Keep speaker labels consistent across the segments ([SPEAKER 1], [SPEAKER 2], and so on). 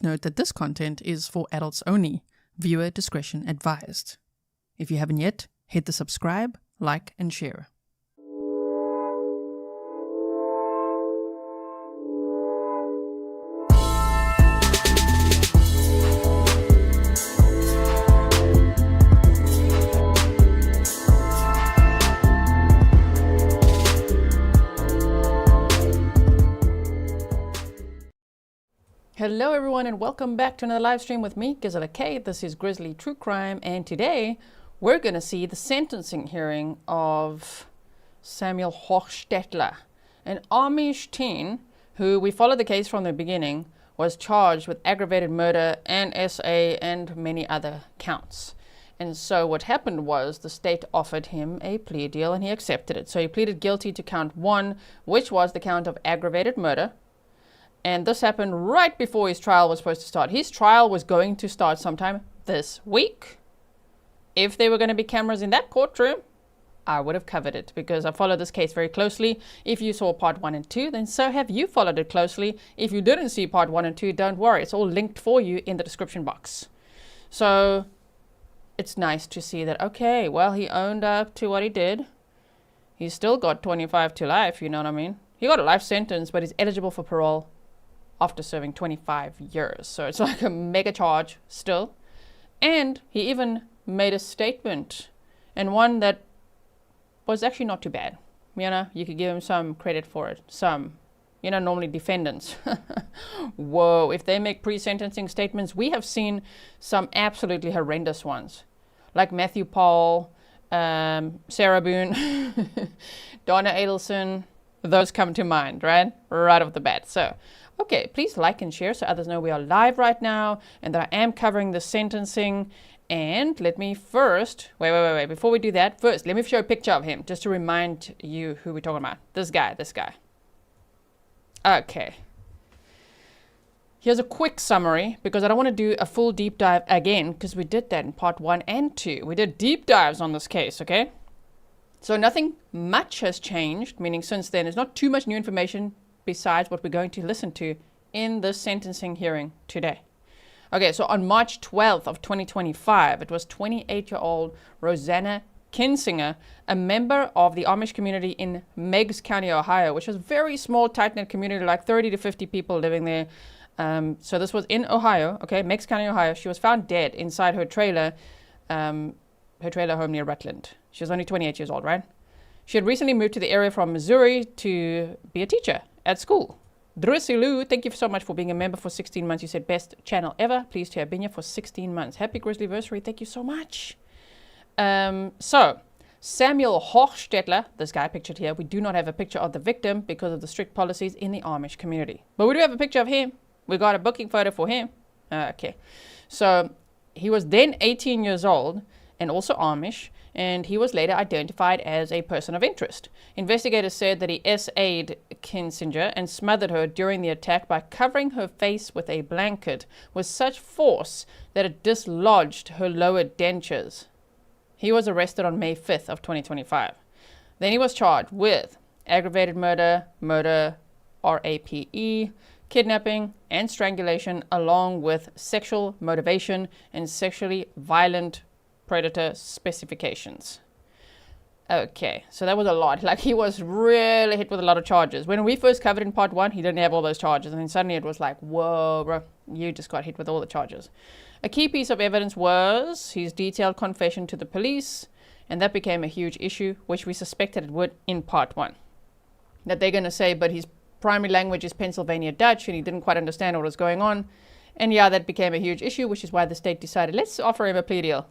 [SPEAKER 1] note that this content is for adults only. Viewer discretion advised. If you haven't yet, hit the subscribe, like, and share. Hello everyone and welcome back to another live stream with me, Grizzly. This is Grizzly True Crime, and today we're going to see the sentencing hearing of Samuel Hochstetler, an Amish teen who we followed the case from the beginning, was charged with aggravated murder and SA and many other counts. And so what happened was the state offered him a plea deal and he accepted it. So he pleaded guilty to count 1, which was the count of aggravated murder. And this happened right before his trial was supposed to start. His trial was going to start sometime this week. If there were going to be cameras in that courtroom, I would have covered it because I followed this case very closely. If you saw part 1 and 2, then so have you followed it closely. If you didn't see part 1 and 2, don't worry. It's all linked for you in the description box. So it's nice to see that, okay, well, he owned up to what he did. He's still got 25 to life, you know what I mean? He got a life sentence, but he's eligible for parole after serving 25 years. So it's like a mega charge still. And he even made a statement, and one that was actually not too bad. You know, you could give him some credit for it. Some, you know, normally defendants. Whoa, if they make pre-sentencing statements, we have seen some absolutely horrendous ones. Like Matthew Paul, Sarah Boone, Donna Adelson. Those come to mind, right? Right off the bat. So, okay, please like and share so others know we are live right now and that I am covering the sentencing. And let me first, wait, before we do that, first, let me show a picture of him just to remind you who we're talking about. This guy. Okay. Here's a quick summary because I don't want to do a full deep dive again because we did that in part 1 and 2. We did deep dives on this case, okay? So nothing much has changed, meaning since then, there's not too much new information besides what we're going to listen to in the sentencing hearing today. Okay, so on March 12th of 2025, it was 28-year-old Rosanna Kinsinger, a member of the Amish community in Meigs County, Ohio, which was a very small, tight-knit community, like 30 to 50 people living there. So this was in Ohio, okay, Meigs County, Ohio. She was found dead inside her trailer home near Rutland. She was only 28 years old, right? She had recently moved to the area from Missouri to be a teacher at school. Grizzly, thank you so much for being a member for 16 months. You said best channel ever. Pleased to have been here for 16 months. Happy Grizzlyversary. Thank you so much. So, Samuel Hochstetler, this guy pictured here, we do not have a picture of the victim because of the strict policies in the Amish community. But we do have a picture of him. We got a booking photo for him. Okay. So, he was then 18 years old and also Amish, and he was later identified as a person of interest. Investigators said that he SA'd Kinsinger and smothered her during the attack by covering her face with a blanket with such force that it dislodged her lower dentures. He was arrested on May 5th of 2025. Then he was charged with aggravated murder, RAPE, kidnapping, and strangulation, along with sexual motivation and sexually violent predator specifications. Okay, so that was a lot. Like, he was really hit with a lot of charges. When we first covered in part 1, he didn't have all those charges, and then suddenly it was like, whoa, bro, you just got hit with all the charges. A key piece of evidence was his detailed confession to the police, and that became a huge issue, which we suspected it would in part 1. That they're going to say, but his primary language is Pennsylvania Dutch, and he didn't quite understand what was going on. And yeah, that became a huge issue, which is why the state decided, let's offer him a plea deal.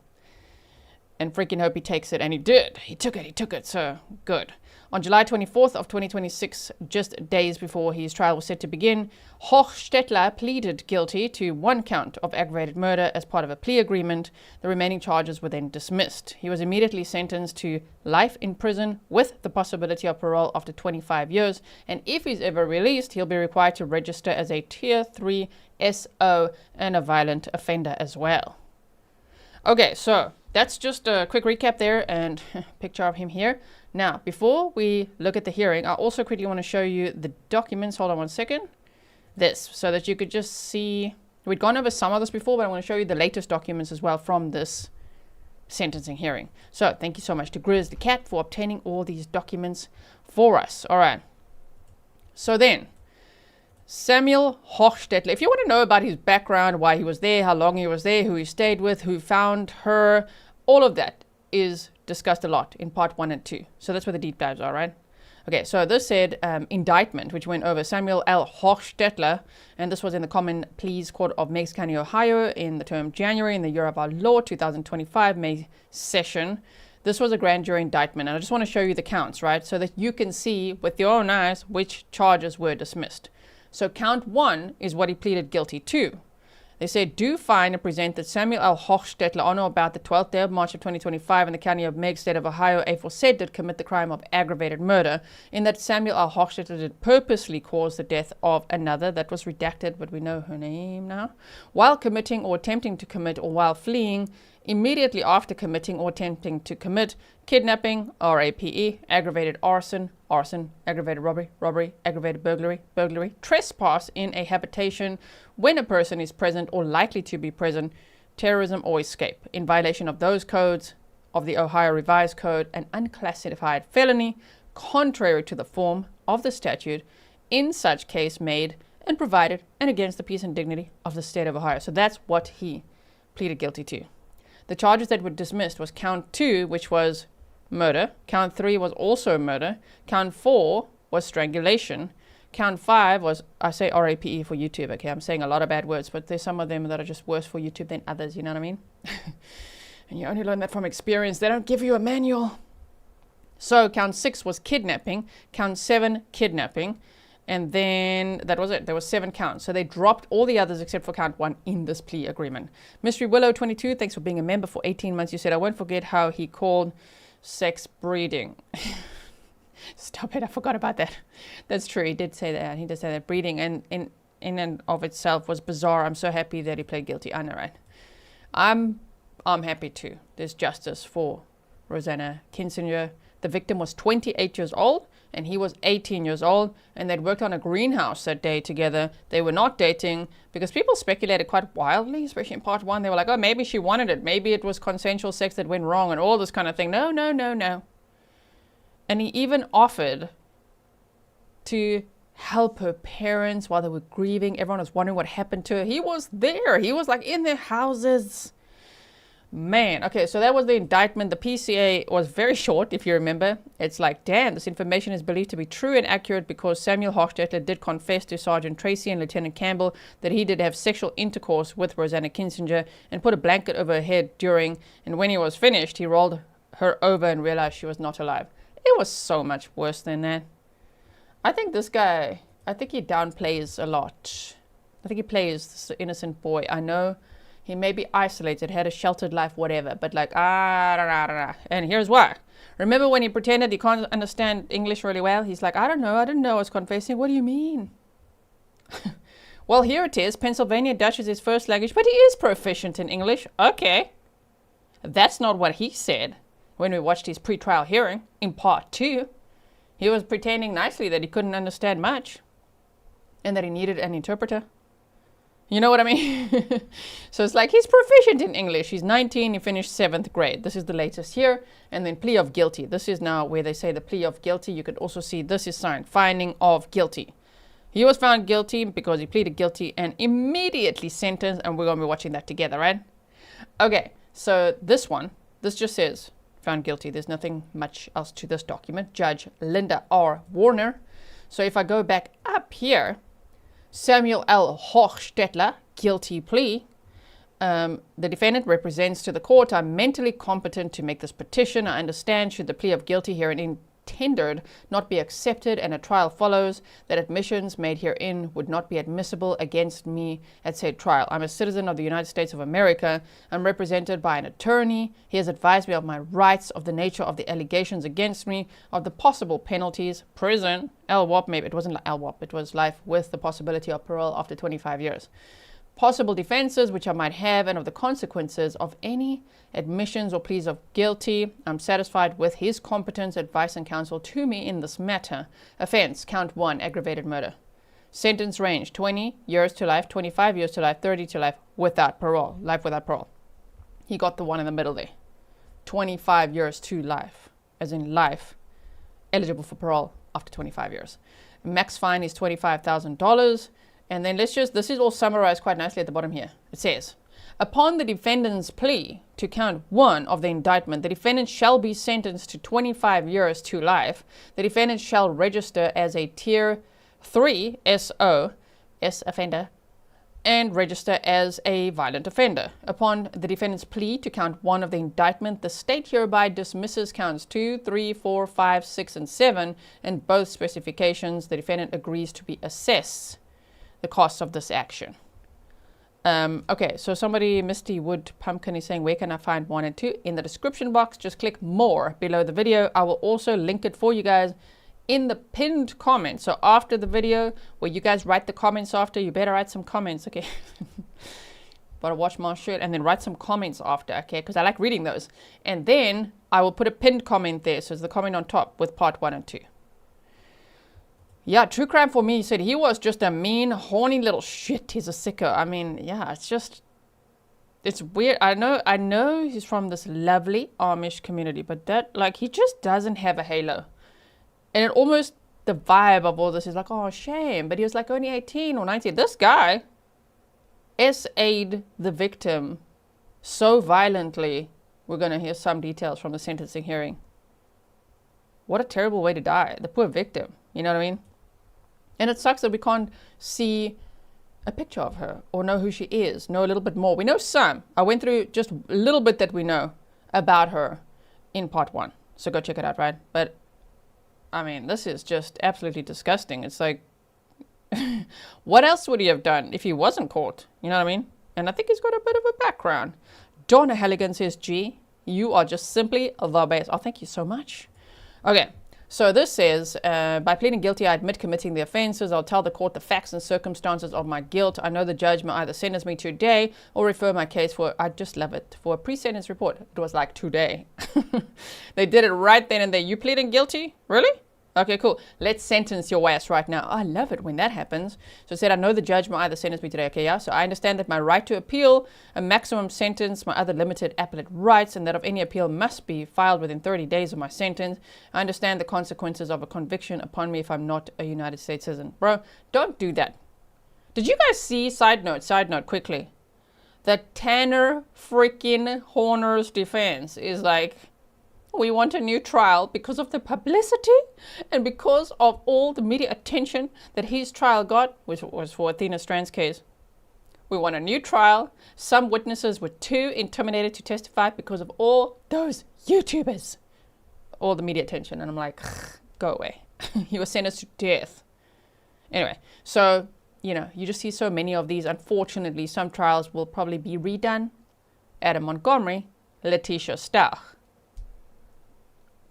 [SPEAKER 1] And freaking hope he takes it, and he did. He took it, so good. On July 24th of 2026, just days before his trial was set to begin, Hochstetler pleaded guilty to 1 count of aggravated murder as part of a plea agreement. The remaining charges were then dismissed. He was immediately sentenced to life in prison with the possibility of parole after 25 years, and if he's ever released, he'll be required to register as a Tier 3 SO and a violent offender as well. Okay, so that's just a quick recap there and picture of him here. Now, before we look at the hearing, I also quickly want to show you the documents. Hold on one second. This, so that you could just see We'd gone over some of this before, but I'm going to show you the latest documents as well from this sentencing hearing. So thank you so much to Grizzly Cat for obtaining all these documents for us. All right. So then, Samuel Hochstetler, if you want to know about his background, why he was there, how long he was there, who he stayed with, who found her, all of that is discussed a lot in part 1 and 2. So that's where the deep dives are, right? Okay, so this said indictment, which went over Samuel L. Hochstetler, and this was in the Common Pleas Court of Meigs County, Ohio, in the term January in the year of our Lord, 2025, May session. This was a grand jury indictment, and I just want to show you the counts, right, so that you can see with your own eyes which charges were dismissed. So count 1 is what he pleaded guilty to. They said, do find and present that Samuel L. Hochstetler on or about the 12th day of March of 2025 in the county of Meigs, state of Ohio, aforesaid did commit the crime of aggravated murder, in that Samuel L. Hochstetler did purposely cause the death of another, that was redacted, but we know her name now, while committing or attempting to commit or while fleeing, immediately after committing or attempting to commit kidnapping, RAPE, aggravated arson, aggravated robbery, aggravated burglary, trespass in a habitation when a person is present or likely to be present, terrorism or escape, in violation of those codes of the Ohio Revised Code, an unclassified felony, contrary to the form of the statute, in such case made and provided and against the peace and dignity of the state of Ohio. So that's what he pleaded guilty to. The charges that were dismissed was count 2, which was murder. Count 3 was also murder. Count 4 was strangulation. Count 5 was, I say RAPE for YouTube, okay? I'm saying a lot of bad words, but there's some of them that are just worse for YouTube than others, you know what I mean? And you only learn that from experience. They don't give you a manual. So count 6 was kidnapping. Count 7, kidnapping. And then that was it. There was 7 counts. So they dropped all the others except for count 1 in this plea agreement. Mystery Willow 22, thanks for being a member for 18 months. You said, I won't forget how he called sex breeding. Stop it. I forgot about that. That's true. He did say that. He did say that breeding and in and of itself was bizarre. I'm so happy that he pled guilty. I know, right? I'm happy too. There's justice for Rosanna Kinsinger. The victim was 28 years old and he was 18 years old, and they'd worked on a greenhouse that day together. They were not dating because people speculated quite wildly, especially in part 1. They were like, oh, maybe she wanted it. Maybe it was consensual sex that went wrong and all this kind of thing. No. And he even offered to help her parents while they were grieving. Everyone was wondering what happened to her. He was there. He was like in their houses. Man, okay, so that was the indictment. The PCA was very short, if you remember. It's like, damn, this information is believed to be true and accurate because Samuel Hochstetler did confess to Sergeant Tracy and Lieutenant Campbell that he did have sexual intercourse with Rosanna Kinsinger and put a blanket over her head during, and when he was finished, he rolled her over and realized she was not alive. It was so much worse than that. I think this guy, I think he downplays a lot. I think he plays this innocent boy. I know he may be isolated, had a sheltered life, whatever, but like, and here's why. Remember when he pretended he can't understand English really well? He's like, I don't know, I was confessing. What do you mean? Well, here it is. Pennsylvania Dutch is his first language, but he is proficient in English. Okay. That's not what he said when we watched his pre-trial hearing in part 2. He was pretending nicely that he couldn't understand much and that he needed an interpreter. You know what I mean? So it's like he's proficient in English. He's 19. He finished 7th grade. This is the latest here. And then plea of guilty. This is now where they say the plea of guilty. You could also see this is signed. Finding of guilty. He was found guilty because he pleaded guilty and immediately sentenced. And we're going to be watching that together, right? Okay. So this one, this just says found guilty. There's nothing much else to this document. Judge Linda R. Warner. So if I go back up here, Samuel L. Hochstetler, guilty plea. The defendant represents to the court, I'm mentally competent to make this petition. I understand should the plea of guilty herein tendered not be accepted and a trial follows, that admissions made herein would not be admissible against me at said trial. I'm a citizen of the United States of America. I'm represented by an attorney. He has advised me of my rights, of the nature of the allegations against me, of the possible penalties, prison, LWOP, maybe it wasn't LWOP, it was life with the possibility of parole after 25 years. Possible defenses which I might have, and of the consequences of any admissions or pleas of guilty. I'm satisfied with his competence, advice, and counsel to me in this matter. Offense, count 1, aggravated murder. Sentence range, 20 years to life, 25 years to life, 30 to life without parole, life without parole. He got the one in the middle there. 25 years to life, as in life, eligible for parole after 25 years. Max fine is $25,000. And then this is all summarized quite nicely at the bottom here. It says, upon the defendant's plea to count 1 of the indictment, the defendant shall be sentenced to 25 years to life. The defendant shall register as a Tier 3 SO, S offender, and register as a violent offender. Upon the defendant's plea to count 1 of the indictment, the state hereby dismisses counts 2, 3, 4, 5, 6, and 7, and both specifications. The defendant agrees to be assessed the cost of this action. Okay, so somebody, Misty Wood Pumpkin, is saying, where can I find 1 and 2? In the description box, just click more below the video. I will also link it for you guys in the pinned comment. So after the video, where you guys write the comments after, you better write some comments, okay? But I wash my shirt and then write some comments after, okay? Because I like reading those. And then I will put a pinned comment there. So it's the comment on top with part 1 and 2. Yeah, true crime for me, he said he was just a mean, horny little shit. He's a sicko. I mean, yeah, it's weird. I know he's from this lovely Amish community, but that, like, he just doesn't have a halo. And it almost, the vibe of all this is like, oh, shame. But he was like only 18 or 19. This guy SA'd the victim so violently. We're going to hear some details from the sentencing hearing. What a terrible way to die. The poor victim. You know what I mean? And it sucks that we can't see a picture of her or know who she is, know a little bit more. We know some. I went through just a little bit that we know about her in part 1. So go check it out, right? But, I mean, this is just absolutely disgusting. It's like, what else would he have done if he wasn't caught? You know what I mean? And I think he's got a bit of a background. Donna Halligan says, G, you are just simply the best. Oh, thank you so much. Okay. So this says, by pleading guilty, I admit committing the offenses. I'll tell the court the facts and circumstances of my guilt. I know the judge may either sentence me today or refer my case for, I just love it, for a pre-sentence report. It was like today. They did it right then and there. You pleading guilty? Really? Okay, cool. Let's sentence your ass right now. I love it when that happens. So it said, I know the judge may either sentence me today. Okay, yeah. So I understand that my right to appeal a maximum sentence, my other limited appellate rights, and that of any appeal must be filed within 30 days of my sentence. I understand the consequences of a conviction upon me if I'm not a United States citizen. Bro, don't do that. Did you guys see, side note quickly, that Tanner freaking Horner's defense is like, we want a new trial because of the publicity and because of all the media attention that his trial got, which was for Athena Strand's case. We want a new trial. Some witnesses were too intimidated to testify because of all those YouTubers. All the media attention. And I'm like, go away. He was sentenced to death. Anyway, so, you know, you just see so many of these. Unfortunately, some trials will probably be redone. Adam Montgomery, Letitia Stach.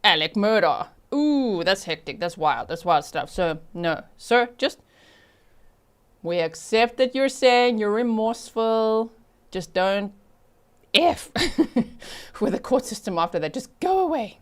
[SPEAKER 1] Alec murder. Ooh, that's hectic. That's wild. That's wild stuff. So, no. Sir, just, we accept that you're saying you're remorseful. Just don't F with the court system after that. Just go away.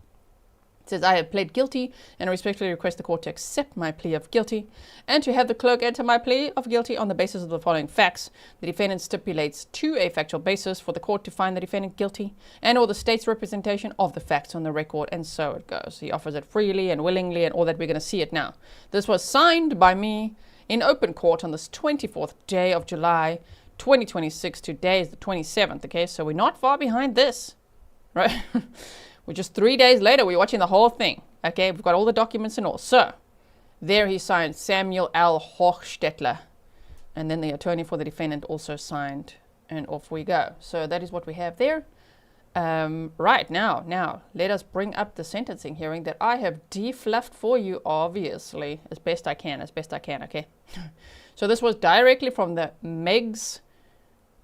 [SPEAKER 1] It says, I have pled guilty and respectfully request the court to accept my plea of guilty and to have the clerk enter my plea of guilty on the basis of the following facts. The defendant stipulates to a factual basis for the court to find the defendant guilty and or the state's representation of the facts on the record, and so it goes. He offers it freely and willingly and all that. We're going to see it now. This was signed by me in open court on this 24th day of July, 2026. Today is the 27th, okay? So we're not far behind this, right? We're just 3 days later, we're watching the whole thing. Okay, we've got all the documents and all. So, there he signed Samuel Hochstetler. And then the attorney for the defendant also signed. And off we go. So, that is what we have there. Right, now, let us bring up the sentencing hearing that I have defluffed for you, obviously. As best I can, okay? So, this was directly from the Meigs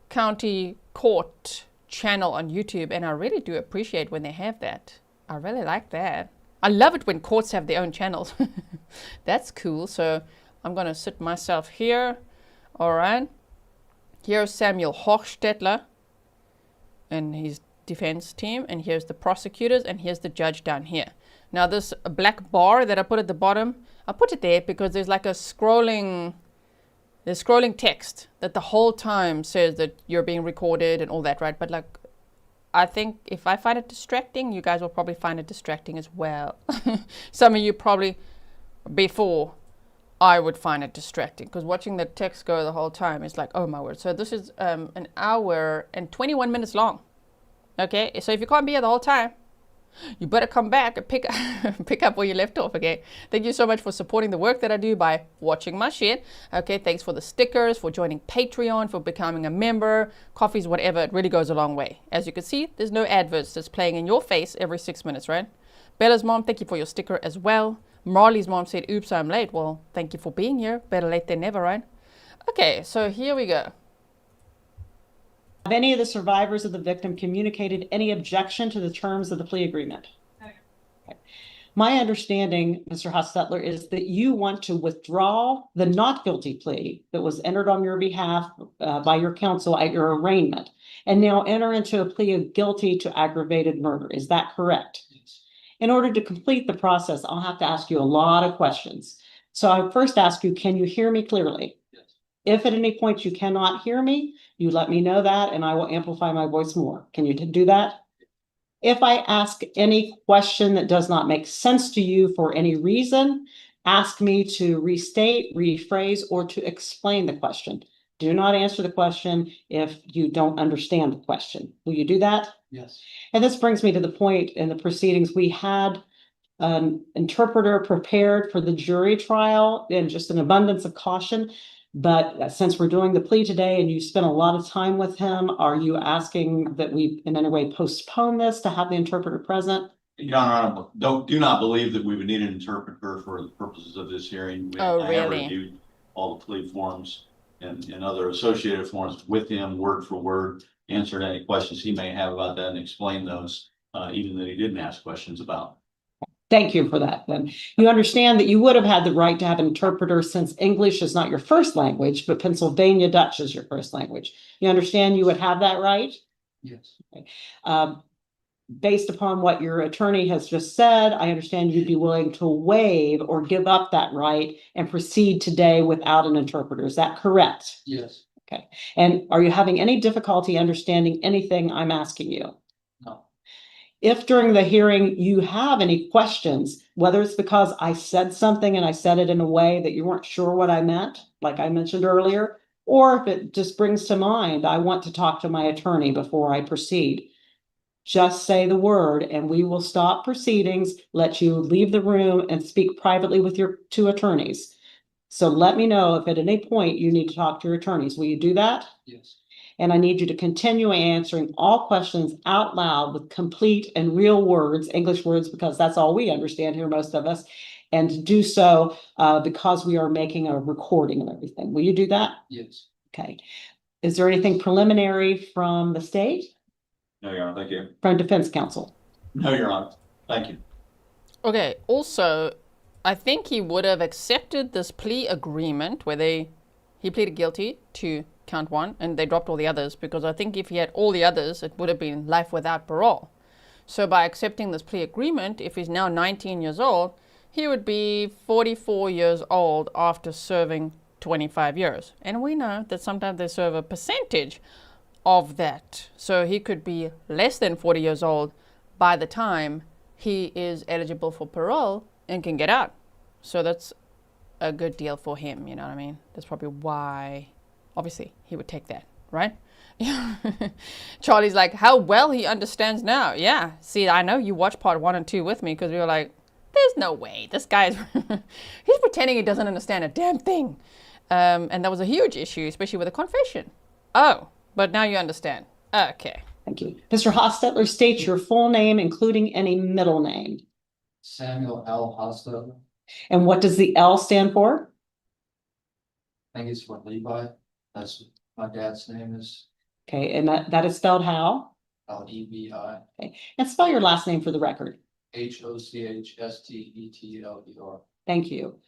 [SPEAKER 1] County Court channel on YouTube, and I really do appreciate when they have that. I really like that. I love it when courts have their own channels. That's cool. So I'm going to sit myself here. All right. Here's Samuel Hochstetler and his defense team, and here's the prosecutors, and here's the judge down here. Now this black bar that I put at the bottom, I put it there because there's like a scrolling there's scrolling text that the whole time says that you're being recorded and all that, right? But like, I think if I find it distracting, you guys will probably find it distracting as well. Some of you probably, before, I would find it distracting because watching the text go the whole time is like, oh my word. So this is an hour and 21 minutes long. Okay, so if you can't be here the whole time, you better come back and pick up where you left off. Okay, thank you so much for supporting the work that I do by watching my shit. Okay, thanks for the stickers, for joining Patreon, for becoming a member, coffees, whatever. It really goes a long way. As you can see, there's no adverts that's playing in your face every 6 minutes, right? Bella's mom, thank you for your sticker as well. Marley's mom said, oops, I'm late. Well, thank you for being here. Better late than never, right? Okay, so here we go.
[SPEAKER 2] Have any of the survivors of the victim communicated any objection to the terms of the plea agreement? Okay. My understanding, Mr. Hochstetler, is that you want to withdraw the not guilty plea that was entered on your behalf by your counsel at your arraignment, and now enter into a plea of guilty to aggravated murder. Is that correct? Yes. In order to complete the process, I'll have to ask you a lot of questions. So I first ask you, can you hear me clearly? Yes. If at any point you cannot hear me, you let me know that and I will amplify my voice more. Can you do that? If I ask any question that does not make sense to you for any reason, ask me to restate, rephrase, or to explain the question. Do not answer the question if you don't understand the question. Will you do that? Yes. And this brings me to the point in the proceedings. We had an interpreter prepared for the jury trial in just an abundance of caution. But since we're doing the plea today and you spent a lot of time with him, are you asking that we in any way postpone this to have the interpreter present?
[SPEAKER 3] Your Honor, I do not believe that we would need an interpreter for the purposes of this hearing.
[SPEAKER 1] I have
[SPEAKER 3] reviewed all the plea forms and other associated forms with him, word for word, answered any questions he may have about that and explained those, even that he didn't ask questions about.
[SPEAKER 2] Thank you for that. Then you understand that you would have had the right to have an interpreter since English is not your first language, but Pennsylvania Dutch is your first language. You understand you would have that right?
[SPEAKER 3] Yes.
[SPEAKER 2] Okay. Based upon what your attorney has just said, I understand you'd be willing to waive or give up that right and proceed today without an interpreter. Is that correct?
[SPEAKER 3] Yes.
[SPEAKER 2] Okay. And are you having any difficulty understanding anything I'm asking you?
[SPEAKER 3] No.
[SPEAKER 2] If during the hearing you have any questions, whether it's because I said something and I said it in a way that you weren't sure what I meant, like I mentioned earlier, or if it just brings to mind, I want to talk to my attorney before I proceed, just say the word and we will stop proceedings, let you leave the room and speak privately with your two attorneys. So let me know if at any point you need to talk to your attorneys. Will you do that?
[SPEAKER 3] Yes.
[SPEAKER 2] And I need you to continue answering all questions out loud with complete and real words, English words, because that's all we understand here, most of us. And to do so because we are making a recording of everything. Will you do that?
[SPEAKER 3] Yes.
[SPEAKER 2] Okay. Is there anything preliminary from the state?
[SPEAKER 3] No, Your Honor. Thank you.
[SPEAKER 2] From Defense Counsel?
[SPEAKER 3] No, Your Honor. Thank you.
[SPEAKER 1] Okay, also, I think he would have accepted this plea agreement where he pleaded guilty to count 1 and they dropped all the others, because I think if he had all the others, it would have been life without parole. So by accepting this plea agreement, if he's now 19 years old, he would be 44 years old after serving 25 years. And we know that sometimes they serve a percentage of that. So he could be less than 40 years old by the time he is eligible for parole and can get out. So that's a good deal for him, you know what I mean? That's probably why, obviously, he would take that, right? Charlie's like, how well he understands now. Yeah, see, I know you watched part 1 and 2 with me because we were like, there's no way. This guy's, he's pretending he doesn't understand a damn thing. And that was a huge issue, especially with a confession. Oh, but now you understand. Okay.
[SPEAKER 2] Thank you. Mr. Hochstetler, state your full name, including any middle name.
[SPEAKER 4] Samuel L. Hochstetler.
[SPEAKER 2] And what does the L stand for?
[SPEAKER 4] I think it's for Levi. That's what my dad's name is.
[SPEAKER 2] Okay, and that is spelled how?
[SPEAKER 4] Levi.
[SPEAKER 2] Okay, and spell your last name for the record.
[SPEAKER 4] Hochstetler.
[SPEAKER 2] Thank you.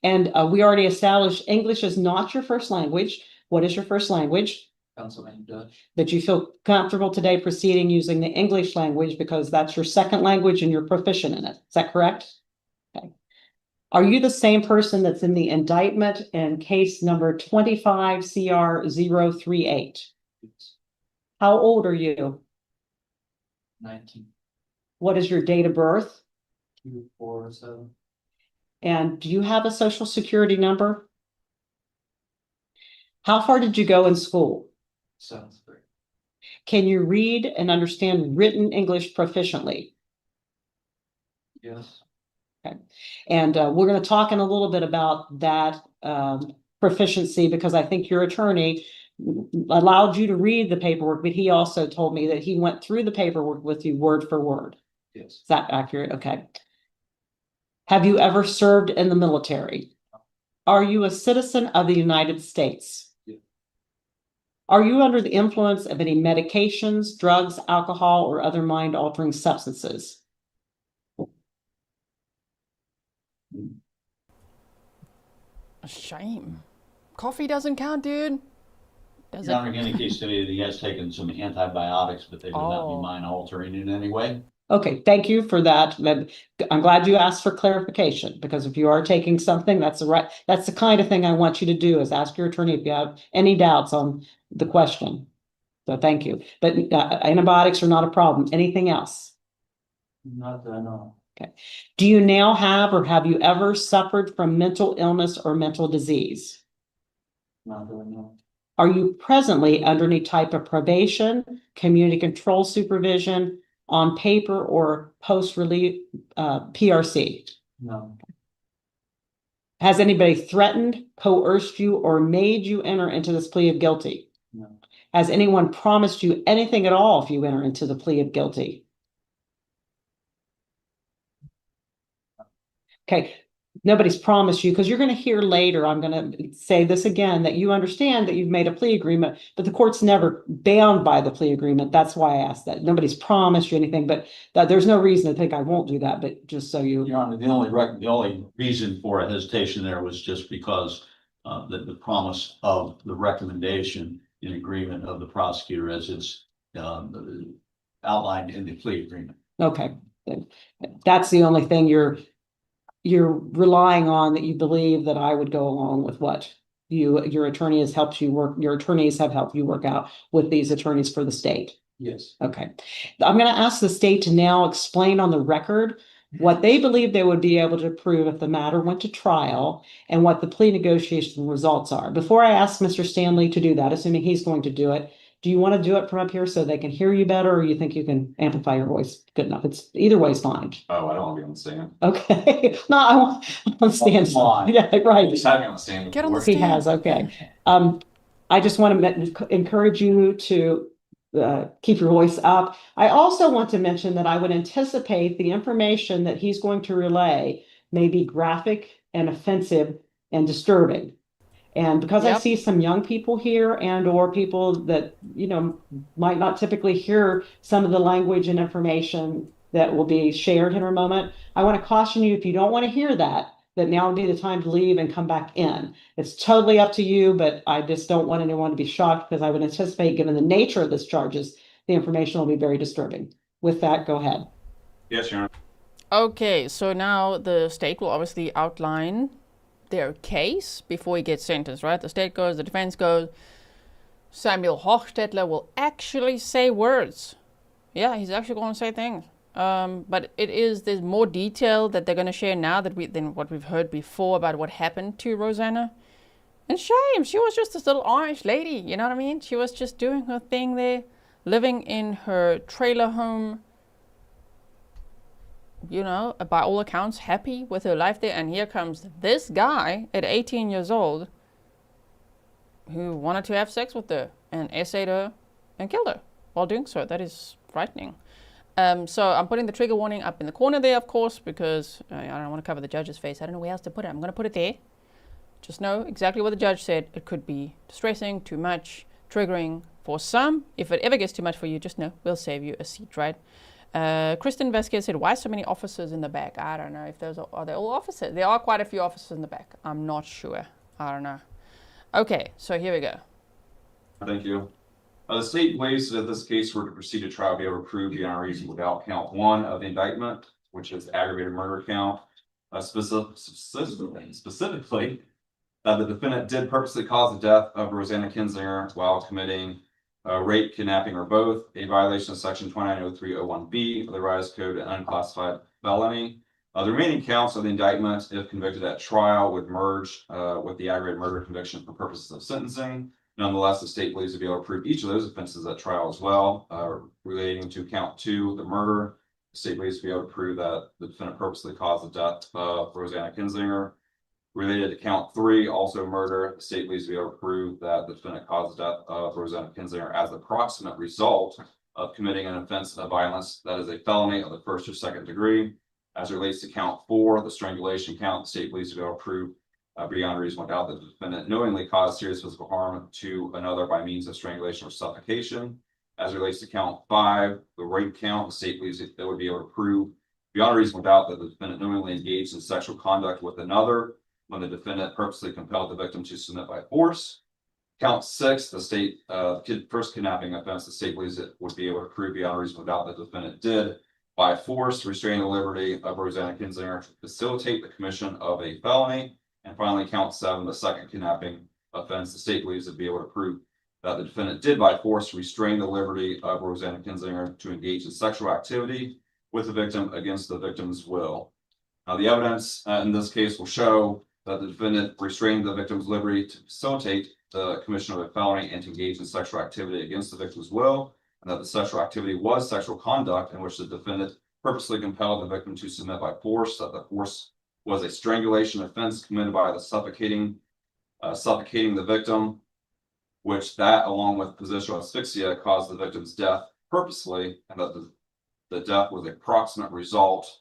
[SPEAKER 2] And we already established English is not your first language. What is your first language?
[SPEAKER 4] Pennsylvania Dutch.
[SPEAKER 2] That you feel comfortable today proceeding using the English language because that's your second language and you're proficient in it. Is that correct? Okay. Are you the same person that's in the indictment in case number 25 CR 038? How old are you?
[SPEAKER 4] 19,
[SPEAKER 2] What is your date of birth?
[SPEAKER 4] 247.
[SPEAKER 2] And do you have a social security number? How far did you go in school?
[SPEAKER 4] 7th grade.
[SPEAKER 2] Can you read and understand written English proficiently?
[SPEAKER 4] Yes.
[SPEAKER 2] And we're going to talk in a little bit about that proficiency, because I think your attorney allowed you to read the paperwork, but he also told me that he went through the paperwork with you word for word.
[SPEAKER 4] Yes.
[SPEAKER 2] Is that accurate? Okay. Have you ever served in the military? Are you a citizen of the United States?
[SPEAKER 4] Yeah.
[SPEAKER 2] Are you under the influence of any medications, drugs, alcohol, or other mind-altering substances?
[SPEAKER 1] A shame. Coffee doesn't count, dude. Does
[SPEAKER 3] Your
[SPEAKER 1] it?
[SPEAKER 3] Honor, indicates to me that he has taken some antibiotics, but they would not be
[SPEAKER 1] Oh.
[SPEAKER 3] mind altering in any way.
[SPEAKER 2] Okay, thank you for that. I'm glad you asked for clarification, because if you are taking something, that's the kind of thing I want you to do, is ask your attorney if you have any doubts on the question. So thank you. But antibiotics are not a problem. Anything else?
[SPEAKER 4] Not that I know.
[SPEAKER 2] Do you now have, or have you ever suffered from mental illness or mental disease?
[SPEAKER 4] Not that I know.
[SPEAKER 2] Are you presently under any type of probation, community control supervision, on paper or post-release PRC?
[SPEAKER 4] No.
[SPEAKER 2] Has anybody threatened, coerced you, or made you enter into this plea of guilty?
[SPEAKER 4] No.
[SPEAKER 2] Has anyone promised you anything at all if you enter into the plea of guilty? Okay, nobody's promised you, because you're going to hear later, I'm going to say this again, that you understand that you've made a plea agreement, but the court's never bound by the plea agreement. That's why I asked that. Nobody's promised you anything, but there's no reason to think I won't do that, but just so you.
[SPEAKER 3] Your Honor, the only reason for a hesitation there was just because the promise of the recommendation in agreement of the prosecutor as it's outlined in the plea agreement.
[SPEAKER 2] Okay, that's the only thing you're relying on, that you believe that I would go along with what your attorney has helped you work, your attorneys have helped you work out with these attorneys for the state.
[SPEAKER 4] Yes.
[SPEAKER 2] Okay. I'm going to ask the state to now explain on the record what they believe they would be able to prove if the matter went to trial, and what the plea negotiation results are. Before I ask Mr. Stanley to do that, assuming he's going to do it, do you want to do it from up here so they can hear you better, or you think you can amplify your voice good enough? It's either way is fine.
[SPEAKER 5] Oh, I don't want to be on the stand.
[SPEAKER 2] Okay. No, I want to stand.
[SPEAKER 5] Come on.
[SPEAKER 2] Yeah, right.
[SPEAKER 5] He's had me on the stand
[SPEAKER 1] Get on the
[SPEAKER 5] before.
[SPEAKER 2] He has, okay. I just want to encourage you to keep your voice up. I also want to mention that I would anticipate the information that he's going to relay may be graphic and offensive and disturbing. And because I
[SPEAKER 1] Yep.
[SPEAKER 2] see some young people here, and or people that, might not typically hear some of the language and information that will be shared in a moment, I want to caution you, if you don't want to hear that now would be the time to leave and come back in. It's totally up to you, but I just don't want anyone to be shocked, because I would anticipate, given the nature of this charges, the information will be very disturbing. With that, go ahead.
[SPEAKER 5] Yes, Your Honor.
[SPEAKER 1] Okay, so now the state will obviously outline their case before he gets sentenced, right? The state goes, the defense goes. Samuel Hochstetler will actually say words. Yeah, he's actually going to say things. But there's more detail that they're going to share now than what we've heard before about what happened to Rosanna. And shame, she was just this little Amish lady, you know what I mean? She was just doing her thing there, living in her trailer home, by all accounts, happy with her life there. And here comes this guy at 18 years old who wanted to have sex with her and essayed her and killed her while doing so. That is frightening. So I'm putting the trigger warning up in the corner there, of course, because I don't want to cover the judge's face. I don't know where else to put it. I'm going to put it there. Just know exactly what the judge said. It could be distressing, too much, triggering for some. If it ever gets too much for you, just know we'll save you a seat, right? Kristen Vasquez said, why so many officers in the back? I don't know if are they all officers? There are quite a few officers in the back. I'm not sure. I don't know. Okay, so here we go.
[SPEAKER 5] Thank you. The state believes that if this case were to proceed to trial, be able to prove beyond a reasonable doubt count 1 of the indictment, which is the aggravated murder count. Specifically, that the defendant did purposely cause the death of Rosanna Kinsinger while committing rape, kidnapping, or both, a violation of section 290301B of the Revised Code, an unclassified felony. The remaining counts of the indictment, if convicted at trial, would merge with the aggravated murder conviction for purposes of sentencing. Nonetheless, the state believes to be able to prove each of those offenses at trial as well. Relating to count 2, the murder, the state believes to be able to prove that the defendant purposely caused the death of Rosanna Kinsinger. Related to count 3, also murder, the state believes to be able to prove that the defendant caused the death of Rosanna Kinsinger as the proximate result of committing an offense of violence that is a felony of the 1st or 2nd degree. As it relates to count 4, the strangulation count, the state believes to be able to prove beyond reasonable doubt that the defendant knowingly caused serious physical harm to another by means of strangulation or suffocation. As it relates to count 5, the rape count, the state believes that they would be able to prove beyond reasonable doubt that the defendant knowingly engaged in sexual conduct with another when the defendant purposely compelled the victim to submit by force. Count 6, the state first kidnapping offense, the state believes it would be able to prove beyond reasonable doubt that the defendant did by force restrain the liberty of Rosanna Kinsinger to facilitate the commission of a felony. And finally, count 7, the 2nd kidnapping offense, the state believes to be able to prove that the defendant did by force restrain the liberty of Rosanna Kinsinger to engage in sexual activity with the victim against the victim's will. Now, the evidence in this case will show that the defendant restrained the victim's liberty to facilitate the commission of a felony and to engage in sexual activity against the victim's will, and that the sexual activity was sexual conduct in which the defendant purposely compelled the victim to submit by force, that the force was a strangulation offense committed by the suffocating the victim, which that, along with positional asphyxia, caused the victim's death purposely, and that the death was a proximate result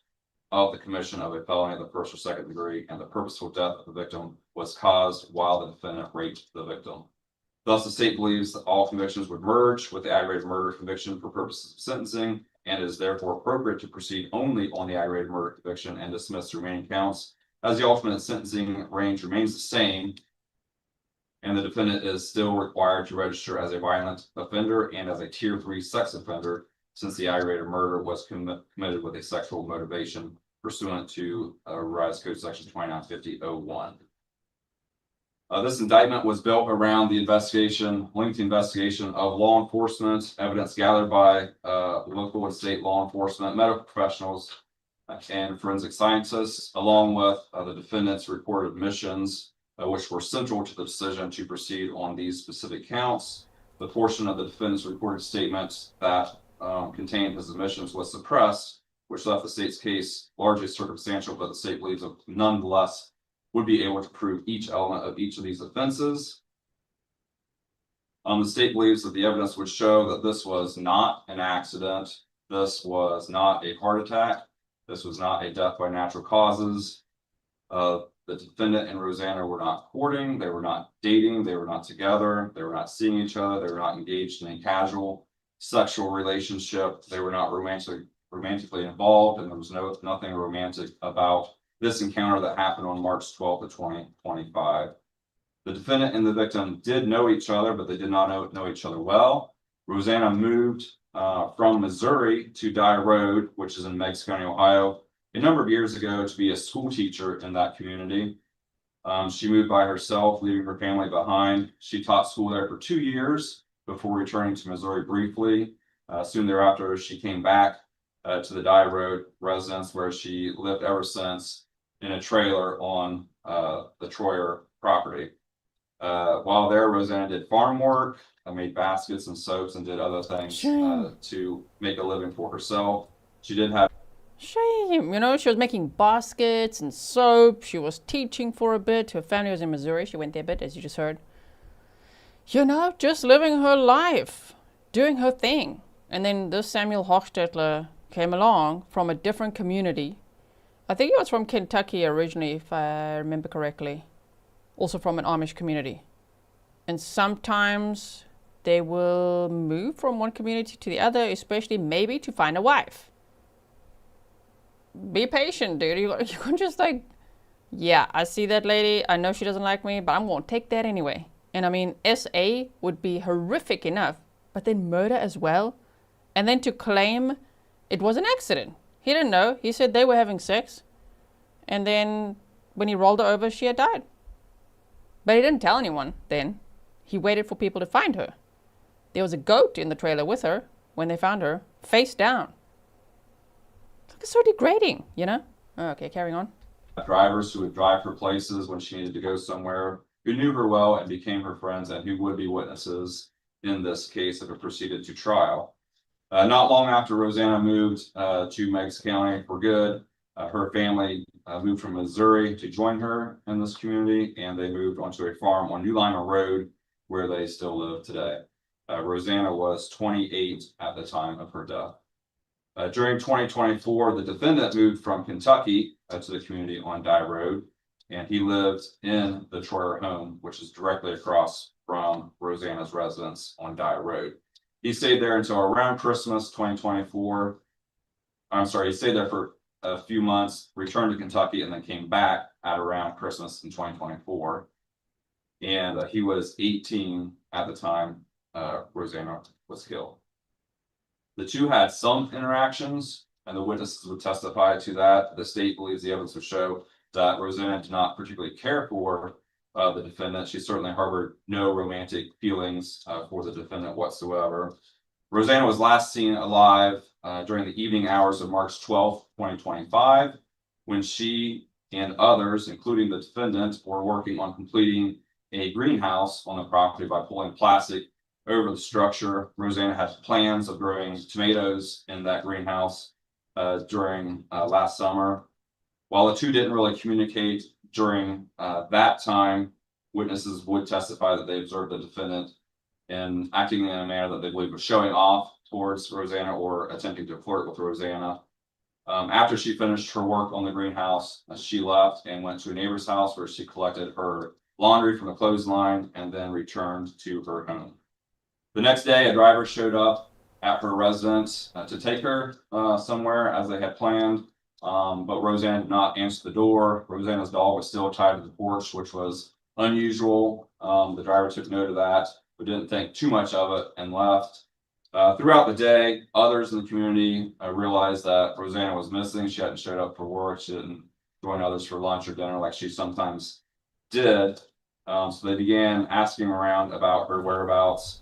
[SPEAKER 5] of the commission of a felony of the 1st or 2nd degree, and the purposeful death of the victim was caused while the defendant raped the victim. Thus, the state believes that all convictions would merge with the aggravated murder conviction for purposes of sentencing, and it is therefore appropriate to proceed only on the aggravated murder conviction and dismiss the remaining counts, as the ultimate sentencing range remains the same, and the defendant is still required to register as a violent offender and as a tier 3 sex offender, since the aggravated murder was committed with a sexual motivation pursuant to Revised Code section 2950-01. This indictment was built around the lengthy investigation of law enforcement, evidence gathered by local and state law enforcement, medical professionals, and forensic scientists, along with the defendant's reported admissions, which were central to the decision to proceed on these specific counts. The portion of the defendant's reported statements that contained his admissions was suppressed, which left the state's case largely circumstantial, but the state believes it nonetheless would be able to prove each element of each of these offenses. The state believes that the evidence would show that this was not an accident. This was not a heart attack. This was not a death by natural causes. The defendant and Rosanna were not courting. They were not dating. They were not together. They were not seeing each other. They were not engaged in a casual sexual relationship. They were not romantically involved, and there was nothing romantic about this encounter that happened on March 12th of 2025. The defendant and the victim did know each other, but they did not know each other well. Rosanna moved from Missouri to Dye Road, which is in Meigs County, Ohio, a number of years ago to be a school teacher in that community. She moved by herself, leaving her family behind. She taught school there for 2 years before returning to Missouri briefly. Soon thereafter, she came back to the Dye Road residence, where she lived ever since in a trailer on the Troyer property. While there, Rosanna did farm work, made baskets and soaps, and did other things to make a living for herself. She did have
[SPEAKER 1] Shame, you know, she was making baskets and soap. She was teaching for a bit. Her family was in Missouri. She went there a bit, as you just heard. You know, just living her life, doing her thing. And then this Samuel Hochstetler came along from a different community. I think he was from Kentucky originally, if I remember correctly. Also from an Amish community. And sometimes they will move from one community to the other, especially maybe to find a wife. Be patient, dude. You can just like, yeah, I see that lady. I know she doesn't like me, but I'm going to take that anyway. And I mean, SA would be horrific enough, but then murder as well. And then to claim it was an accident. He didn't know. He said they were having sex. And then when he rolled her over, she had died. But he didn't tell anyone then. He waited for people to find her. There was a goat in the trailer with her when they found her, face down. It's so degrading, you know? Okay, carrying on.
[SPEAKER 5] Drivers who would drive her places when she needed to go somewhere, who knew her well and became her friends, and who would be witnesses in this case if it proceeded to trial. Not long after Rosanna moved to Meigs County for good, her family moved from Missouri to join her in this community, and they moved onto a farm on New Lima Road where they still live today. Rosanna was 28 at the time of her death. During 2024, the defendant moved from Kentucky to the community on Dye Road, and he lived in the Troyer home, which is directly across from Rosanna's residence on Dye Road. He stayed there until around Christmas 2024. I'm sorry, he stayed there for a few months, returned to Kentucky, and then came back at around Christmas in 2024. And he was 18 at the time Rosanna was killed. The two had some interactions, and the witnesses would testify to that. The state believes the evidence would show that Rosanna did not particularly care for the defendant. She certainly harbored no romantic feelings for the defendant whatsoever. Rosanna was last seen alive during the evening hours of March 12th, 2025, when she and others, including the defendant, were working on completing a greenhouse on the property by pulling plastic over the structure. Rosanna had plans of growing tomatoes in that greenhouse during last summer. While the two didn't really communicate during that time, witnesses would testify that they observed the defendant and acting in a manner that they believe was showing off towards Rosanna or attempting to flirt with Rosanna. After she finished her work on the greenhouse, she left and went to a neighbor's house where she collected her laundry from the clothesline and then returned to her home. The next day, a driver showed up at her residence to take her somewhere as they had planned, but Rosanna did not answer the door. Rosanna's dog was still tied to the porch, which was unusual. The driver took note of that, but didn't think too much of it and left. Throughout the day, others in the community realized that Rosanna was missing. She hadn't showed up for work. She didn't join others for lunch or dinner like she sometimes did. So they began asking around about her whereabouts.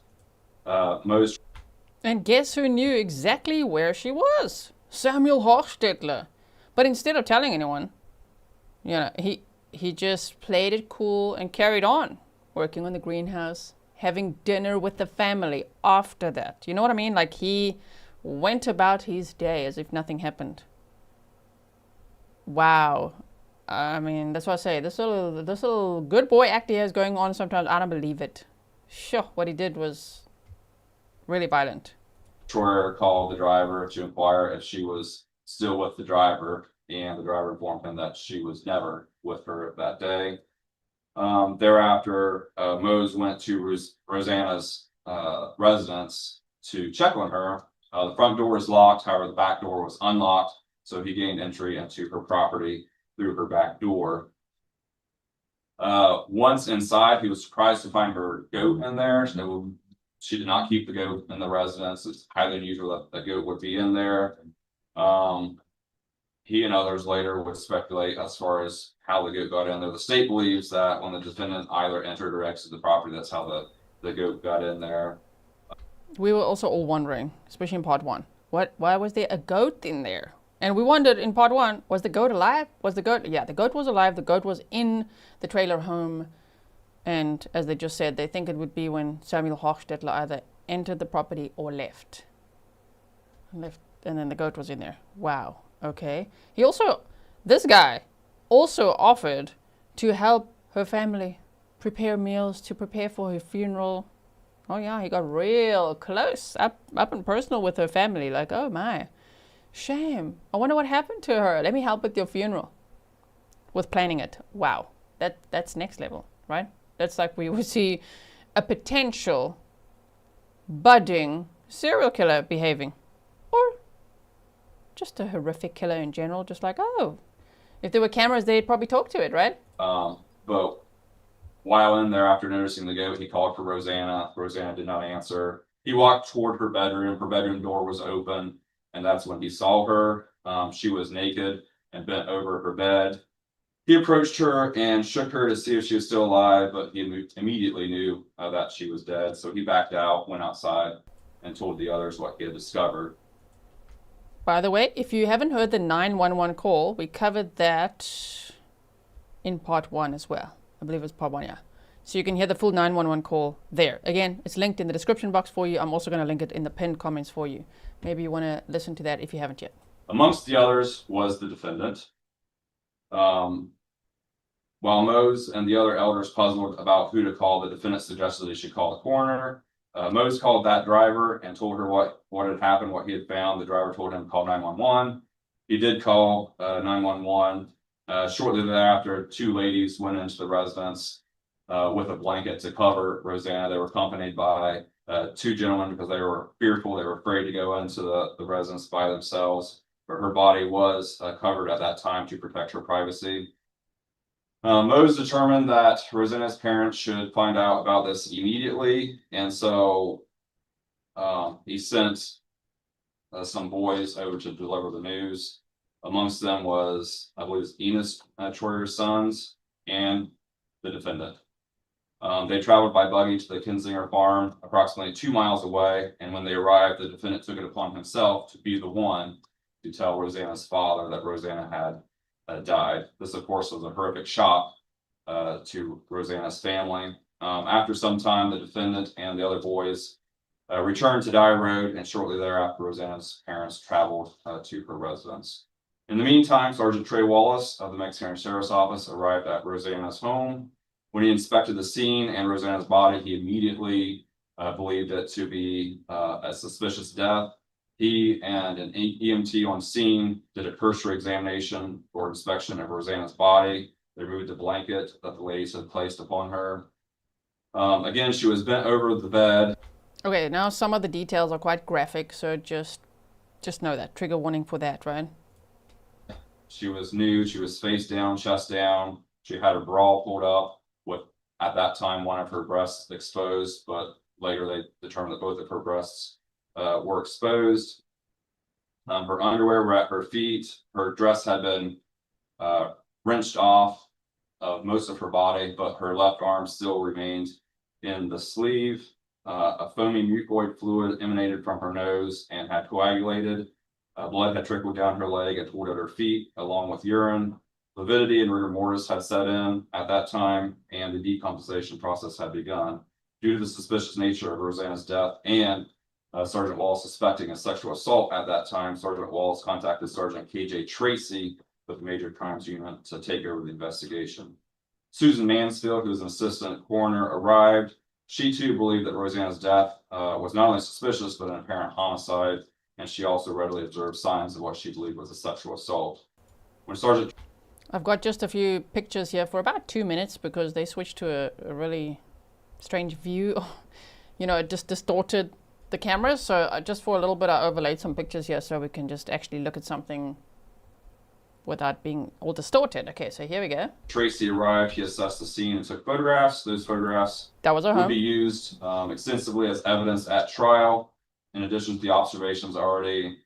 [SPEAKER 1] And guess who knew exactly where she was? Samuel Hochstetler. But instead of telling anyone, you know, he just played it cool and carried on working on the greenhouse, having dinner with the family after that. You know what I mean? Like, he went about his day as if nothing happened. Wow. I mean, that's what I say. This little good boy act he has going on sometimes, I don't believe it. Sure, what he did was really violent.
[SPEAKER 5] Troyer called the driver to inquire if she was still with the driver, and the driver informed him that she was never with her that day. Thereafter, Mose went to Rosanna's residence to check on her. The front door was locked, however, the back door was unlocked, so he gained entry into her property through her back door. Once inside, he was surprised to find her goat in there. She did not keep the goat in the residence. It's highly unusual that the goat would be in there. He and others later would speculate as far as how the goat got in there. The state believes that when the defendant either entered or exited the property, that's how the goat got in there.
[SPEAKER 1] We were also all wondering, especially in part one, why was there a goat in there? And we wondered in part one, was the goat alive? Yeah, the goat was alive. The goat was in the trailer home. And as they just said, they think it would be when Samuel Hochstetler either entered the property or left. And then the goat was in there. Wow. Okay. This guy also offered to help her family prepare meals, to prepare for her funeral. Oh yeah, he got real close, up and personal with her family. Like, oh my, shame. I wonder what happened to her. Let me help with your funeral. With planning it. Wow. That's next level, right? That's like we would see a potential budding serial killer behaving. Or just a horrific killer in general. Just like, oh, if there were cameras, they'd probably talk to it, right?
[SPEAKER 5] But while in there, after noticing the goat, he called for Rosanna. Rosanna did not answer. He walked toward her bedroom. Her bedroom door was open, and that's when he saw her. She was naked and bent over her bed. He approached her and shook her to see if she was still alive, but he immediately knew that she was dead. So he backed out, went outside, and told the others what he had discovered.
[SPEAKER 1] By the way, if you haven't heard the 911 call, we covered that in part 1 as well. I believe it was part 1, yeah. So you can hear the full 911 call there. Again, it's linked in the description box for you. I'm also going to link it in the pinned comments for you. Maybe you want to listen to that if you haven't yet.
[SPEAKER 5] Amongst the others was the defendant. While Mose and the other elders puzzled about who to call, the defendant suggested they should call the coroner. Mose called that driver and told her what had happened, what he had found. The driver told him to call 911. He did call 911. Shortly thereafter, 2 ladies went into the residence with a blanket to cover Rosanna. They were accompanied by 2 gentlemen because they were fearful. They were afraid to go into the residence by themselves. But her body was covered at that time to protect her privacy. Mose determined that Rosanna's parents should find out about this immediately, and so he sent some boys over to deliver the news. Amongst them was, I believe, Enos Troyer's sons and the defendant. They traveled by buggy to the Kinsinger farm, approximately 2 miles away, and when they arrived, the defendant took it upon himself to be the one to tell Rosanna's father that Rosanna had died. This, of course, was a horrific shock to Rosanna's family. After some time, the defendant and the other boys returned to Dye Road, and shortly thereafter, Rosanna's parents traveled to her residence. In the meantime, Sergeant Trey Wallace of the Meigs County Sheriff's Office arrived at Rosanna's home. When he inspected the scene and Rosanna's body, he immediately believed it to be a suspicious death. He and an EMT on scene did a cursory examination or inspection of Rosanna's body. They removed the blanket that the ladies had placed upon her. Again, she was bent over the bed.
[SPEAKER 1] Okay, now some of the details are quite graphic, so just know that. Trigger warning for that, right?
[SPEAKER 5] She was nude. She was face down, chest down. She had her bra pulled up with, at that time, one of her breasts exposed, but later they determined that both of her breasts were exposed. Her underwear were at her feet. Her dress had been wrenched off of most of her body, but her left arm still remained in the sleeve. A foamy mucoid fluid emanated from her nose and had coagulated. Blood had trickled down her leg and poured at her feet, along with urine. Lividity and rigor mortis had set in at that time, and the decomposition process had begun. Due to the suspicious nature of Rosanna's death and Sergeant Wallace suspecting a sexual assault at that time, Sergeant Wallace contacted Sergeant KJ Tracy with the Major Crimes Unit to take over the investigation. Susan Mansfield, who was an assistant coroner, arrived. She too believed that Rosanna's death was not only suspicious, but an apparent homicide, and she also readily observed signs of what she believed was a sexual assault. When Sergeant...
[SPEAKER 1] I've got just a few pictures here for about 2 minutes because they switched to a really strange view. You know, it just distorted the camera. So just for a little bit, I overlaid some pictures here so we can just actually look at something without being all distorted. Okay, so here we go.
[SPEAKER 5] Tracy arrived, he assessed the scene and took photographs. Those photographs
[SPEAKER 1] that was our
[SPEAKER 5] would
[SPEAKER 1] home.
[SPEAKER 5] be used extensively as evidence at trial. In addition to the observations already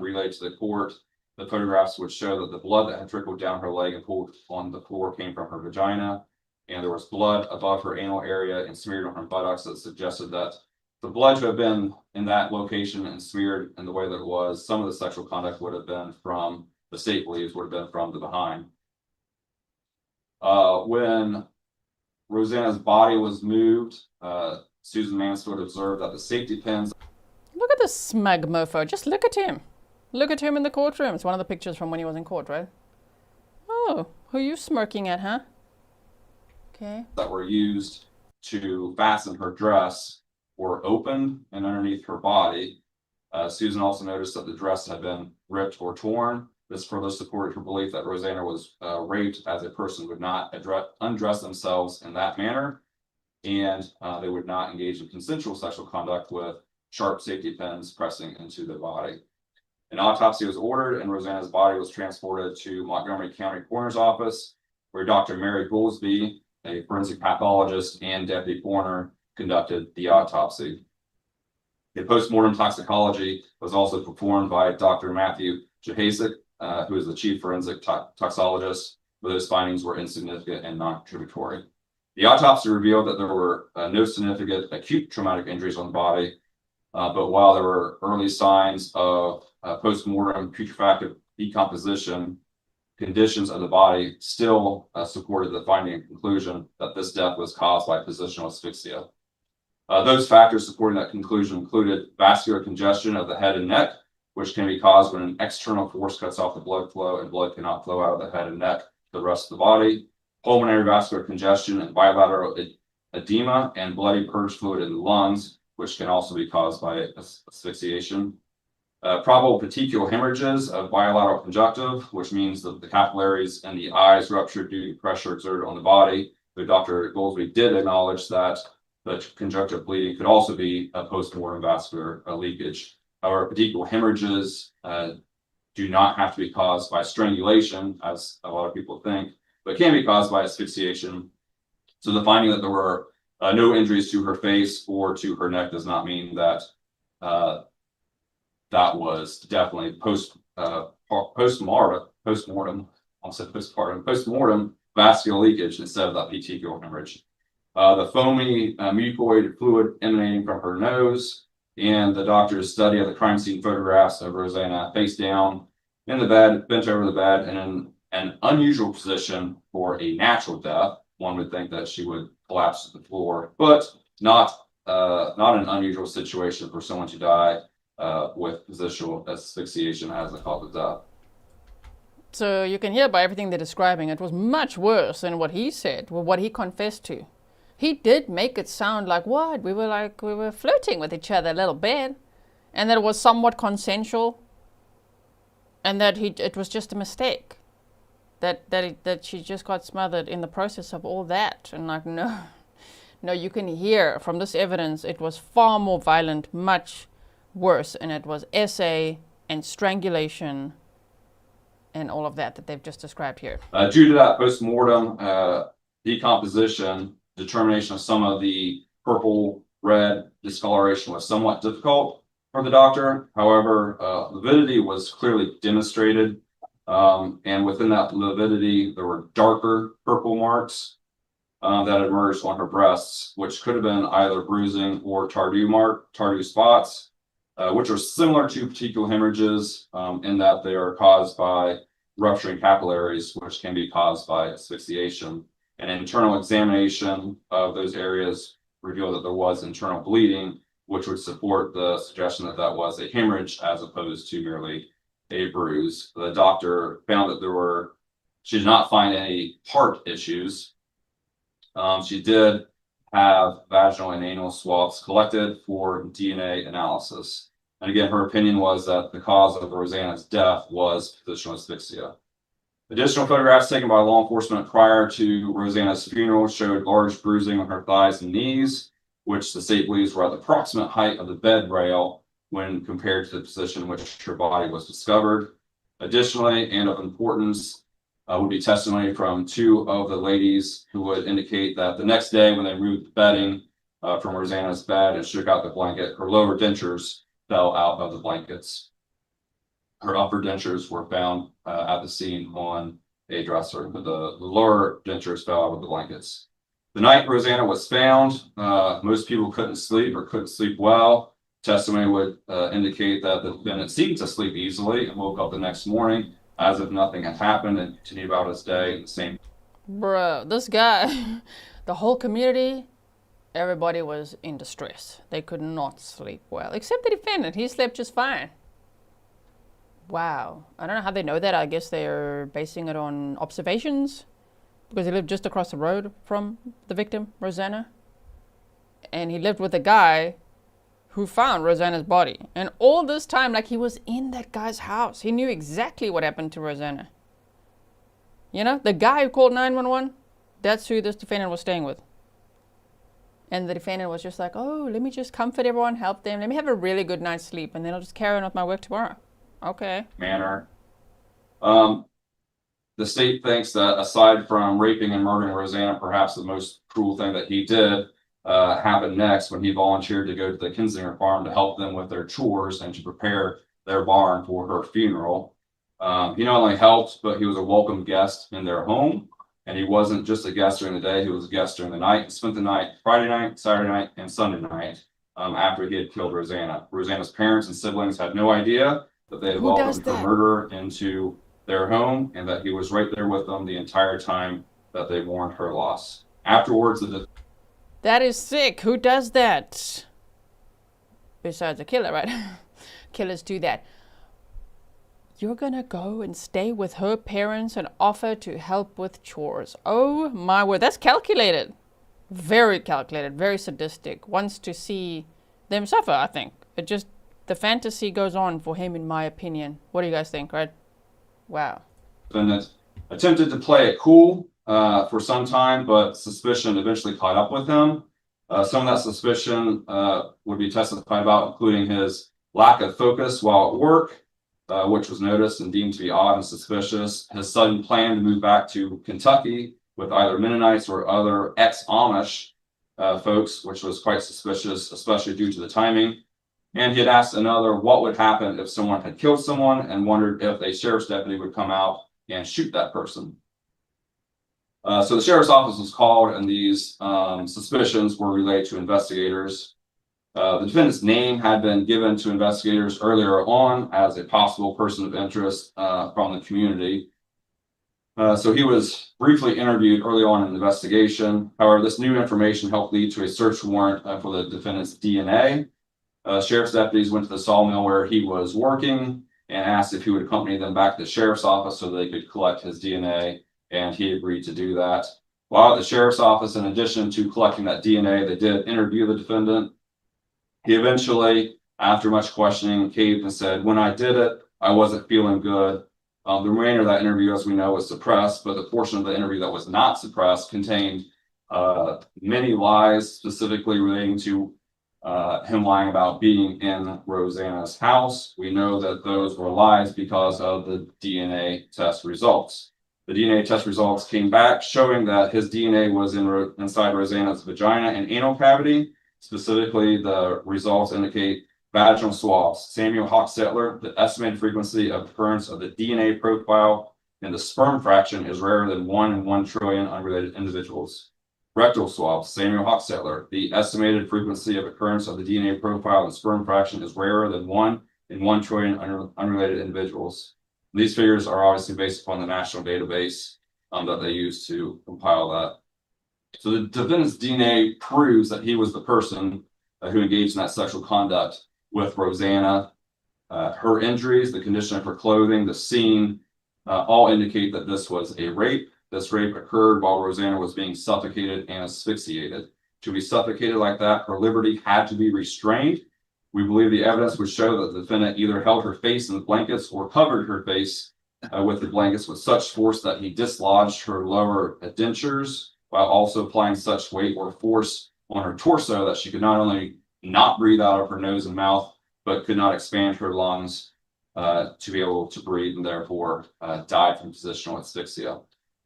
[SPEAKER 5] relayed to the court, the photographs would show that the blood that had trickled down her leg and pooled on the floor came from her vagina, and there was blood above her anal area and smeared on her buttocks that suggested that the blood to have been in that location and smeared in the way that it was, some of the sexual conduct would have been from, the state believes, would have been from the behind. When Rosanna's body was moved, Susan Mansfield observed that the safety pins...
[SPEAKER 1] Look at this smug mofo. Just look at him. Look at him in the courtroom. It's one of the pictures from when he was in court, right? Oh, who are you smirking at, huh? Okay.
[SPEAKER 5] That were used to fasten her dress were opened and underneath her body. Susan also noticed that the dress had been ripped or torn. This further supported her belief that Rosanna was raped, as a person would not undress themselves in that manner, and they would not engage in consensual sexual conduct with sharp safety pins pressing into the body. An autopsy was ordered, and Rosanna's body was transported to Montgomery County Coroner's Office, where Dr. Mary Goolsby, a forensic pathologist and deputy coroner, conducted the autopsy. A postmortem toxicology was also performed by Dr. Matthew Jahasik, who is the chief forensic toxologist. but those findings were insignificant and non-contributory. The autopsy revealed that there were no significant acute traumatic injuries on the body, but while there were early signs of post-mortem putrefactive decomposition, conditions of the body still supported the finding and conclusion that this death was caused by positional asphyxia. Those factors supporting that conclusion included vascular congestion of the head and neck, which can be caused when an external force cuts off the blood flow and blood cannot flow out of the head and neck to the rest of the body, pulmonary vascular congestion and bilateral edema and bloody purge fluid in the lungs, which can also be caused by asphyxiation. Probable petechial hemorrhages of bilateral conjunctive, which means that the capillaries in the eyes ruptured due to pressure exerted on the body. But Dr. Goldsby did acknowledge that the conjunctive bleeding could also be a post-mortem vascular leakage. However, petechial hemorrhages do not have to be caused by strangulation, as a lot of people think, but can be caused by asphyxiation. So the finding that there were no injuries to her face or to her neck does not mean that that was definitely post-mortem vascular leakage instead of that petechial hemorrhage. The foamy mucoid fluid emanating from her nose, and the doctor's study of the crime scene photographs of Rosanna face down in the bed, bent over the bed, and in an unusual position for a natural death. One would think that she would collapse to the floor, but not an unusual situation for someone to die with positional asphyxiation as a cause of death.
[SPEAKER 1] So you can hear by everything they're describing, it was much worse than what he said, or what he confessed to. He did make it sound like what? We were flirting with each other a little bit, and that it was somewhat consensual, and that it was just a mistake. That she just got smothered in the process of all that. And like, no, you can hear from this evidence, it was far more violent, much worse, and it was SA and strangulation and all of that they've just described here.
[SPEAKER 5] Due to that post-mortem decomposition, determination of some of the purple red discoloration was somewhat difficult for the doctor. However, lividity was clearly demonstrated, and within that lividity there were darker purple marks that emerged on her breasts, which could have been either bruising or tardieu spots, which are similar to petechial hemorrhages in that they are caused by rupturing capillaries, which can be caused by asphyxiation. An internal examination of those areas revealed that there was internal bleeding, which would support the suggestion that that was a hemorrhage as opposed to merely a bruise. The doctor found that she did not find any heart issues. She did have vaginal and anal swabs collected for DNA analysis. And again, her opinion was that the cause of Rosanna's death was positional asphyxia. Additional photographs taken by law enforcement prior to Rosanna's funeral showed large bruising on her thighs and knees, which the state believes were at the approximate height of the bed rail when compared to the position in which her body was discovered. Additionally, and of importance, would be testimony from two of the ladies who would indicate that the next day when they removed the bedding from Rosanna's bed and shook out the blanket, her lower dentures fell out of the blankets. Her upper dentures were found at the scene on a dresser, but the lower dentures fell out of the blankets. The night Rosanna was found, most people couldn't sleep or couldn't sleep well. Testimony would indicate that the defendant seemed to sleep easily and woke up the next morning as if nothing had happened and continued about his day in the same.
[SPEAKER 1] Bro, this guy, the whole community, everybody was in distress. They could not sleep well, except the defendant. He slept just fine. Wow. I don't know how they know that. I guess they're basing it on observations, because he lived just across the road from the victim, Rosanna. And he lived with a guy who found Rosanna's body. And all this time, like, he was in that guy's house. He knew exactly what happened to Rosanna. You know, the guy who called 911, that's who this defendant was staying with. And the defendant was just like, oh, let me just comfort everyone, help them. Let me have a really good night's sleep, and then I'll just carry on with my work tomorrow. Okay.
[SPEAKER 5] Manner. The state thinks that aside from raping and murdering Rosanna, perhaps the most cruel thing that he did happened next when he volunteered to go to the Kinsinger farm to help them with their chores and to prepare their barn for her funeral. He not only helped, but he was a welcome guest in their home. And he wasn't just a guest during the day, he was a guest during the night. He spent the night, Friday night, Saturday night, and Sunday night, after he had killed Rosanna. Rosanna's parents and siblings had no idea that they had
[SPEAKER 1] Who does
[SPEAKER 5] welcomed her
[SPEAKER 1] that?
[SPEAKER 5] murderer into their home and that he was right there with them the entire time that they mourned her loss. Afterwards,
[SPEAKER 1] That is sick. Who does that? Besides a killer, right? Killers do that. You're gonna go and stay with her parents and offer to help with chores. Oh my word, that's calculated. Very calculated, very sadistic. Wants to see them suffer, I think. It just, the fantasy goes on for him, in my opinion. What do you guys think, right? Wow.
[SPEAKER 5] defendant attempted to play it cool for some time, but suspicion eventually caught up with him. Some of that suspicion would be testified about, including his lack of focus while at work, which was noticed and deemed to be odd and suspicious. His sudden plan to move back to Kentucky with either Mennonites or other ex-Amish folks, which was quite suspicious, especially due to the timing. And he had asked another what would happen if someone had killed someone and wondered if a sheriff's deputy would come out and shoot that person. So the sheriff's office was called, and these suspicions were relayed to investigators. The defendant's name had been given to investigators earlier on as a possible person of interest from the community. So he was briefly interviewed early on in the investigation. However, this new information helped lead to a search warrant for the defendant's DNA. Sheriff's deputies went to the sawmill where he was working and asked if he would accompany them back to the sheriff's office so they could collect his DNA, and he agreed to do that. While at the sheriff's office, in addition to collecting that DNA, they did interview the defendant. He eventually, after much questioning, caved and said, "When I did it, I wasn't feeling good." The remainder of that interview, as we know, was suppressed, but the portion of the interview that was not suppressed contained many lies, specifically relating to him lying about being in Rosanna's house. We know that those were lies because of the DNA test results. The DNA test results came back showing that his DNA was inside Rosanna's vagina and anal cavity. Specifically, the results indicate vaginal swabs. Samuel Hochstetler, the estimated frequency of occurrence of the DNA profile in the sperm fraction is rarer than 1 in 1 trillion unrelated individuals. Rectal swabs, Samuel Hochstetler, the estimated frequency of occurrence of the DNA profile and sperm fraction is rarer than 1 in 1 trillion unrelated individuals. These figures are obviously based upon the national database that they use to compile that. So the defendant's DNA proves that he was the person who engaged in that sexual conduct with Rosanna. Her injuries, the condition of her clothing, the scene, all indicate that this was a rape. This rape occurred while Rosanna was being suffocated and asphyxiated. To be suffocated like that, her liberty had to be restrained. We believe the evidence would show that the defendant either held her face in the blankets or covered her face with the blankets with such force that he dislodged her lower dentures, while also applying such weight or force on her torso that she could not only not breathe out of her nose and mouth, but could not expand her lungs to be able to breathe, and therefore died from positional asphyxia.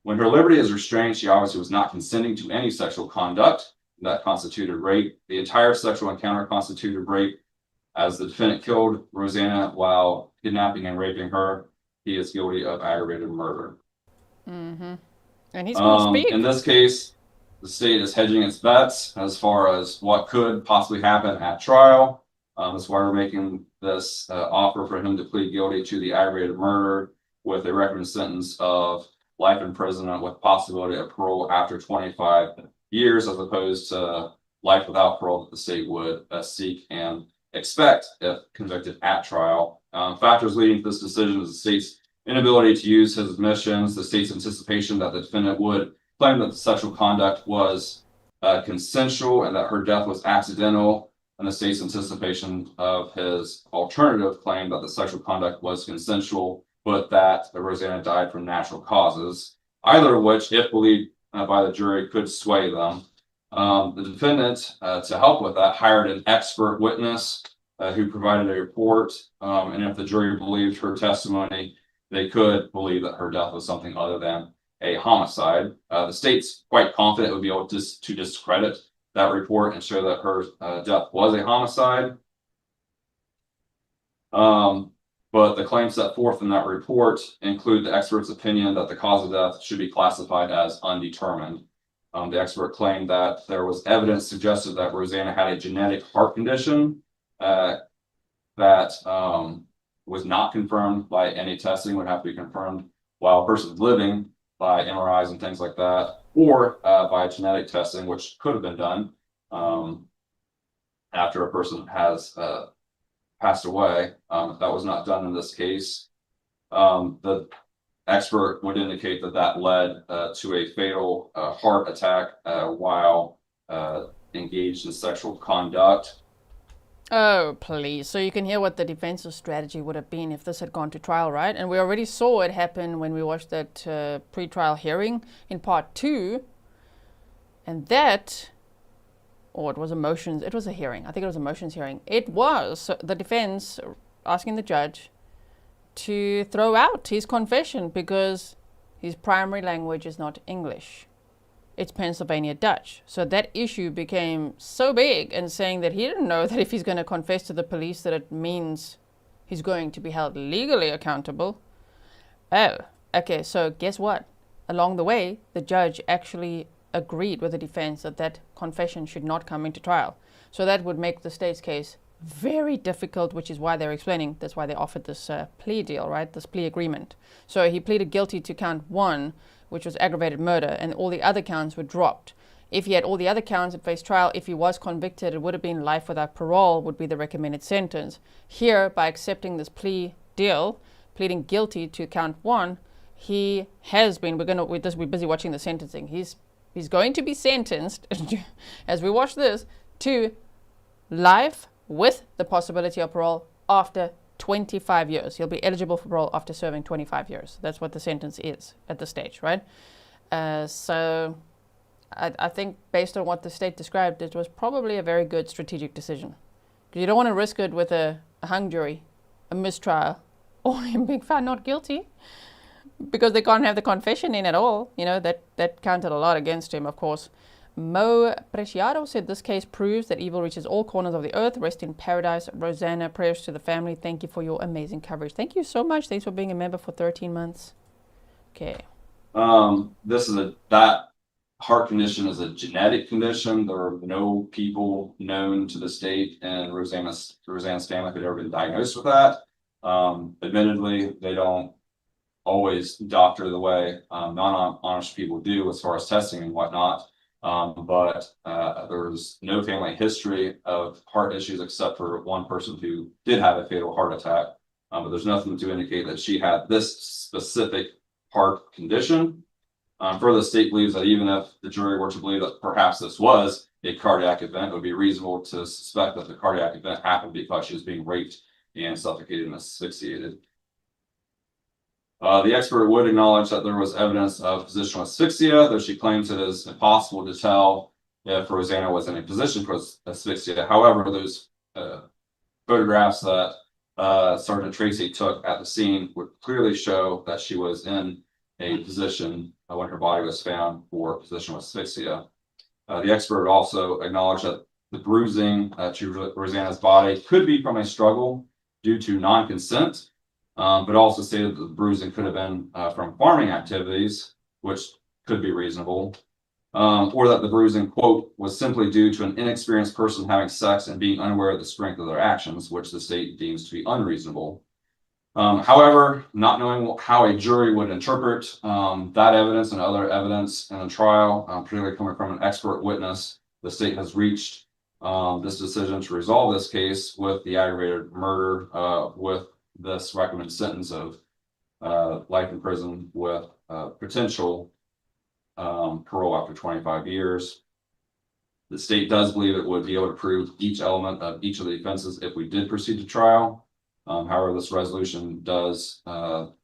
[SPEAKER 5] When her liberty is restrained, she obviously was not consenting to any sexual conduct that constituted rape. The entire sexual encounter constituted rape. As the defendant killed Rosanna while kidnapping and raping her, he is guilty of aggravated murder.
[SPEAKER 1] Mm-hmm. And he's going to speak.
[SPEAKER 5] In this case, the state is hedging its bets as far as what could possibly happen at trial. That's why we're making this offer for him to plead guilty to the aggravated murder with a recommended sentence of life imprisonment with possibility of parole after 25 years, as opposed to life without parole that the state would seek and expect if convicted at trial. Factors leading to this decision is the state's inability to use his admissions, the state's anticipation that the defendant would claim that the sexual conduct was consensual and that her death was accidental, and the state's anticipation of his alternative claim that the sexual conduct was consensual, but that Rosanna died from natural causes, either of which, if believed by the jury, could sway them. The defendant, to help with that, hired an expert witness who provided a report, and if the jury believed her testimony, they could believe that her death was something other than a homicide. The state's quite confident it would be able to discredit that report and show that her death was a homicide. But But the claims set forth in that report include the expert's opinion that the cause of death should be classified as undetermined. The expert claimed that there was evidence suggested that Rosanna had a genetic heart condition that was not confirmed by any testing, would have to be confirmed while a person's living by MRIs and things like that, or by genetic testing, which could have been done after a person has passed away. That was not done in this case. The expert would indicate that that led to a fatal heart attack while engaged in sexual conduct.
[SPEAKER 1] Oh, please. So you can hear what the defense's strategy would have been if this had gone to trial, right? And we already saw it happen when we watched that pre-trial hearing in part 2. And that, or it was a motions, it was a hearing. I think it was a motions hearing. It was the defense asking the judge to throw out his confession because his primary language is not English. It's Pennsylvania Dutch. So that issue became so big, and saying that he didn't know that if he's going to confess to the police that it means he's going to be held legally accountable. Oh, okay, so guess what? Along the way, the judge actually agreed with the defense that that confession should not come into trial. So that would make the state's case very difficult, which is why they're explaining, that's why they offered this plea deal, right? This plea agreement. So he pleaded guilty to count 1, which was aggravated murder, and all the other counts were dropped. If he had all the other counts at face trial, if he was convicted, it would have been life without parole would be the recommended sentence. Here, by accepting this plea deal, pleading guilty to count 1, he has been, we're busy watching the sentencing. He's going to be sentenced, as we watch this, to life with the possibility of parole after 25 years. He'll be eligible for parole after serving 25 years. That's what the sentence is at this stage, right? So I think based on what the state described, it was probably a very good strategic decision. Because you don't want to risk it with a hung jury, a mistrial, or him being found not guilty, because they can't have the confession in at all. You know, that counted a lot against him, of course. Mo Preciado said this case proves that evil reaches all corners of the earth. Rest in paradise. Rosanna, prayers to the family. Thank you for your amazing coverage. Thank you so much. Thanks for being a member for 13 months. Okay.
[SPEAKER 5] That heart condition is a genetic condition. There are no people known to the state and Rosanna's family could ever been diagnosed with that. Admittedly, they don't always doctor the way non-Amish people do as far as testing and whatnot. But there's no family history of heart issues except for one person who did have a fatal heart attack. But there's nothing to indicate that she had this specific heart condition. Further, the state believes that even if the jury were to believe that perhaps this was a cardiac event, it would be reasonable to suspect that the cardiac event happened because she was being raped and suffocated and asphyxiated. The expert would acknowledge that there was evidence of positional asphyxia, though she claims it is impossible to tell if Rosanna was in a position for asphyxia. However, those photographs that Sergeant Tracy took at the scene would clearly show that she was in a position when her body was found for positional asphyxia. The expert also acknowledged that the bruising to Rosanna's body could be from a struggle due to non-consent. But also stated that the bruising could have been from farming activities, which could be reasonable, or that the bruising, quote, was simply due to an inexperienced person having sex and being unaware of the strength of their actions, which the state deems to be unreasonable. However, not knowing how a jury would interpret that evidence and other evidence in a trial, particularly coming from an expert witness, the state has reached this decision to resolve this case with the aggravated murder with this recommended sentence of life in prison with potential parole after 25 years. The state does believe it would be able to prove each element of each of the offenses if we did proceed to trial. However, this resolution does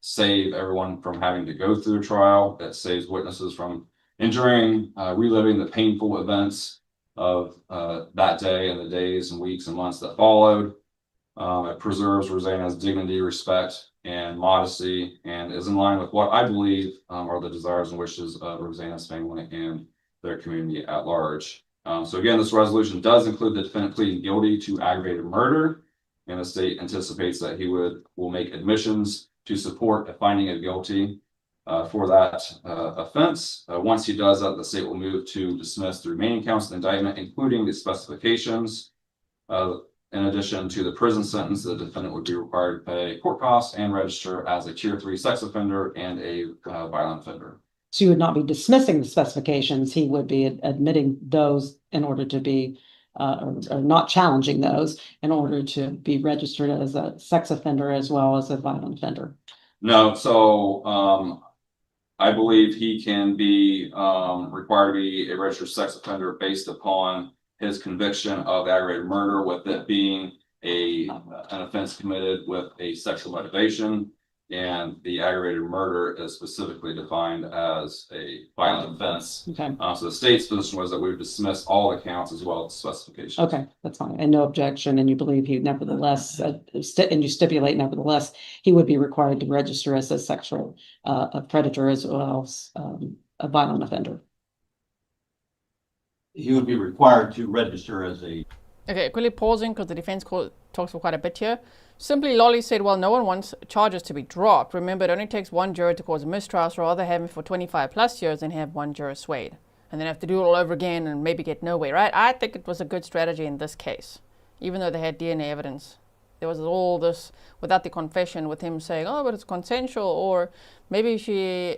[SPEAKER 5] save everyone from having to go through a trial. It saves witnesses from reliving the painful events of that day and the days and weeks and months that followed. It preserves Rosanna's dignity, respect, and modesty, and is in line with what I believe are the desires and wishes of Rosanna's family and their community at large. So again, this resolution does include the defendant pleading guilty to aggravated murder. and the state anticipates that he will make admissions to support a finding of guilty for that offense. Once he does that, the state will move to dismiss the remaining counts of the indictment, including the specifications. In addition to the prison sentence, the defendant would be required to pay court costs and register as a tier 3 sex offender and a violent offender.
[SPEAKER 2] So you would not be dismissing the specifications, he would be admitting those in order to be, or not challenging those in order to be registered as a sex offender as well as a violent offender.
[SPEAKER 5] No, so I believe he can be required to be a registered sex offender based upon his conviction of aggravated murder, with it being an offense committed with a sexual motivation. And the aggravated murder is specifically defined as a violent offense.
[SPEAKER 2] Okay.
[SPEAKER 5] So the state's position was that we would dismiss all the counts as well as specifications.
[SPEAKER 2] Okay, that's fine. And no objection. And you believe he nevertheless, and you stipulate nevertheless, he would be required to register as a sexual a predator as well as a violent offender.
[SPEAKER 3] He would be required to register as a.
[SPEAKER 1] Okay, quickly pausing because the defense talks for quite a bit here. Simply, Lolly said, well, no one wants charges to be dropped. Remember, it only takes one juror to cause a mistrial, so rather have him for 25 plus years than have one juror swayed. And then have to do it all over again and maybe get nowhere, right? I think it was a good strategy in this case, even though they had DNA evidence. There was all this, without the confession, with him saying, oh, but it's consensual, or maybe she,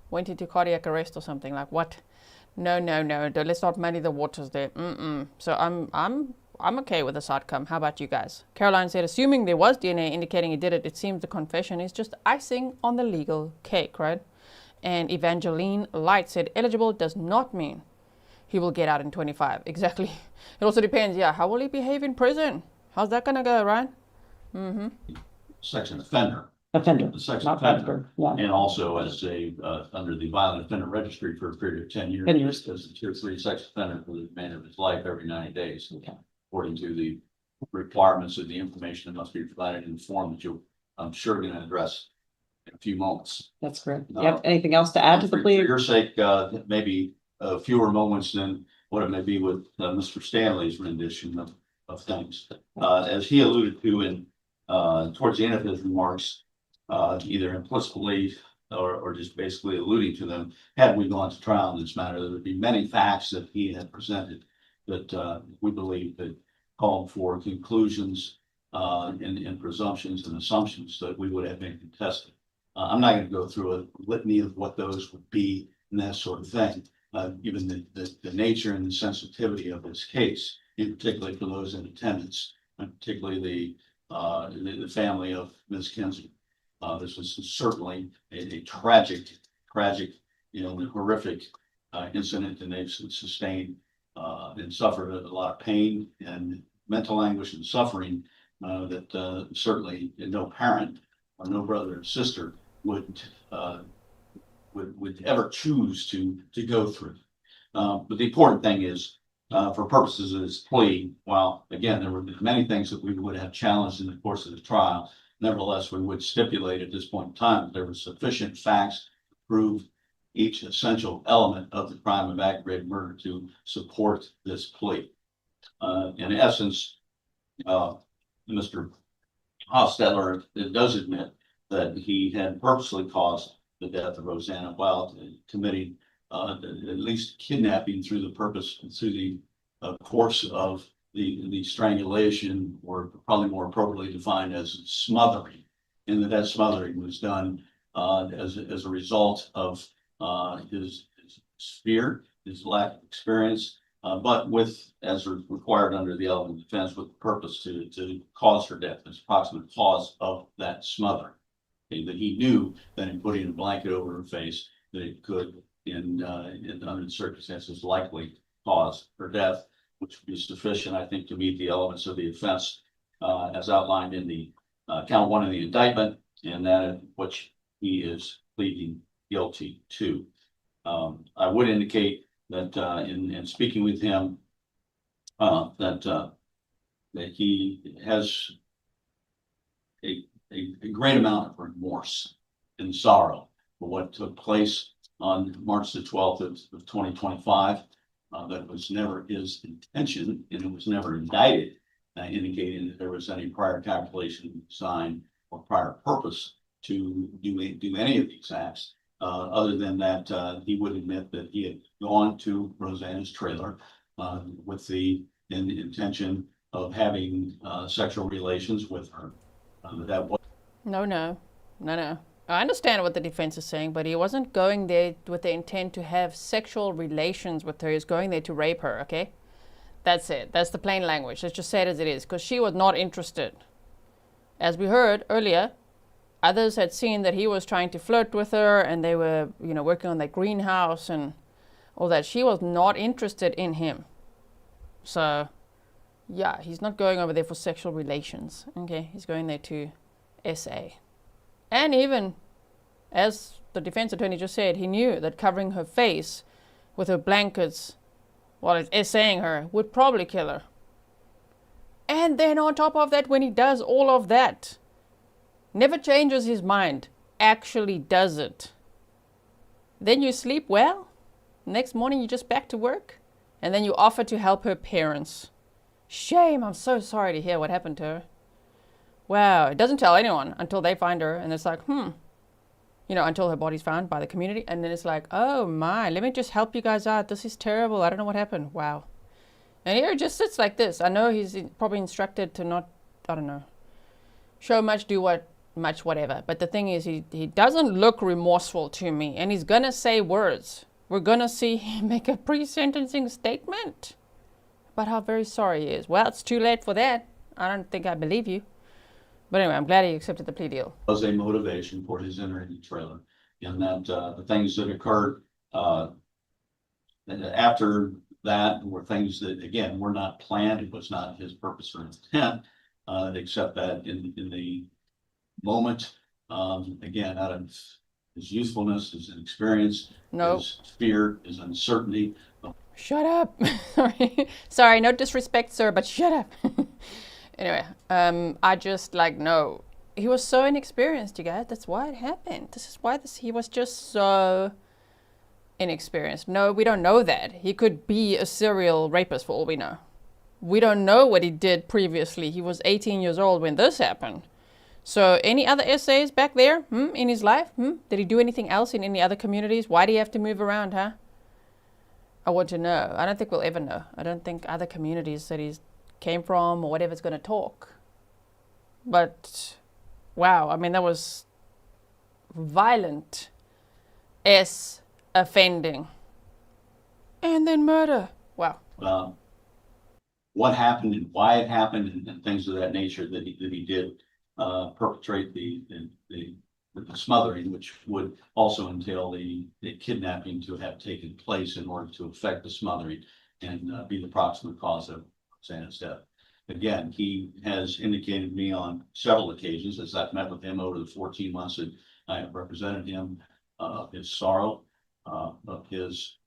[SPEAKER 1] went into cardiac arrest or something. Like, what? No, let's not muddy the waters there. So I'm okay with this outcome. How about you guys? Caroline said, assuming there was DNA indicating he did it, it seems the confession is just icing on the legal cake, right? And Evangeline Light said, eligible does not mean he will get out in 25. Exactly. It also depends, how will he behave in prison? How's that gonna go, right?
[SPEAKER 3] Section offender.
[SPEAKER 2] Offender,
[SPEAKER 3] The sex
[SPEAKER 2] not
[SPEAKER 3] offender.
[SPEAKER 2] predator. Yeah.
[SPEAKER 3] And also as a, under the violent offender registry for a period of 10 years.
[SPEAKER 2] 10 years.
[SPEAKER 3] As a tier 3 sex offender for the remainder of his life every 90 days.
[SPEAKER 2] Okay.
[SPEAKER 3] According to the requirements of the information that must be provided in the form that I'm sure going to address in a few moments.
[SPEAKER 2] That's correct. You have anything else to add to the
[SPEAKER 3] For
[SPEAKER 2] plea?
[SPEAKER 3] your sake, maybe fewer moments than what it may be with Mr. Stanley's rendition of things. As he alluded to in towards the end of his remarks, either implicitly or just basically alluding to them, had we gone to trial in this matter, there would be many facts that he had presented that we believe that called for conclusions and presumptions and assumptions that we would have been contested. I'm not going to go through a litany of what those would be and that sort of thing, given the nature and the sensitivity of this case, in particular for those in attendance, and particularly the family of Ms. Kinsinger. This was certainly a tragic, horrific incident, and they've sustained and suffered a lot of pain and mental anguish and suffering that certainly no parent or no brother or sister would ever choose to go through. But the important thing is, for purposes of this plea, while again there were many things that we would have challenged in the course of the trial, nevertheless we would stipulate at this point in time that there were sufficient facts to prove each essential element of the crime of aggravated murder to support this plea. In essence, Mr. Hochstetler does admit that he had purposely caused the death of Rosanna while committing at least kidnapping through the course of the strangulation, or probably more appropriately defined as smothering, and that smothering was done as a result of his fear, his lack of experience, but with, as required under the element of defense, with the purpose to cause her death, as approximate cause of that smothering. Okay, that he knew that in putting a blanket over her face, that it could, under the circumstances, likely cause her death, which would be sufficient, I think, to meet the elements of the offense as outlined in the count 1 of the indictment, and that which he is pleading guilty to. I would indicate that in speaking with him, that he has a great amount of remorse and sorrow for what took place on March the 12th of 2025. That was never his intention, and it was never indicted indicating that there was any prior calculation, sign, or prior purpose to do any of these acts. Other than that, he would admit that he had gone to Rosanna's trailer with the intention of having sexual relations with her. That was
[SPEAKER 1] No. I understand what the defense is saying, but he wasn't going there with the intent to have sexual relations with her. He was going there to rape her, okay? That's it. That's the plain language. Let's just say it as it is, because she was not interested. As we heard earlier, others had seen that he was trying to flirt with her, and they were, working on that greenhouse and all that. She was not interested in him. So, yeah, he's not going over there for sexual relations, okay? He's going there to SA. And even, as the defense attorney just said, he knew that covering her face with her blankets while it's essaying her would probably kill her. And then on top of that, when he does all of that, never changes his mind, actually does it. Then you sleep well, next morning you're just back to work, and then you offer to help her parents. Shame, I'm so sorry to hear what happened to her. Wow, it doesn't tell anyone until they find her, and it's like, until her body's found by the community, and then it's like, oh my, let me just help you guys out. This is terrible. I don't know what happened. Wow. And here it just sits like this. I know he's probably instructed to not, show much, do much, whatever. But the thing is, he doesn't look remorseful to me, and he's gonna say words. We're gonna see him make a pre-sentencing statement about how very sorry he is. Well, it's too late for that. I don't think I believe you. But anyway, I'm glad he accepted the plea deal.
[SPEAKER 3] Was a motivation for his entering the trailer, in that the things that occurred after that were things that, again, were not planned. It was not his purpose or intent, except that in the moment, again, out of his youthfulness, his inexperience, his fear, his uncertainty.
[SPEAKER 1] Shut up. Sorry, no disrespect, sir, but shut up. Anyway, I just no. He was so inexperienced, you guys. That's why it happened. This is why he was just so inexperienced. No, we don't know that. He could be a serial rapist for all we know. We don't know what he did previously. He was 18 years old when this happened. So any other essays back there in his life? Did he do anything else in any other communities? Why do you have to move around, huh? I want to know. I don't think we'll ever know. I don't think other communities that he's came from or whatever's going to talk. But wow, that was violent offending, and then murder. Wow.
[SPEAKER 3] What happened and why it happened and things of that nature that he did perpetrate the smothering, which would also entail the kidnapping to have taken place in order to effect the smothering and be the proximate cause of Rosanna's death. Again, he has indicated to me on several occasions as I've met with him over the 14 months that I have represented him, of his sorrow, of his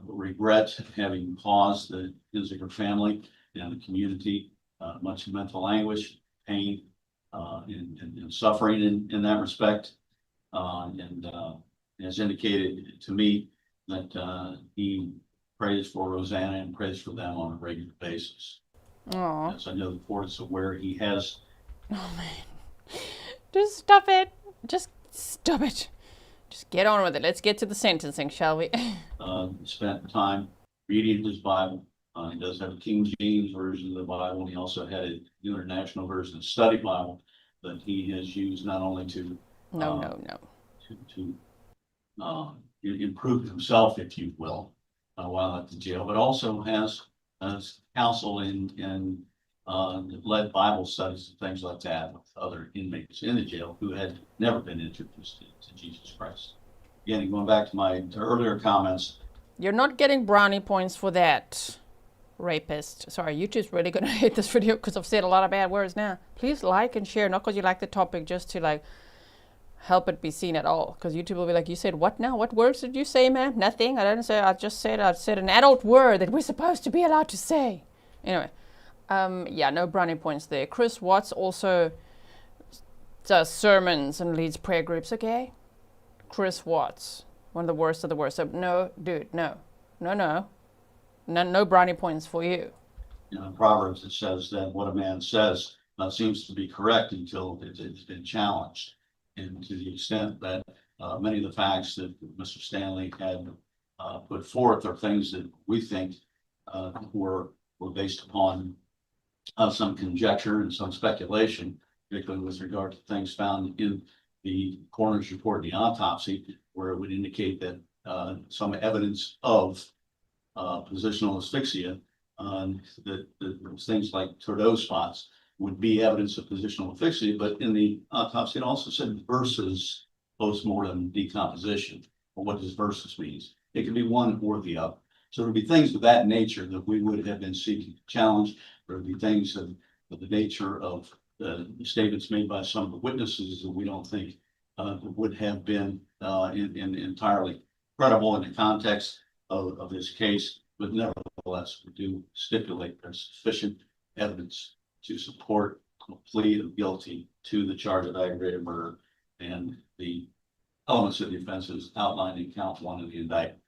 [SPEAKER 3] regret having caused the Kinsinger family and the community much mental anguish, pain, and suffering in that respect, and has indicated to me that he prays for Rosanna and prays for them on a regular basis.
[SPEAKER 1] Oh.
[SPEAKER 3] As I know the court is aware, he has.
[SPEAKER 1] Oh man, just stop it. Just stop it. Just get on with it. Let's get to the sentencing, shall we?
[SPEAKER 3] Spent time reading his Bible. He does have a King James version of the Bible. He also had an international version of study Bible that he has used not only to improve himself, if you will, while at the jail, but also has counsel and led Bible studies and things like that with other inmates in the jail who had never been introduced to Jesus Christ. Again, going back to my earlier comments.
[SPEAKER 1] You're not getting brownie points for that, rapist. Sorry, YouTube's really going to hate this video because I've said a lot of bad words now. Please like and share, not because you like the topic, just to help it be seen at all. Because YouTube will be like, you said what now? What words did you say, ma'am? Nothing. I said an adult word that we're supposed to be allowed to say. Anyway, no brownie points there. Chris Watts also does sermons and leads prayer groups, okay? Chris Watts, one of the worst of the worst. So no, dude, no brownie points for you.
[SPEAKER 3] Proverbs that says that what a man says seems to be correct until it's been challenged. And to the extent that many of the facts that Mr. Stanley had put forth are things that we think were based upon some conjecture and some speculation, particularly with regard to things found in the coroner's report, the autopsy, where it would indicate that some evidence of positional asphyxia, that things like Trudeau spots would be evidence of positional asphyxia, but in the autopsy, it also said versus postmortem decomposition. Well, what does versus means? It can be one or the other. So there would be things of that nature that we would have been seeking to challenge. There would be things of the nature of the statements made by some of the witnesses that we don't think would have been entirely credible in the context of this case. But nevertheless, we do stipulate there's sufficient evidence to support a plea of guilty to the charge of aggravated murder and the elements of the offenses outlined in count 1 of the indictment.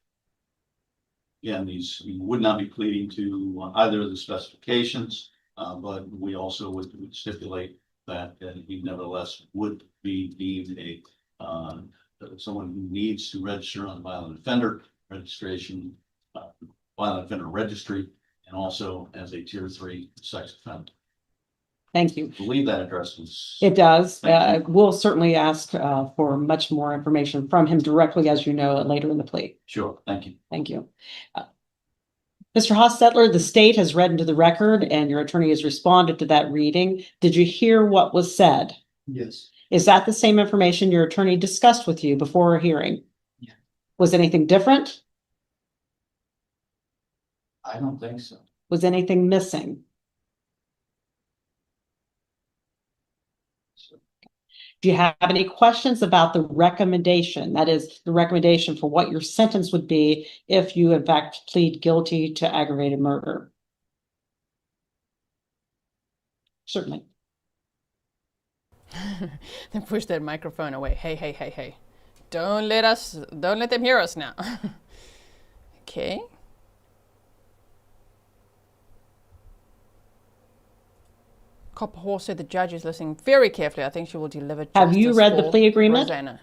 [SPEAKER 3] Again, these would not be pleading to either of the specifications, but we also would stipulate that he nevertheless would be deemed someone who needs to register on violent offender registration, violent offender registry, and also as a tier 3 sex offender.
[SPEAKER 2] Thank you.
[SPEAKER 3] I believe that addresses.
[SPEAKER 2] It does.
[SPEAKER 3] Thank you.
[SPEAKER 2] We'll certainly ask for much more information from him directly, as you know, later in the plea.
[SPEAKER 3] Sure, thank you.
[SPEAKER 2] Thank you. Mr. Hochstetler, the state has read into the record and your attorney has responded to that reading. Did you hear what was said?
[SPEAKER 4] Yes.
[SPEAKER 2] Is that the same information your attorney discussed with you before a hearing?
[SPEAKER 4] Yeah.
[SPEAKER 2] Was anything different?
[SPEAKER 4] I don't think so.
[SPEAKER 2] Was anything missing? Do you have any questions about the recommendation? That is the recommendation for what your sentence would be if you in fact plead guilty to aggravated murder. Certainly.
[SPEAKER 1] Then push that microphone away. Hey. Don't let them hear us now. Okay. Copper Horse said the judge is listening very carefully. I think she will deliver.
[SPEAKER 2] Have you
[SPEAKER 1] justice
[SPEAKER 2] read the
[SPEAKER 1] for
[SPEAKER 2] plea agreement?
[SPEAKER 1] Rosanna.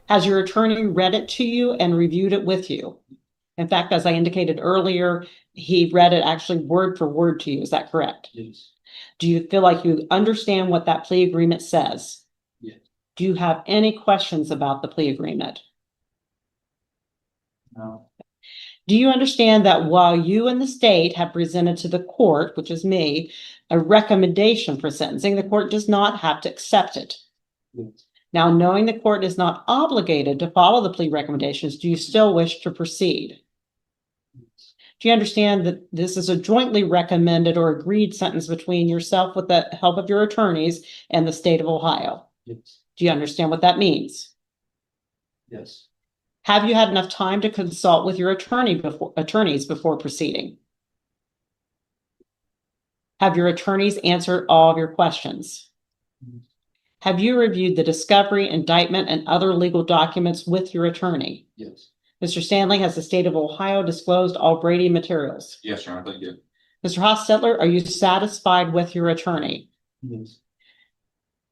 [SPEAKER 2] Has your attorney read it to you and reviewed it with you? In fact, as I indicated earlier, he read it actually word for word to you. Is that correct?
[SPEAKER 4] Yes.
[SPEAKER 2] Do you feel like you understand what that plea agreement says?
[SPEAKER 4] Yes.
[SPEAKER 2] Do you have any questions about the plea agreement?
[SPEAKER 4] No.
[SPEAKER 2] Do you understand that while you and the state have presented to the court, which is me, a recommendation for sentencing, the court does not have to accept it?
[SPEAKER 4] Yes.
[SPEAKER 2] Now, knowing the court is not obligated to follow the plea recommendations, do you still wish to proceed? Do you understand that this is a jointly recommended or agreed sentence between yourself with the help of your attorneys and the state of Ohio?
[SPEAKER 4] Yes.
[SPEAKER 2] Do you understand what that means?
[SPEAKER 4] Yes.
[SPEAKER 2] Have you had enough time to consult with your attorneys before proceeding? Have your attorneys answered all of your questions? Have you reviewed the discovery, indictment, and other legal documents with your attorney?
[SPEAKER 4] Yes.
[SPEAKER 2] Mr. Stanley, has the state of Ohio disclosed all Brady materials?
[SPEAKER 5] Yes, Your Honor, thank you.
[SPEAKER 2] Mr. Hochstetler, are you satisfied with your attorney?
[SPEAKER 4] Yes.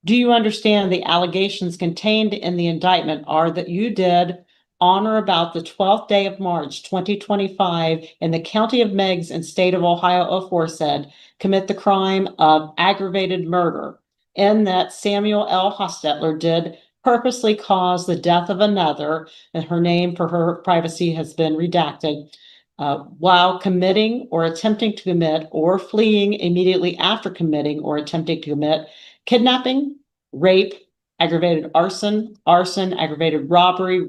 [SPEAKER 2] Do you understand the allegations contained in the indictment are that you did on or about the 12th day of March, 2025 in the county of Meigs and state of Ohio aforesaid, commit the crime of aggravated murder, in that Samuel L. Hochstetler did purposely cause the death of another, and her name for her privacy has been redacted, while committing or attempting to commit or fleeing immediately after committing or attempting to commit kidnapping, rape, aggravated arson, aggravated robbery,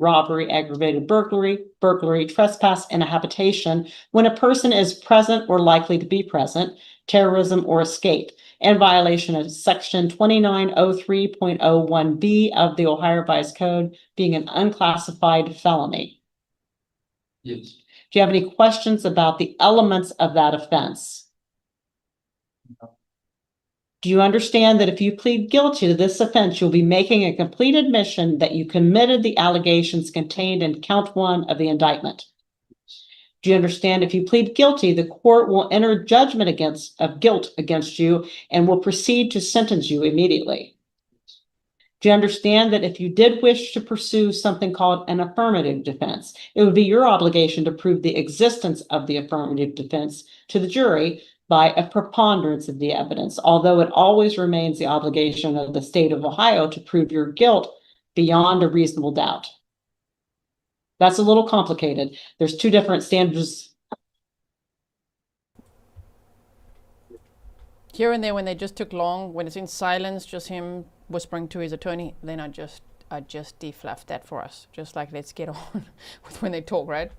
[SPEAKER 2] aggravated burglary, trespass, and a habitation when a person is present or likely to be present, terrorism or escape, and violation of section 2903.01B of the Ohio Revised Code being an unclassified felony.
[SPEAKER 4] Yes.
[SPEAKER 2] Do you have any questions about the elements of that offense?
[SPEAKER 4] No.
[SPEAKER 2] Do you understand that if you plead guilty to this offense, you'll be making a complete admission that you committed the allegations contained in count 1 of the indictment? Do you understand if you plead guilty, the court will enter judgment of guilt against you and will proceed to sentence you immediately? Do you understand that if you did wish to pursue something called an affirmative defense, it would be your obligation to prove the existence of the affirmative defense to the jury by a preponderance of the evidence, although it always remains the obligation of the state of Ohio to prove your guilt beyond a reasonable doubt? That's a little complicated. There's two different standards.
[SPEAKER 1] Here and there, when they just took long, when it's in silence, just him whispering to his attorney, then I just defluffed that for us. Just like, let's get on with when they talk, right?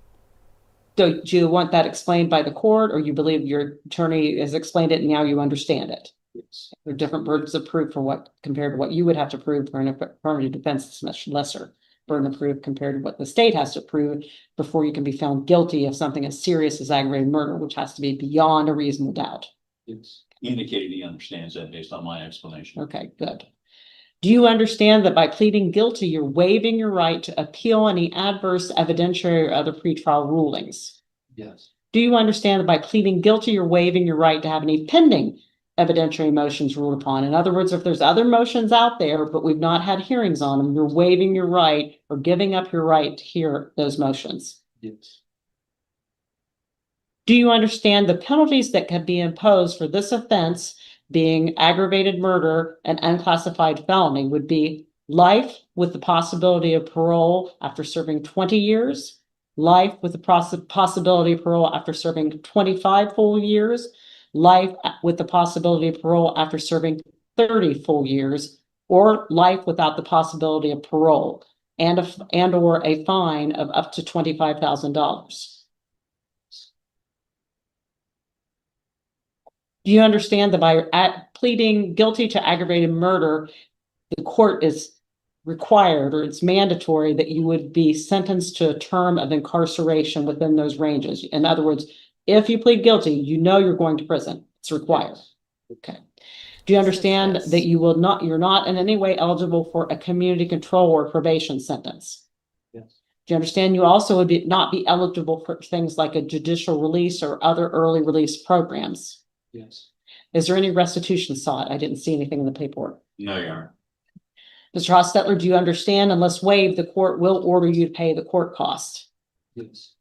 [SPEAKER 2] Do you want that explained by the court, or you believe your attorney has explained it and now you understand it?
[SPEAKER 4] Yes.
[SPEAKER 2] There are different burdens of proof for what compared to what you would have to prove for an affirmative defense. It's much lesser burden of proof compared to what the state has to prove before you can be found guilty of something as serious as aggravated murder, which has to be beyond a reasonable doubt.
[SPEAKER 4] Yes.
[SPEAKER 3] He indicated he understands that based on my explanation.
[SPEAKER 2] Okay, good. Do you understand that by pleading guilty, you're waiving your right to appeal any adverse evidentiary or other pretrial rulings?
[SPEAKER 4] Yes.
[SPEAKER 2] Do you understand that by pleading guilty, you're waiving your right to have any pending evidentiary motions ruled upon? In other words, if there's other motions out there, but we've not had hearings on them, you're waiving your right or giving up your right to hear those motions.
[SPEAKER 4] Yes.
[SPEAKER 2] Do you understand the penalties that can be imposed for this offense, being aggravated murder and unclassified felony, would be life with the possibility of parole after serving 20 years, life with the possibility of parole after serving 25 full years, life with the possibility of parole after serving 30 full years, or life without the possibility of parole and or a fine of up to $25,000. Do you understand that by pleading guilty to aggravated murder, the court is required, or it's mandatory, that you would be sentenced to a term of incarceration within those ranges? In other words, if you plead guilty, you know you're going to prison. It's required. Okay. Do you understand
[SPEAKER 1] Yes.
[SPEAKER 2] that you're not in any way eligible for a community control or probation sentence?
[SPEAKER 4] Yes.
[SPEAKER 2] Do you understand you also would not be eligible for things like a judicial release or other early release programs?
[SPEAKER 4] Yes.
[SPEAKER 2] Is there any restitution sought? I didn't see anything in the paperwork.
[SPEAKER 3] No, Your Honor.
[SPEAKER 2] Mr. Hochstetler, do you understand, unless waived, the court will order you to pay the court cost?
[SPEAKER 4] Yes.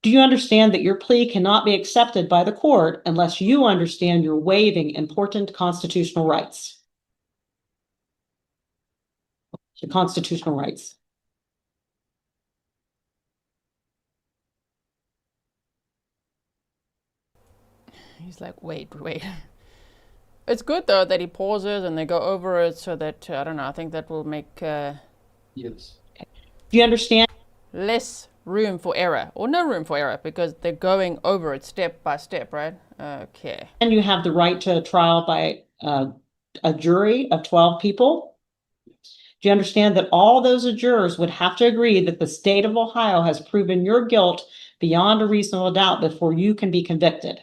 [SPEAKER 2] Do you understand that your plea cannot be accepted by the court unless you understand you're waiving important constitutional rights? The constitutional rights.
[SPEAKER 1] He's like, wait. It's good though that he pauses and they go over it so that, I don't know, I think that will make
[SPEAKER 4] Yes.
[SPEAKER 2] Do you understand?
[SPEAKER 1] less room for error, or no room for error, because they're going over it step by step, right? Okay.
[SPEAKER 2] And you have the right to a trial by a jury of 12 people. Do you understand that all those jurors would have to agree that the state of Ohio has proven your guilt beyond a reasonable doubt before you can be convicted?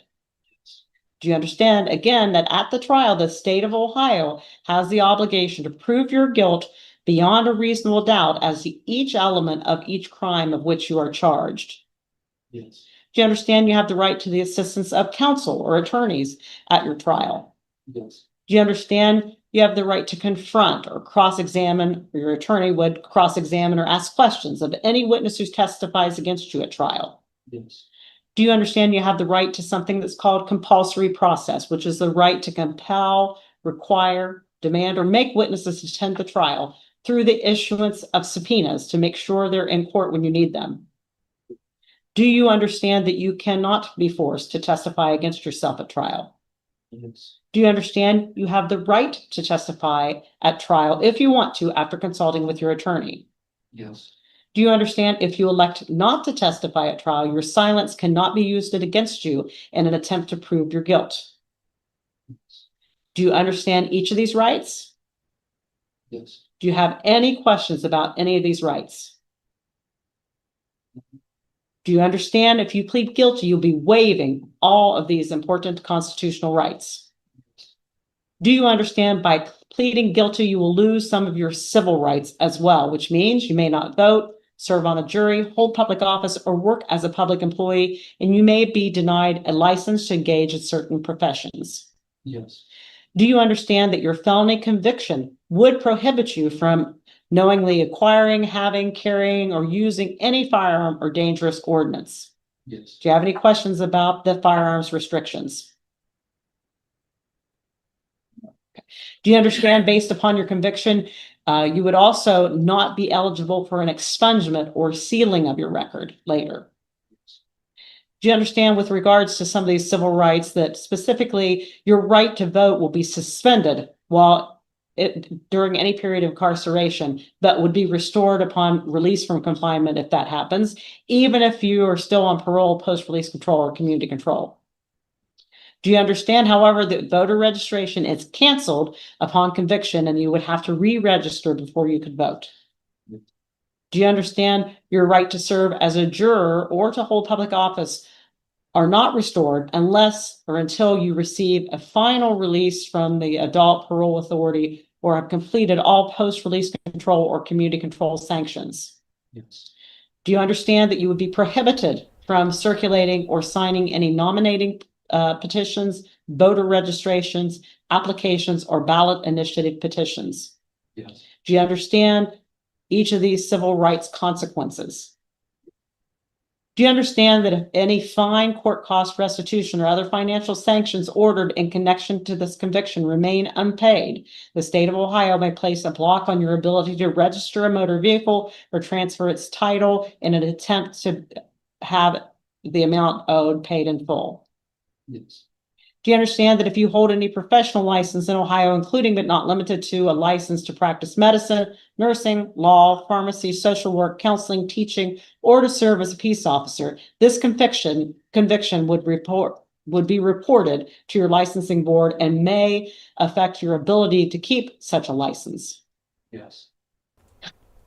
[SPEAKER 2] Do you understand, again, that at the trial, the state of Ohio has the obligation to prove your guilt beyond a reasonable doubt as to each element of each crime of which you are charged?
[SPEAKER 4] Yes.
[SPEAKER 2] Do you understand you have the right to the assistance of counsel or attorneys at your trial?
[SPEAKER 4] Yes.
[SPEAKER 2] Do you understand you have the right to confront or cross-examine, or your attorney would cross-examine or ask questions of any witness who testifies against you at trial?
[SPEAKER 4] Yes.
[SPEAKER 2] Do you understand you have the right to something that's called compulsory process, which is the right to compel, require, demand, or make witnesses attend the trial through the issuance of subpoenas to make sure they're in court when you need them? Do you understand that you cannot be forced to testify against yourself at trial?
[SPEAKER 4] Yes.
[SPEAKER 2] Do you understand you have the right to testify at trial if you want to after consulting with your attorney?
[SPEAKER 4] Yes.
[SPEAKER 2] Do you understand if you elect not to testify at trial, your silence cannot be used against you in an attempt to prove your guilt? Do you understand each of these rights?
[SPEAKER 4] Yes.
[SPEAKER 2] Do you have any questions about any of these rights? Do you understand if you plead guilty, you'll be waiving all of these important constitutional rights? Do you understand by pleading guilty, you will lose some of your civil rights as well, which means you may not vote, serve on a jury, hold public office, or work as a public employee, and you may be denied a license to engage in certain professions.
[SPEAKER 4] Yes.
[SPEAKER 2] Do you understand that your felony conviction would prohibit you from knowingly acquiring, having, carrying, or using any firearm or dangerous ordinance?
[SPEAKER 4] Yes.
[SPEAKER 2] Do you have any questions about the firearms restrictions? Okay. Do you understand, based upon your conviction, you would also not be eligible for an expungement or sealing of your record later? Do you understand, with regards to some of these civil rights, that specifically your right to vote will be suspended during any period of incarceration, but would be restored upon release from confinement if that happens, even if you are still on parole, post-release control, or community control? Do you understand, however, that voter registration is canceled upon conviction and you would have to re-register before you could vote? Do you understand your right to serve as a juror or to hold public office are not restored unless or until you receive a final release from the adult parole authority or have completed all post-release control or community control sanctions?
[SPEAKER 4] Yes.
[SPEAKER 2] Do you understand that you would be prohibited from circulating or signing any nominating petitions, voter registrations, applications, or ballot initiative petitions?
[SPEAKER 4] Yes.
[SPEAKER 2] Do you understand each of these civil rights consequences? Do you understand that if any fine, court cost, restitution, or other financial sanctions ordered in connection to this conviction remain unpaid, the state of Ohio may place a block on your ability to register a motor vehicle or transfer its title in an attempt to have the amount owed paid in full?
[SPEAKER 4] Yes.
[SPEAKER 2] Do you understand that if you hold any professional license in Ohio, including but not limited to a license to practice medicine, nursing, law, pharmacy, social work, counseling, teaching, or to serve as a peace officer, this conviction would be reported to your licensing board and may affect your ability to keep such a license?
[SPEAKER 4] Yes.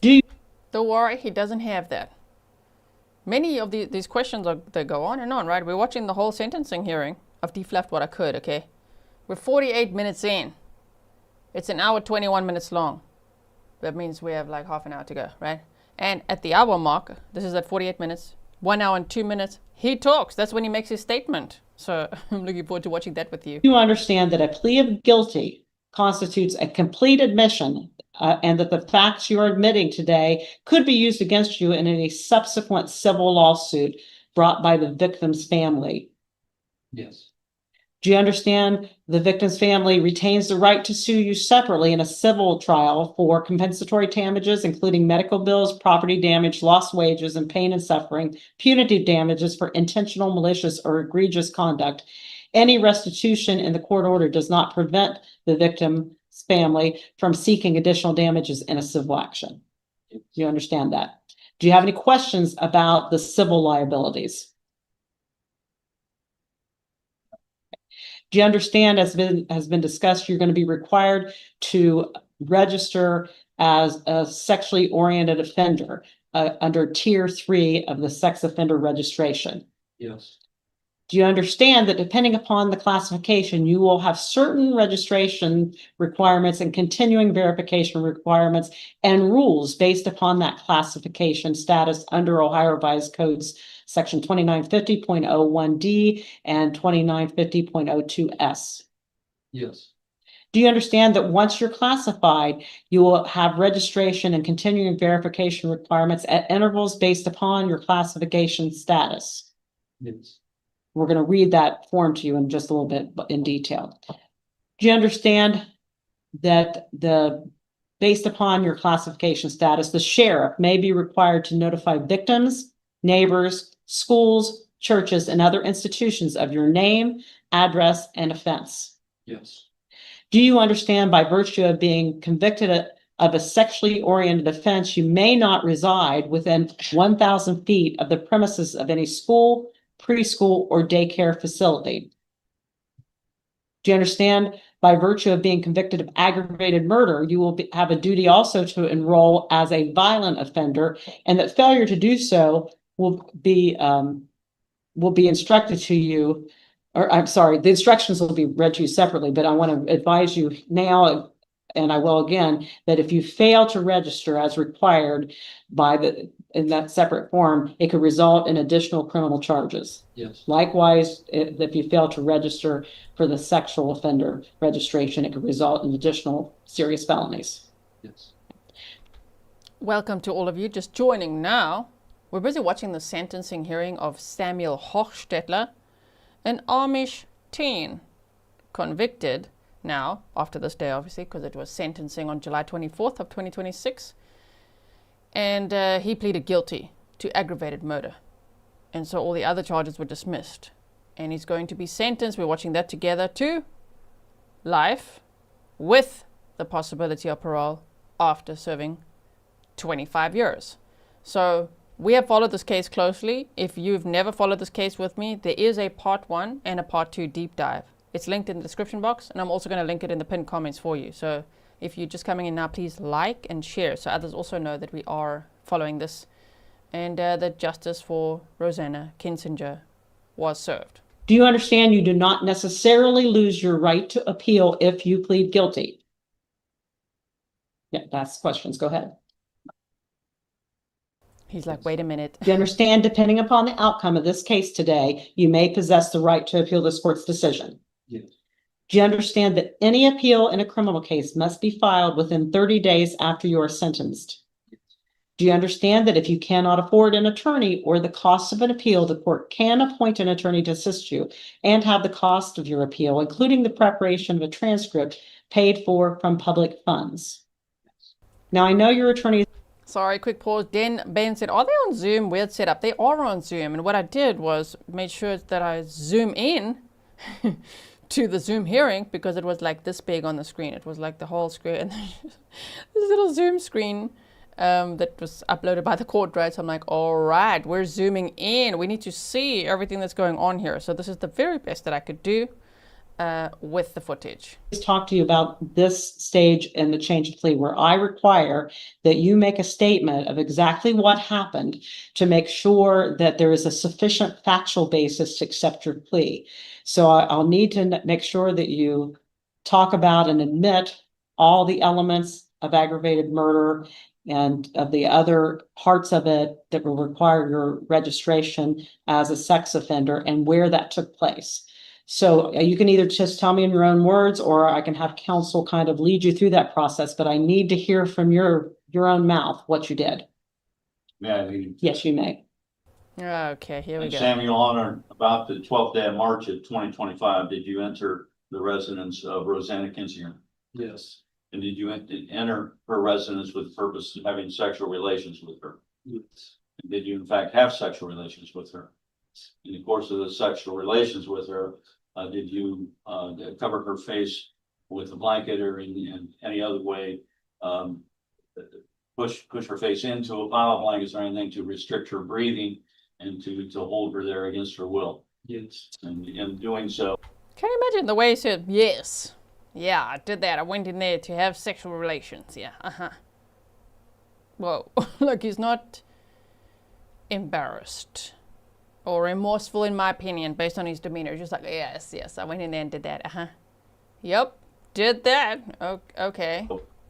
[SPEAKER 1] Don't worry, he doesn't have that. Many of these questions they go on and on, right? We're watching the whole sentencing hearing. I've defluffed what I could, okay? We're 48 minutes in. It's an hour, 21 minutes long. That means we have like half an hour to go, right? And at the hour mark, this is at 48 minutes, 1 hour and 2 minutes, he talks. That's when he makes his statement. So I'm looking forward to watching that with you.
[SPEAKER 2] You understand that a plea of guilty constitutes a complete admission and that the facts you are admitting today could be used against you in a subsequent civil lawsuit brought by the victim's family?
[SPEAKER 4] Yes.
[SPEAKER 2] Do you understand the victim's family retains the right to sue you separately in a civil trial for compensatory damages, including medical bills, property damage, lost wages, and pain and suffering, punitive damages for intentional, malicious, or egregious conduct? Any restitution in the court order does not prevent the victim's family from seeking additional damages in a civil action. Do you understand that? Do you have any questions about the civil liabilities? Do you understand, as has been discussed, you're going to be required to register as a sexually oriented offender under Tier 3 of the sex offender registration?
[SPEAKER 4] Yes.
[SPEAKER 2] Do you understand that depending upon the classification, you will have certain registration requirements and continuing verification requirements and rules based upon that classification status under Ohio Revised Codes Section 2950.01D and 2950.02S?
[SPEAKER 4] Yes.
[SPEAKER 2] Do you understand that once you're classified, you will have registration and continuing verification requirements at intervals based upon your classification status?
[SPEAKER 4] Yes.
[SPEAKER 2] We're going to read that form to you in just a little bit in detail. Do you understand that based upon your classification status, the sheriff may be required to notify victims, neighbors, schools, churches, and other institutions of your name, address, and offense?
[SPEAKER 4] Yes.
[SPEAKER 2] Do you understand, by virtue of being convicted of a sexually oriented offense, you may not reside within 1,000 feet of the premises of any school, preschool, or daycare facility? Do you understand, by virtue of being convicted of aggravated murder, you will have a duty also to enroll as a violent offender, and that failure to do so will be instructed to you, or I'm sorry, the instructions will be read to you separately, but I want to advise you now, and I will again, that if you fail to register as required by in that separate form, it could result in additional criminal charges.
[SPEAKER 4] Yes.
[SPEAKER 2] Likewise, if you fail to register for the sexual offender registration, it could result in additional serious felonies.
[SPEAKER 4] Yes.
[SPEAKER 1] Welcome to all of you just joining now. We're busy watching the sentencing hearing of Samuel Hochstetler, an Amish teen, convicted now, after this day obviously, because it was sentencing on July 24th of 2026. And he pleaded guilty to aggravated murder. And so all the other charges were dismissed. And he's going to be sentenced, we're watching that together, to life with the possibility of parole after serving 25 years. So we have followed this case closely. If you've never followed this case with me, there is a part 1 and a part 2 deep dive. It's linked in the description box, and I'm also going to link it in the pinned comments for you. So if you're just coming in now, please like and share so others also know that we are following this and that justice for Rosanna Kinsinger was served.
[SPEAKER 2] Do you understand you do not necessarily lose your right to appeal if you plead guilty? Yeah, that's questions. Go ahead.
[SPEAKER 1] He's like, wait a minute.
[SPEAKER 2] Do you understand, depending upon the outcome of this case today, you may possess the right to appeal this court's decision?
[SPEAKER 4] Yes.
[SPEAKER 2] Do you understand that any appeal in a criminal case must be filed within 30 days after you are sentenced? Do you understand that if you cannot afford an attorney or the cost of an appeal, the court can appoint an attorney to assist you and have the cost of your appeal, including the preparation of a transcript, paid for from public funds? Now, I know your attorney.
[SPEAKER 1] Sorry, quick pause. Then Ben said, are they on Zoom? Weird setup. They are on Zoom. And what I did was made sure that I zoom in to the Zoom hearing, because it was like this big on the screen. It was like the whole screen. And this little Zoom screen that was uploaded by the court, right? So I'm like, all right, we're zooming in. We need to see everything that's going on here. So this is the very best that I could do with the footage.
[SPEAKER 2] Talk to you about this stage in the change of plea, where I require that you make a statement of exactly what happened to make sure that there is a sufficient factual basis to accept your plea. So I'll need to make sure that you talk about and admit all the elements of aggravated murder and of the other parts of it that will require your registration as a sex offender and where that took place. So you can either just tell me in your own words, or I can have counsel kind of lead you through that process, but I need to hear from your own mouth what you did.
[SPEAKER 3] May I lead?
[SPEAKER 2] Yes, you may.
[SPEAKER 1] Okay, here we go.
[SPEAKER 3] Samuel, on or about the 12th day of March of 2025, did you enter the residence of Rosanna Kinsinger?
[SPEAKER 4] Yes.
[SPEAKER 3] And did you enter her residence with the purpose of having sexual relations with her?
[SPEAKER 4] Yes.
[SPEAKER 3] And did you in fact have sexual relations with her? In the course of the sexual relations with her, did you cover her face with a blanket or in any other way, push her face into a pile of blankets or anything to restrict her breathing and to hold her there against her will?
[SPEAKER 4] Yes.
[SPEAKER 3] And in doing so,
[SPEAKER 1] Can you imagine the way he said, yes, yeah, I did that. I went in there to have sexual relations. Yeah, Whoa, like he's not embarrassed or remorseful, in my opinion, based on his demeanor. Just like, yes, I went in there and did that. Yep, did that. Okay.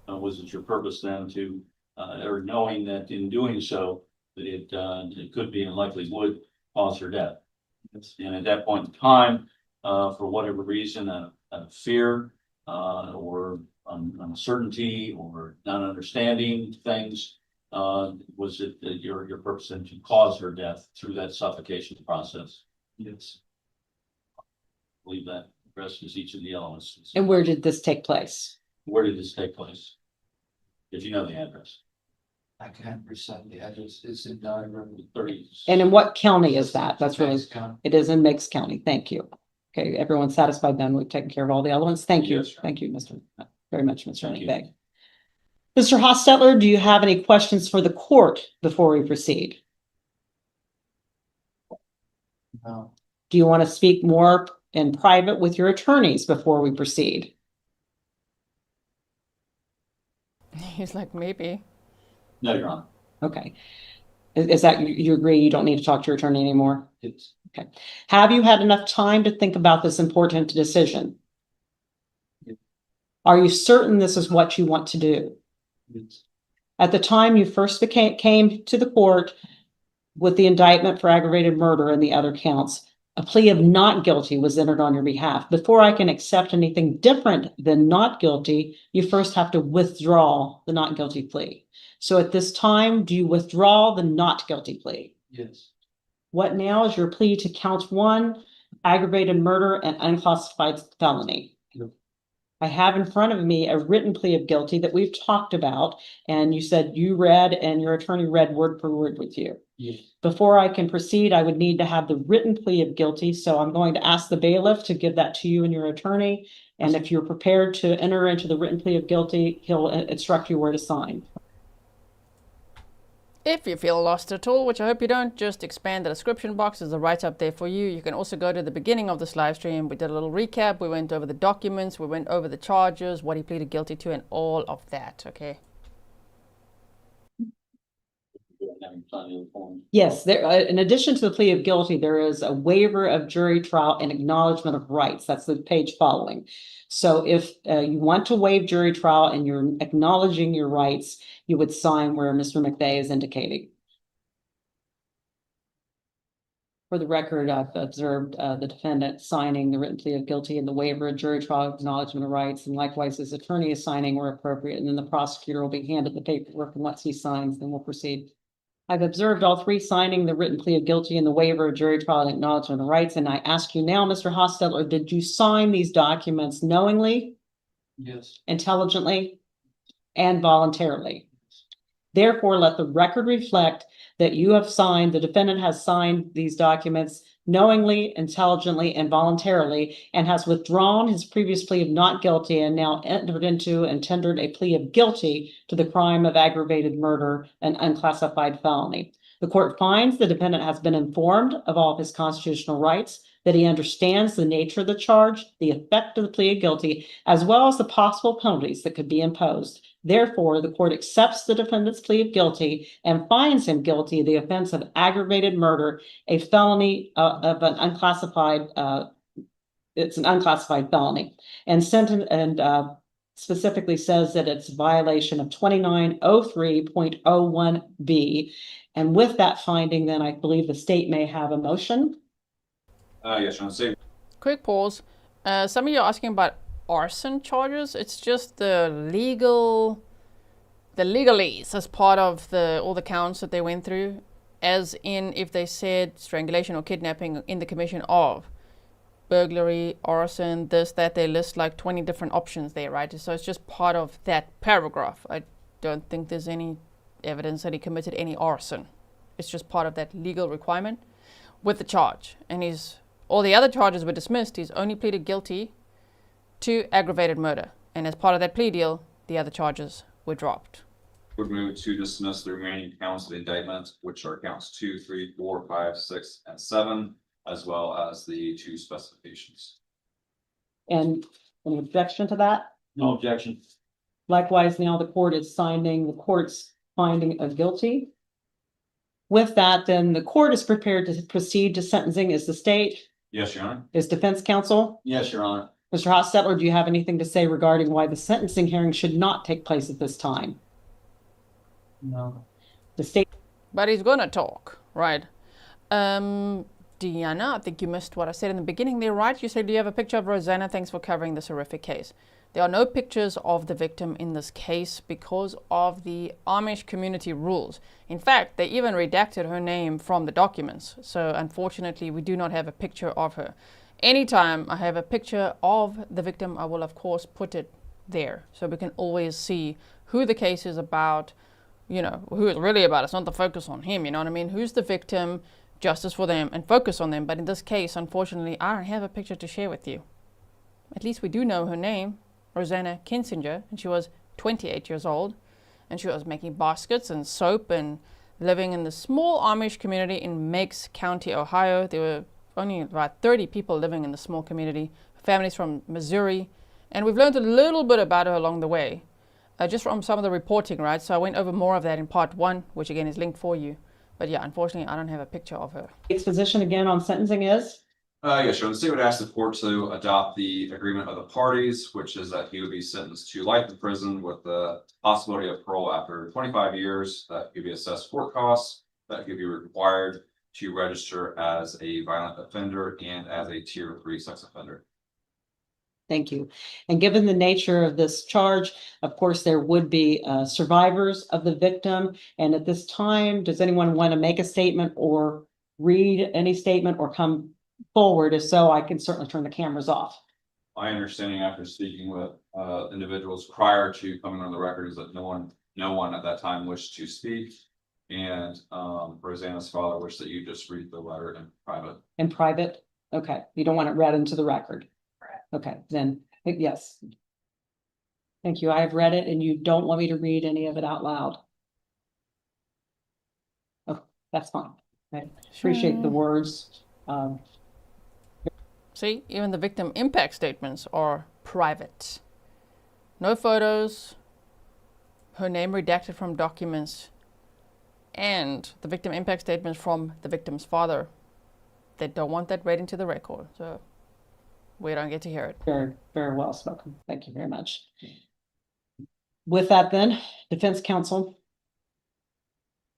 [SPEAKER 3] was it your purpose then to, or knowing that in doing so, that it could be and likely would cause her death?
[SPEAKER 4] Yes.
[SPEAKER 3] And at that point in time, for whatever reason, a fear or uncertainty or not understanding things, was it that your purpose then to cause her death through that suffocation process?
[SPEAKER 4] Yes.
[SPEAKER 3] I believe that addresses each of the elements.
[SPEAKER 2] And where did this take place?
[SPEAKER 3] Where did this take place? If you know the address.
[SPEAKER 4] I can't recite the address. It's in Diagram
[SPEAKER 3] 30.
[SPEAKER 2] And in what county is that? That's really,
[SPEAKER 4] Meigs County.
[SPEAKER 2] it is in Meigs County. Thank you. Okay, everyone's satisfied then. We've taken care of all the elements. Thank you.
[SPEAKER 3] Yes, sir.
[SPEAKER 2] Thank you, Mr. Very much, Mr.
[SPEAKER 3] Thank you.
[SPEAKER 2] Ringbag. Mr. Hochstetler, do you have any questions for the court before we proceed?
[SPEAKER 4] No.
[SPEAKER 2] Do you want to speak more in private with your attorneys before we proceed?
[SPEAKER 1] He's like, maybe.
[SPEAKER 3] No, Your Honor.
[SPEAKER 2] Okay. Is that, you agree you don't need to talk to your attorney anymore?
[SPEAKER 4] It's
[SPEAKER 2] Have you had enough time to think about this important decision?
[SPEAKER 4] Yes.
[SPEAKER 2] Are you certain this is what you want to do?
[SPEAKER 4] it's
[SPEAKER 2] At the time you first came to the court with the indictment for aggravated murder and the other counts, a plea of not guilty was entered on your behalf. Before I can accept anything different than not guilty, you first have to withdraw the not guilty plea. So at this time, do you withdraw the not guilty plea?
[SPEAKER 4] Yes.
[SPEAKER 2] What now is your plea to count 1, aggravated murder and unclassified felony?
[SPEAKER 4] Yep.
[SPEAKER 2] I have in front of me a written plea of guilty that we've talked about, and you said you read and your attorney read word for word with you.
[SPEAKER 4] Yes.
[SPEAKER 2] Before I can proceed, I would need to have the written plea of guilty, so I'm going to ask the bailiff to give that to you and your attorney. And if you're prepared to enter into the written plea of guilty, he'll instruct you where to sign.
[SPEAKER 1] If you feel lost at all, which I hope you don't, just expand the description box. There's a write-up there for you. You can also go to the beginning of this live stream. We did a little recap. We went over the documents. We went over the charges, what he pleaded guilty to, and all of that, okay?
[SPEAKER 2] Yes, there. In addition to the plea of guilty, there is a waiver of jury trial and acknowledgement of rights. That's the page following. So if you want to waive jury trial and you're acknowledging your rights, you would sign where Mr. McVeigh is indicating. For the record, I've observed the defendant signing the written plea of guilty and the waiver of jury trial acknowledgement of rights, and likewise his attorney is signing where appropriate, and then the prosecutor will be handed the paperwork, and once he signs, then we'll proceed. I've observed all three signing the written plea of guilty and the waiver of jury trial and acknowledgement of rights, and I ask you now, Mr. Hochstetler, did you sign these documents knowingly,
[SPEAKER 4] Yes.
[SPEAKER 2] intelligently, and voluntarily? Therefore, let the record reflect that you have signed, the defendant has signed these documents knowingly, intelligently, and voluntarily, and has withdrawn his previous plea of not guilty and now entered into and tendered a plea of guilty to the crime of aggravated murder and unclassified felony. The court finds the defendant has been informed of all of his constitutional rights, that he understands the nature of the charge, the effect of the plea of guilty, as well as the possible penalties that could be imposed. Therefore, the court accepts the defendant's plea of guilty and finds him guilty of the offense of aggravated murder, a felony of an unclassified, it's an unclassified felony, and specifically says that it's a violation of 2903.01B. And with that finding, then I believe the state may have a motion.
[SPEAKER 5] Yes, Your Honor.
[SPEAKER 1] Quick pause. Some of you are asking about arson charges. It's just the legalese as part of all the counts that they went through, as in if they said strangulation or kidnapping in the commission of burglary, arson, this, that, they list like 20 different options there, right? So it's just part of that paragraph. I don't think there's any evidence that he committed any arson. It's just part of that legal requirement with the charge. And all the other charges were dismissed. He's only pleaded guilty to aggravated murder. And as part of that plea deal, the other charges were dropped.
[SPEAKER 5] Would move to dismiss the remaining counts of the indictment, which are counts 2, 3, 4, 5, 6, and 7, as well as the 2 specifications.
[SPEAKER 2] And an objection to that?
[SPEAKER 4] No objection.
[SPEAKER 2] Likewise, now the court is signing the court's finding of guilty. With that, then the court is prepared to proceed to sentencing. Is the state?
[SPEAKER 5] Yes, Your Honor.
[SPEAKER 2] Is defense counsel?
[SPEAKER 4] Yes, Your Honor.
[SPEAKER 2] Mr. Hochstetler, do you have anything to say regarding why the sentencing hearing should not take place at this time?
[SPEAKER 4] No.
[SPEAKER 2] The state.
[SPEAKER 1] But he's gonna talk, right? Deanna, I think you missed what I said in the beginning there, right? You said, do you have a picture of Rosanna? Thanks for covering this horrific case. There are no pictures of the victim in this case because of the Amish community rules. In fact, they even redacted her name from the documents. So unfortunately, we do not have a picture of her. Anytime I have a picture of the victim, I will of course put it there so we can always see who the case is about, you know, who it's really about. It's not the focus on him, you know what I mean? Who's the victim, justice for them, and focus on them. But in this case, unfortunately, I don't have a picture to share with you. At least we do know her name, Rosanna Kinsinger, and she was 28 years old, and she was making baskets and soap and living in the small Amish community in Meigs County, Ohio. There were only about 30 people living in the small community, families from Missouri, and we've learned a little bit about her along the way, just from some of the reporting, right? So I went over more of that in part 1, which again is linked for you. But yeah, unfortunately, I don't have a picture of her.
[SPEAKER 2] Its position again on sentencing is?
[SPEAKER 5] Yeah, sure. The state would ask the court to adopt the agreement of the parties, which is that he would be sentenced to life in prison with the possibility of parole after 25 years. That could be assessed court costs. That could be required to register as a violent offender and as a tier 3 sex offender.
[SPEAKER 2] Thank you. And given the nature of this charge, of course, there would be survivors of the victim. And at this time, does anyone want to make a statement or read any statement or come forward? If so, I can certainly turn the cameras off.
[SPEAKER 5] My understanding after speaking with individuals prior to coming on the record is that no one at that time wished to speak. And Rosanna's father wished that you just read the letter in private.
[SPEAKER 2] In private? Okay, you don't want it read into the record? Okay, then, yes. Thank you. I've read it and you don't want me to read any of it out loud. Oh, that's fine. I appreciate the words.
[SPEAKER 1] See, even the victim impact statements are private. No photos, her name redacted from documents, and the victim impact statements from the victim's father. They don't want that read into the record, so we don't get to hear it.
[SPEAKER 2] Very, very well spoken. Thank you very much. With that then, defense counsel.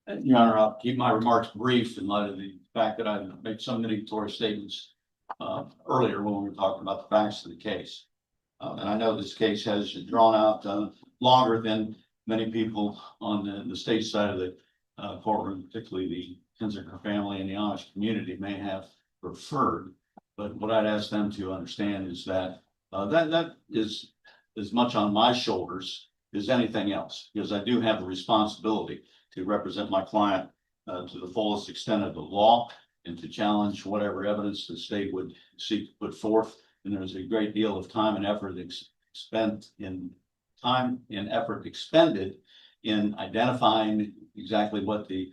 [SPEAKER 3] Your Honor, I'll keep my remarks brief in light of the fact that I made some mitigatory statements earlier when we were talking about the facts of the case. And I know this case has drawn out longer than many people on the state side of the courtroom, particularly the Kinsinger family and the Amish community, may have preferred. But what I'd ask them to understand is that that is as much on my shoulders as anything else, because I do have a responsibility to represent my client to the fullest extent of the law and to challenge whatever evidence the state would seek to put forth. And there's a great deal of time and effort expended in identifying exactly what the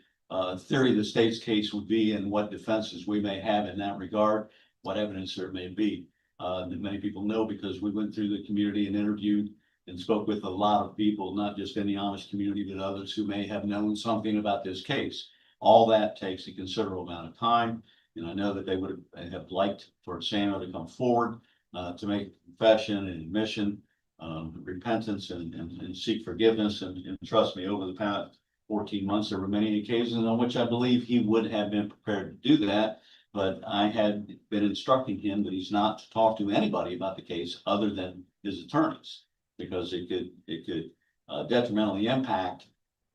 [SPEAKER 3] theory of the state's case would be and what defenses we may have in that regard, what evidence there may be. That many people know because we went through the community and interviewed and spoke with a lot of people, not just in the Amish community, but others who may have known something about this case. All that takes a considerable amount of time. And I know that they would have liked for Samuel to come forward to make confession and admission, repentance and seek forgiveness. And trust me, over the past 14 months, there were many occasions on which I believe he would have been prepared to do that. But I had been instructing him that he's not to talk to anybody about the case other than his attorneys, because it could detrimentally impact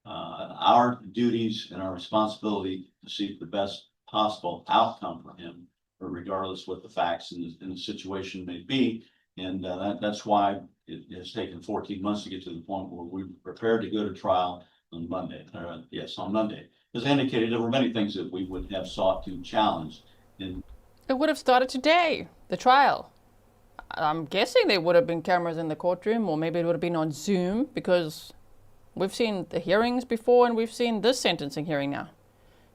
[SPEAKER 3] our duties and our responsibility to seek the best possible outcome for him, regardless what the facts in the situation may be. And that's why it has taken 14 months to get to the point where we're prepared to go to trial on Monday. On Monday. As indicated, there were many things that we would have sought to challenge.
[SPEAKER 1] It would have started today, the trial. I'm guessing there would have been cameras in the courtroom, or maybe it would have been on Zoom, because we've seen the hearings before and we've seen this sentencing hearing now.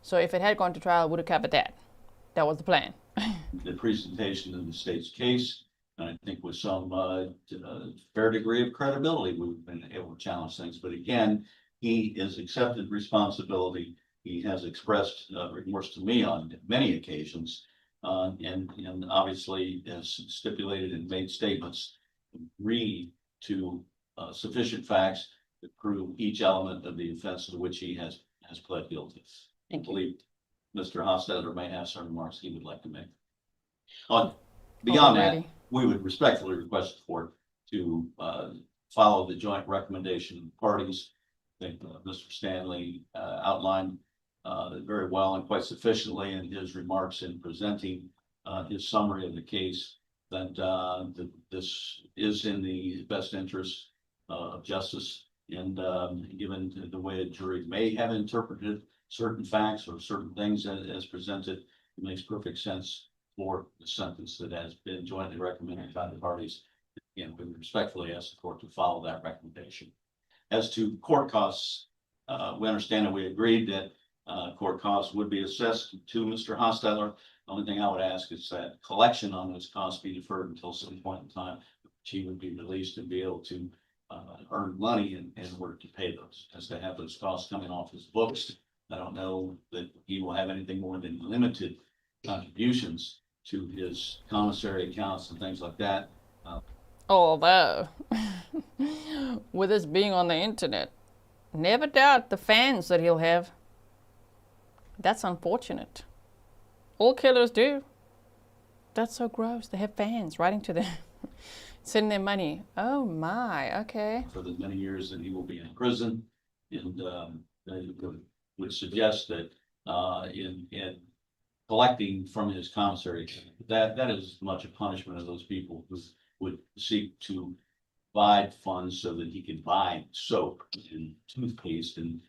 [SPEAKER 1] So if it had gone to trial, it would have covered that. That was the plan.
[SPEAKER 3] The presentation of the state's case, and I think with some fair degree of credibility, we've been able to challenge things. But again, he has accepted responsibility. He has expressed remorse to me on many occasions, and obviously has stipulated and made statements, agreed to sufficient facts to prove each element of the offense to which he has pled guilty. I believe Mr. Hochstetler may have some remarks he would like to make. Beyond that, we would respectfully request the court to follow the joint recommendation of the parties. I think Mr. Stanley outlined very well and quite sufficiently in his remarks in presenting his summary of the case that this is in the best interest of justice. And given the way a jury may have interpreted certain facts or certain things as presented, it makes perfect sense for the sentence that has been jointly recommended by the parties. Again, we respectfully ask the court to follow that recommendation. As to court costs, we understand that we agreed that court costs would be assessed to Mr. Hochstetler. The only thing I would ask is that collection on those costs be deferred until some point in time, which he would be released and be able to earn money in order to pay those, as to have those costs coming off his books. I don't know that he will have anything more than limited contributions to his commissary accounts and things like that.
[SPEAKER 1] Although, with this being on the internet, never doubt the fans that he'll have. That's unfortunate. All killers do. That's so gross. They have fans writing to them, sending them money. Oh my, okay.
[SPEAKER 3] For the many years that he will be in prison, and they would suggest that in collecting from his commissary, that is as much a punishment of those people who would seek to provide funds so that he could buy soap and toothpaste and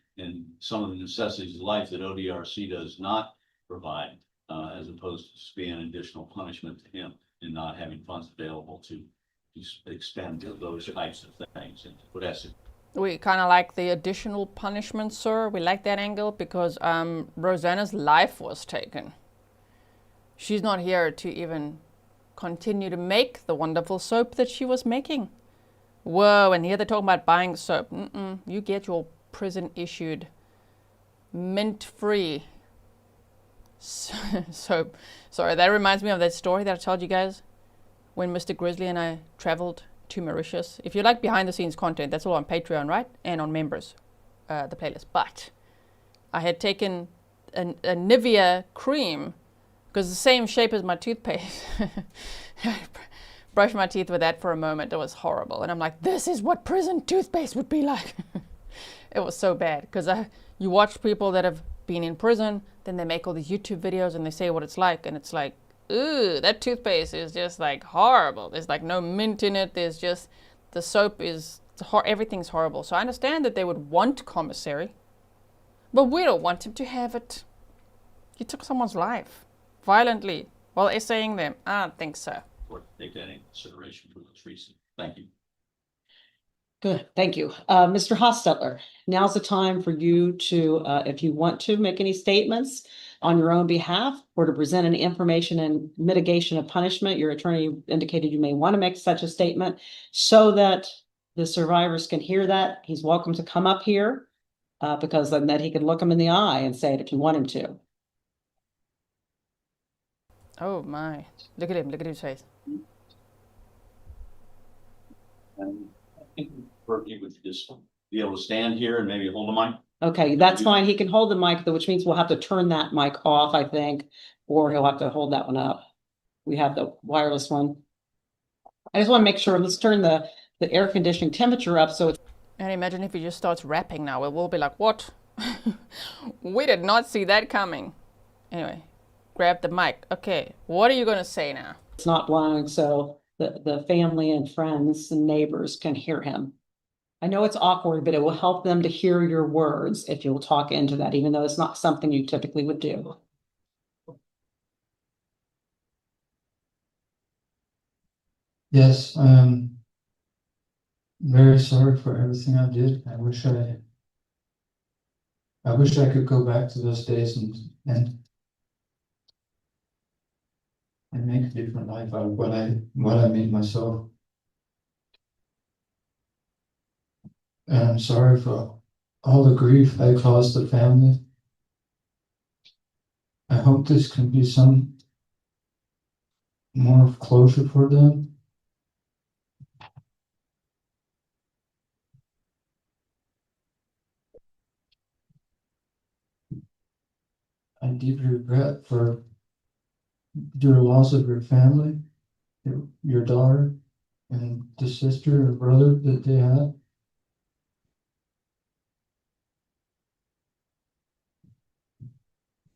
[SPEAKER 3] some of the necessities of life that ODRC does not provide, as opposed to just being an additional punishment to him and not having funds available to expend those types of things. And what else?
[SPEAKER 1] We kind of like the additional punishment, sir. We like that angle because Rosanna's life was taken. She's not here to even continue to make the wonderful soap that she was making. Whoa, and here they're talking about buying soap. You get your prison-issued, mint-free soap. Sorry, that reminds me of that story that I told you guys when Mr. Grizzly and I traveled to Mauritius. If you like behind-the-scenes content, that's all on Patreon, right? And on members, the playlist. But I had taken a Nivea cream because it's the same shape as my toothpaste. I brushed my teeth with that for a moment. It was horrible. And I'm like, this is what prison toothpaste would be like. It was so bad because you watch people that have been in prison, then they make all these YouTube videos and they say what it's like. And it's like, ooh, that toothpaste is just like horrible. There's like no mint in it. There's just, the soap is, everything's horrible. So I understand that they would want commissary, but we don't want him to have it. You took someone's life violently while essaying them. I don't think so.
[SPEAKER 3] Or take that into consideration for those reasons. Thank you.
[SPEAKER 2] Good, thank you. Mr. Hochstetler, now's the time for you to, if you want to make any statements on your own behalf or to present any information and mitigation of punishment. Your attorney indicated you may want to make such a statement so that the survivors can hear that. He's welcome to come up here because then that he can look them in the eye and say it if you want him to.
[SPEAKER 1] Oh my, look at his face.
[SPEAKER 3] And I think he would just be able to stand here and maybe hold the mic.
[SPEAKER 2] Okay, that's fine. He can hold the mic, though, which means we'll have to turn that mic off, I think, or he'll have to hold that one up. We have the wireless one. I just want to make sure, let's turn the air conditioning temperature up so it's.
[SPEAKER 1] And imagine if he just starts rapping now, we'll be like, what? We did not see that coming. Anyway, grab the mic. Okay, what are you going to say now?
[SPEAKER 2] It's not loud, so the family and friends and neighbors can hear him. I know it's awkward, but it will help them to hear your words if you'll talk into that, even though it's not something you typically would do.
[SPEAKER 6] Yes, I'm very sorry for everything I did. I wish I could go back to those days and make a different life out of what I made myself. And I'm sorry for all the grief I caused the family. I hope this can be some more closure for them. I deeply regret for your loss of your family, your daughter, and the sister or brother that they had.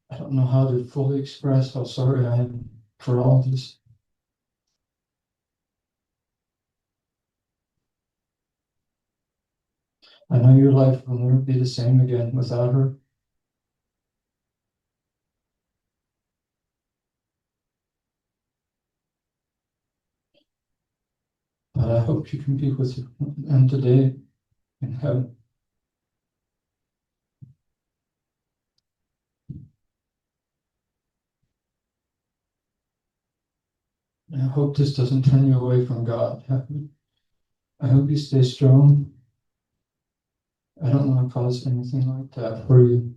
[SPEAKER 6] I don't know how to fully express how sorry I am for all this. I know your life will never be the same again without her. But I hope you can be with them today in heaven. I hope this doesn't turn you away from God. I hope you stay strong. I don't want to cause anything like that for you.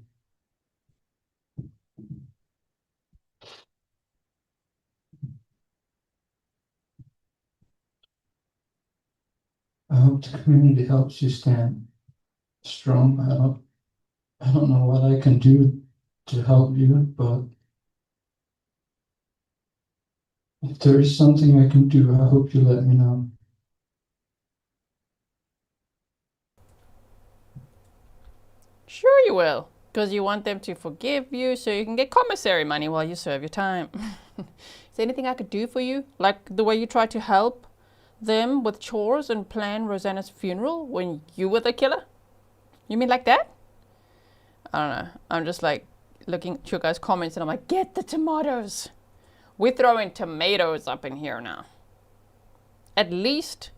[SPEAKER 6] I hope the community helps you stand strong. I don't know what I can do to help you, but if there is something I can do, I hope you let me know.
[SPEAKER 1] Sure you will, because you want them to forgive you so you can get commissary money while you serve your time. Is there anything I could do for you? Like the way you tried to help them with chores and plan Rosanna's funeral when you were the killer? You mean like that? I don't know. I'm just like looking at your guys' comments and I'm like, get the tomatoes. We're throwing tomatoes up in here now. At least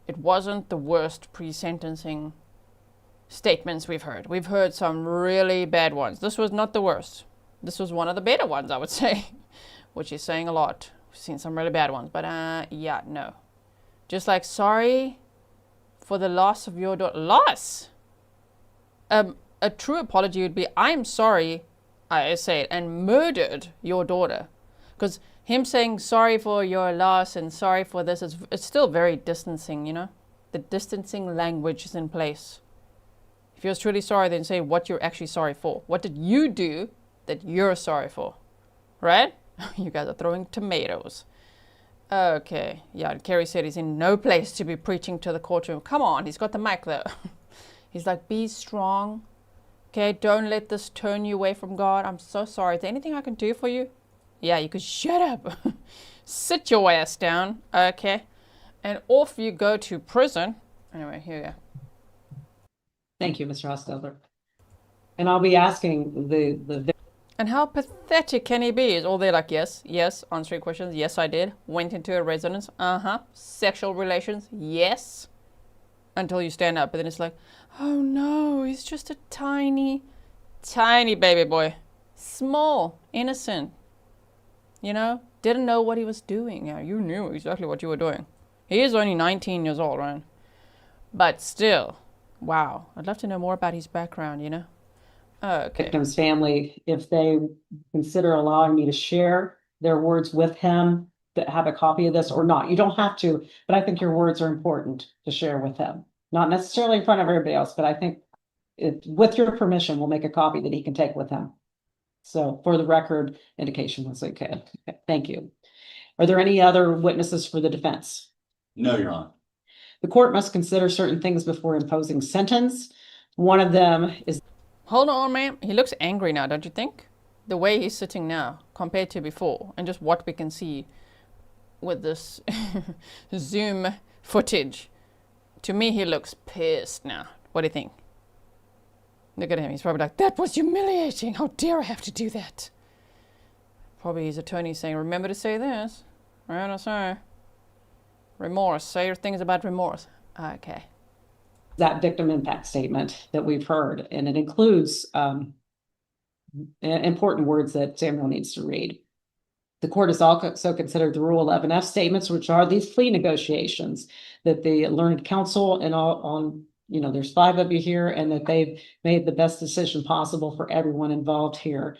[SPEAKER 1] it wasn't the worst pre-sentencing statements we've heard. We've heard some really bad ones. This was not the worst. This was one of the better ones, I would say, which is saying a lot. We've seen some really bad ones, but yeah, no. Just like, sorry for the loss of your daughter. Loss? A true apology would be, I'm sorry, I say it, and murdered your daughter. Because him saying sorry for your loss and sorry for this, it's still very distancing, you know? The distancing language is in place. If you're truly sorry, then say what you're actually sorry for. What did you do that you're sorry for? Right? You guys are throwing tomatoes. Okay. Yeah, and Kerry said he's in no place to be preaching to the courtroom. Come on, he's got the mic though. He's like, be strong. Okay, don't let this turn you away from God. I'm so sorry. Is there anything I can do for you? Yeah, you could shut up. Sit your ass down. Okay. And off you go to prison. Anyway, here you go.
[SPEAKER 2] Thank you, Mr. Hochstetler. And I'll be asking the
[SPEAKER 1] And how pathetic can he be? Is all they like, yes, yes, answering questions. Yes, I did. Went into a residence. Sexual relations. Yes. Until you stand up. But then it's like, oh no, he's just a tiny, tiny baby boy. Small, innocent. You know, didn't know what he was doing. Yeah, you knew exactly what you were doing. He is only 19 years old, right? But still, wow. I'd love to know more about his background, you know? Okay.
[SPEAKER 2] victim's family, if they consider allowing me to share their words with him, that have a copy of this or not. You don't have to, but I think your words are important to share with him. Not necessarily in front of everybody else, but I think with your permission, we'll make a copy that he can take with him. So for the record, indication was okay. Thank you. Are there any other witnesses for the defense?
[SPEAKER 3] No, Your Honor.
[SPEAKER 2] The court must consider certain things before imposing sentence. One of them is
[SPEAKER 1] Hold on, ma'am. He looks angry now, don't you think? The way he's sitting now compared to before, and just what we can see with this Zoom footage. To me, he looks pissed now. What do you think? Look at him. He's probably like, that was humiliating. How dare I have to do that? Probably his attorney saying, remember to say this. Right, I'm sorry. Remorse. Say your things about remorse. Okay.
[SPEAKER 2] that victim impact statement that we've heard, and it includes important words that Samuel needs to read. The court has also considered the Rule 11F statements, which are these plea negotiations that the learned counsel and there's 5 of you here, and that they've made the best decision possible for everyone involved here.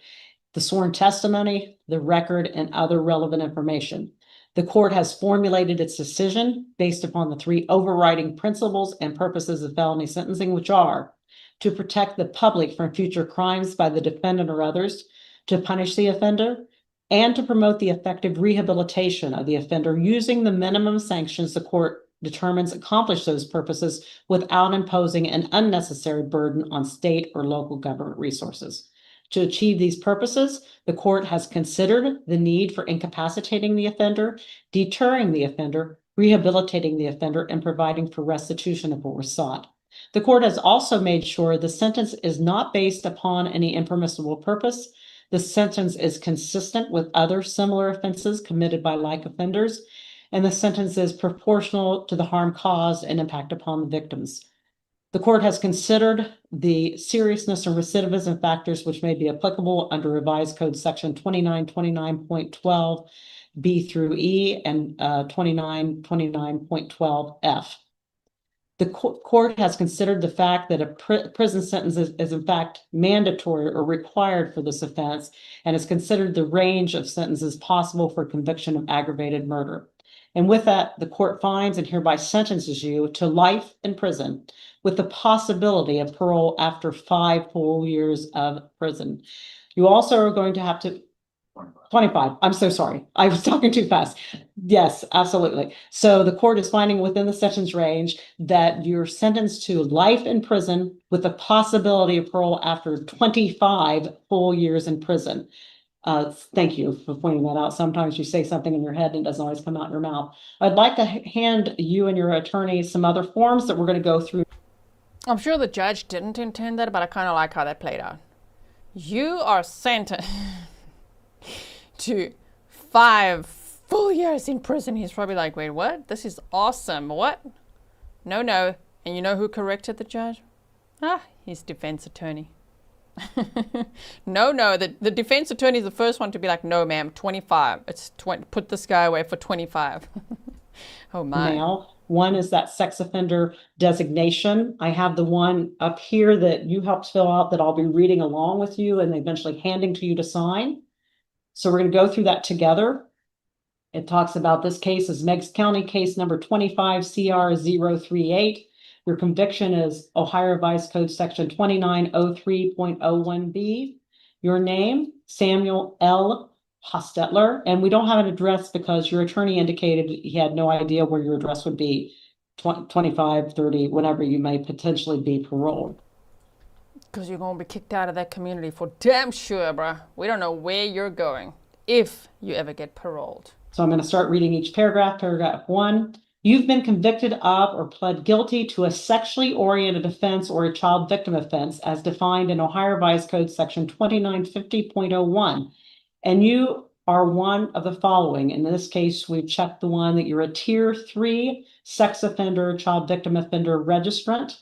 [SPEAKER 2] The sworn testimony, the record, and other relevant information. The court has formulated its decision based upon the 3 overriding principles and purposes of felony sentencing, which are to protect the public from future crimes by the defendant or others, to punish the offender, and to promote the effective rehabilitation of the offender using the minimum sanctions the court determines accomplish those purposes without imposing an unnecessary burden on state or local government resources. To achieve these purposes, the court has considered the need for incapacitating the offender, deterring the offender, rehabilitating the offender, and providing for restitution if it were sought. The court has also made sure the sentence is not based upon any impermissible purpose. The sentence is consistent with other similar offenses committed by like offenders, and the sentence is proportional to the harm caused and impact upon the victims. The court has considered the seriousness and recidivism factors which may be applicable under Revised Code Section 2929.12 B through E and 2929.12 F. The court has considered the fact that a prison sentence is in fact mandatory or required for this offense, and has considered the range of sentences possible for conviction of aggravated murder. And with that, the court finds and hereby sentences you to life in prison with the possibility of parole after 5 full years of prison. You also are going to have to 25. I'm so sorry. I was talking too fast. Yes, absolutely. So the court is finding within the sentence range that you're sentenced to life in prison with the possibility of parole after 25 full years in prison. Thank you for pointing that out. Sometimes you say something in your head and it doesn't always come out in your mouth. I'd like to hand you and your attorney some other forms that we're going to go through.
[SPEAKER 1] I'm sure the judge didn't intend that, but I kind of like how that played out. You are sentenced to 5 full years in prison. He's probably like, wait, what? This is awesome. What? No. And you know who corrected the judge? His defense attorney. No, the defense attorney is the first one to be like, no, ma'am, 25. It's 20. Put this guy away for 25. Oh my.
[SPEAKER 2] Now, one is that sex offender designation. I have the one up here that you helped fill out that I'll be reading along with you and eventually handing to you to sign. So we're going to go through that together. It talks about this case as Meigs County case number 25 CR 038. Your conviction is Ohio Revised Code section 2903.01B. Your name, Samuel L. Hochstetler, and we don't have an address because your attorney indicated he had no idea where your address would be 25, 30, whenever you may potentially be paroled.
[SPEAKER 1] Because you're going to be kicked out of that community for damn sure, bruh. We don't know where you're going if you ever get paroled.
[SPEAKER 2] So I'm going to start reading each paragraph. Paragraph 1. You've been convicted of or pled guilty to a sexually oriented offense or a child victim offense as defined in Ohio Revised Code section 2950.01. And you are one of the following. In this case, we've checked the one that you're a tier 3 sex offender, child victim offender registrant.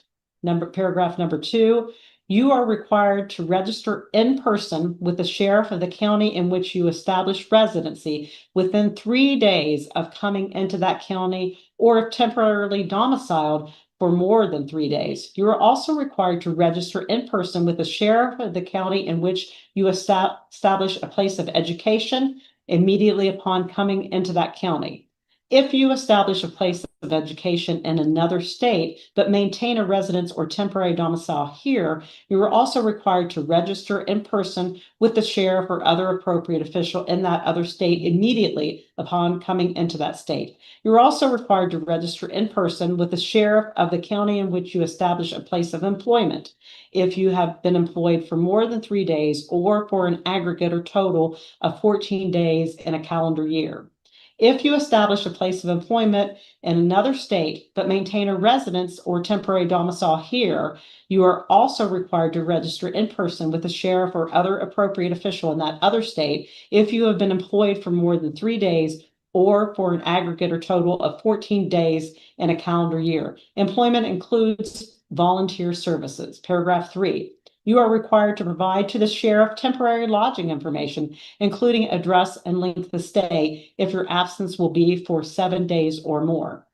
[SPEAKER 2] Paragraph number 2. You are required to register in person with the sheriff of the county in which you establish residency within 3 days of coming into that county, or if temporarily domiciled for more than 3 days. You are also required to register in person with the sheriff of the county in which you establish a place of education immediately upon coming into that county. If you establish a place of education in another state, but maintain a residence or temporary domicile here, you are also required to register in person with the sheriff or other appropriate official in that other state immediately upon coming into that state. You are also required to register in person with the sheriff of the county in which you establish a place of employment. If you have been employed for more than 3 days or for an aggregate or total of 14 days in a calendar year. If you establish a place of employment in another state, but maintain a residence or temporary domicile here, you are also required to register in person with the sheriff or other appropriate official in that other state if you have been employed for more than 3 days or for an aggregate or total of 14 days in a calendar year. Employment includes volunteer services. Paragraph 3. You are required to provide to the sheriff temporary lodging information, including address and length of stay, if your absence will be for 7 days or more.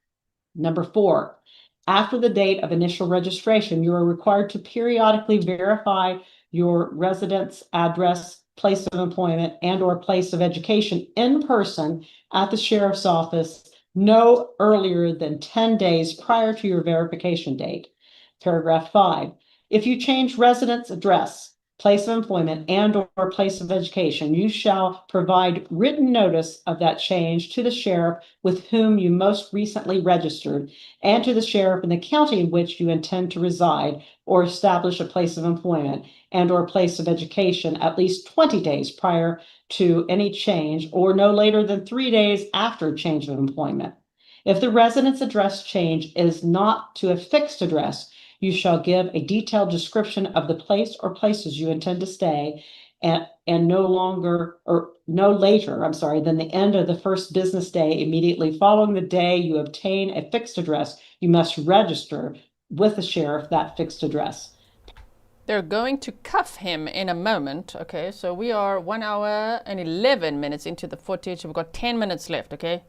[SPEAKER 2] Number 4, after the date of initial registration, you are required to periodically verify your residence, address, place of employment, and or place of education in person at the sheriff's office no earlier than 10 days prior to your verification date. Paragraph 5. If you change residence, address, place of employment, and or place of education, you shall provide written notice of that change to the sheriff with whom you most recently registered and to the sheriff in the county in which you intend to reside or establish a place of employment and or place of education at least 20 days prior to any change or no later than 3 days after change of employment. If the residence address change is not to a fixed address, you shall give a detailed description of the place or places you intend to stay and no later than the end of the first business day immediately following the day you obtain a fixed address. You must register with the sheriff that fixed address.
[SPEAKER 1] They're going to cuff him in a moment. Okay, so we are 1 hour and 11 minutes into the footage. We've got 10 minutes left, okay?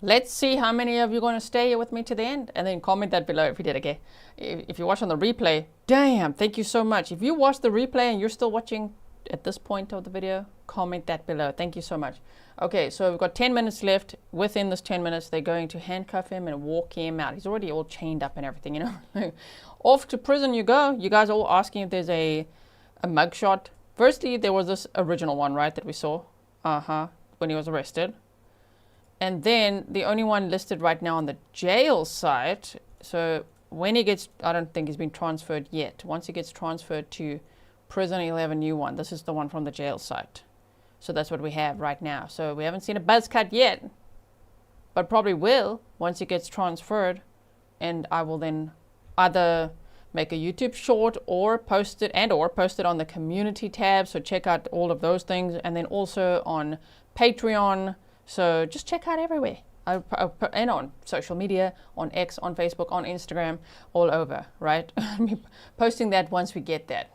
[SPEAKER 1] Let's see how many of you are going to stay here with me to the end, and then comment that below if you did, okay? If you watch on the replay, damn, thank you so much. If you watch the replay and you're still watching at this point of the video, comment that below. Thank you so much. Okay, so we've got 10 minutes left. Within this 10 minutes, they're going to handcuff him and walk him out. He's already all chained up and everything, you know. Off to prison you go. You guys are all asking if there's a mugshot. Firstly, there was this original one, right, that we saw. When he was arrested. And then the only one listed right now on the jail site. So when he gets, I don't think he's been transferred yet. Once he gets transferred to prison, he'll have a new one. This is the one from the jail site. So that's what we have right now. So we haven't seen a buzz cut yet, but probably will once he gets transferred. And I will then either make a YouTube short or post it on the community tab. So check out all of those things. And then also on Patreon. So just check out everywhere. And on social media, on X, on Facebook, on Instagram, all over, right? I'll be posting that once we get that.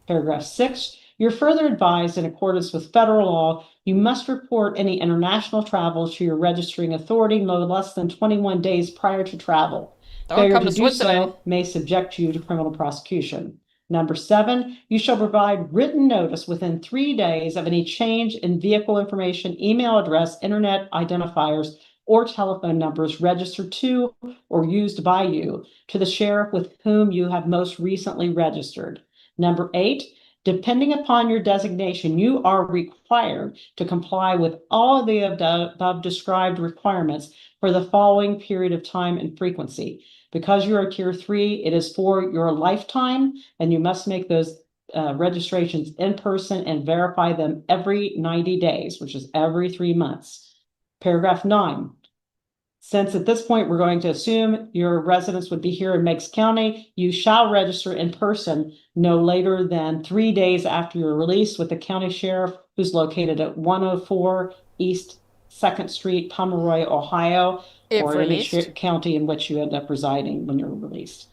[SPEAKER 2] Paragraph 6, you're further advised in accordance with federal law, you must report any international travel to your registering authority no less than 21 days prior to travel. Failure to do so may subject you to criminal prosecution. Number 7, you shall provide written notice within 3 days of any change in vehicle information, email address, internet identifiers, or telephone numbers registered to or used by you to the sheriff with whom you have most recently registered. Number 8, depending upon your designation, you are required to comply with all of the above described requirements for the following period of time and frequency. Because you are Tier 3, it is for your lifetime, and you must make those registrations in person and verify them every 90 days, which is every 3 months. Paragraph 9. Since at this point, we're going to assume your residence would be here in Meigs County, you shall register in person no later than 3 days after you're released with the county sheriff who's located at 104 East 2nd Street, Pomeroy, Ohio, or any county in which you end up residing when you're released.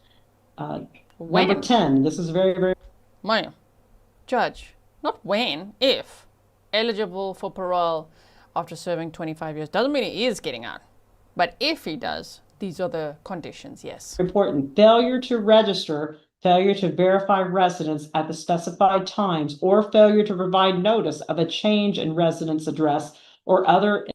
[SPEAKER 2] Number 10, this is very, very...
[SPEAKER 1] Ma'am, Judge, not when, if eligible for parole after serving 25 years. Doesn't mean he is getting out. But if he does, these are the conditions, yes.
[SPEAKER 2] Important. Failure to register, failure to verify residence at the specified times, or failure to provide notice of a change in residence address or other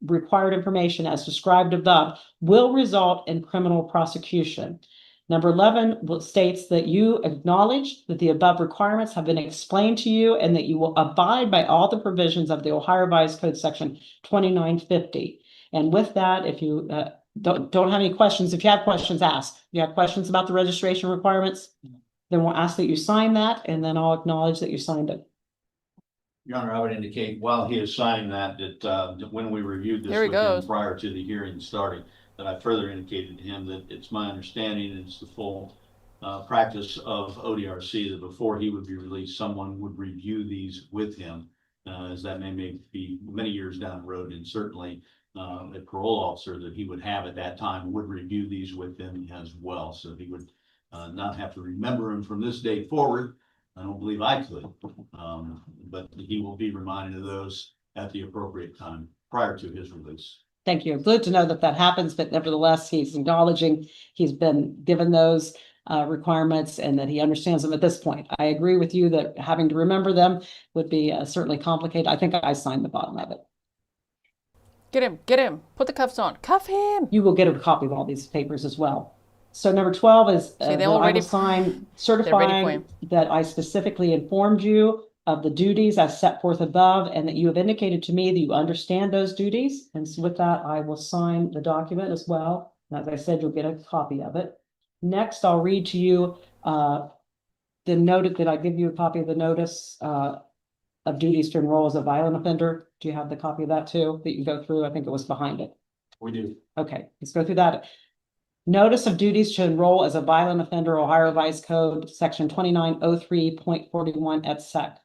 [SPEAKER 2] required information as described above will result in criminal prosecution. Number 11 states that you acknowledge that the above requirements have been explained to you and that you will abide by all the provisions of the Ohio Revised Code Section 2950. And with that, if you don't have any questions, if you have questions, ask. If you have questions about the registration requirements, then we'll ask that you sign that, and then I'll acknowledge that you signed it.
[SPEAKER 3] Your Honor, I would indicate while he is signing that when we reviewed this with him prior to the hearing starting, that I further indicated to him that it's my understanding and it's the full practice of ODRC that before he would be released, someone would review these with him, as that may be many years down the road, and certainly a parole officer that he would have at that time would review these with him as well. So he would not have to remember them from this day forward. I don't believe I could, but he will be reminded of those at the appropriate time prior to his release.
[SPEAKER 2] Thank you. Good to know that that happens, but nevertheless, he's acknowledging he's been given those requirements and that he understands them at this point. I agree with you that having to remember them would be certainly complicated. I think I signed the bottom of it.
[SPEAKER 1] Get him, put the cuffs on, cuff him.
[SPEAKER 2] You will get a copy of all these papers as well. So number 12 is that I will sign certifying that I specifically informed you of the duties as set forth above and that you have indicated to me that you understand those duties. And so with that, I will sign the document as well. And as I said, you'll get a copy of it. Next, I'll read to you the note that I give you a copy of the notice of duties to enroll as a violent offender. Do you have the copy of that too, that you can go through? I think it was behind it.
[SPEAKER 3] We do.
[SPEAKER 2] Okay, let's go through that. Notice of duties to enroll as a violent offender, Ohio Revised Code, Section 2903.41 et sec.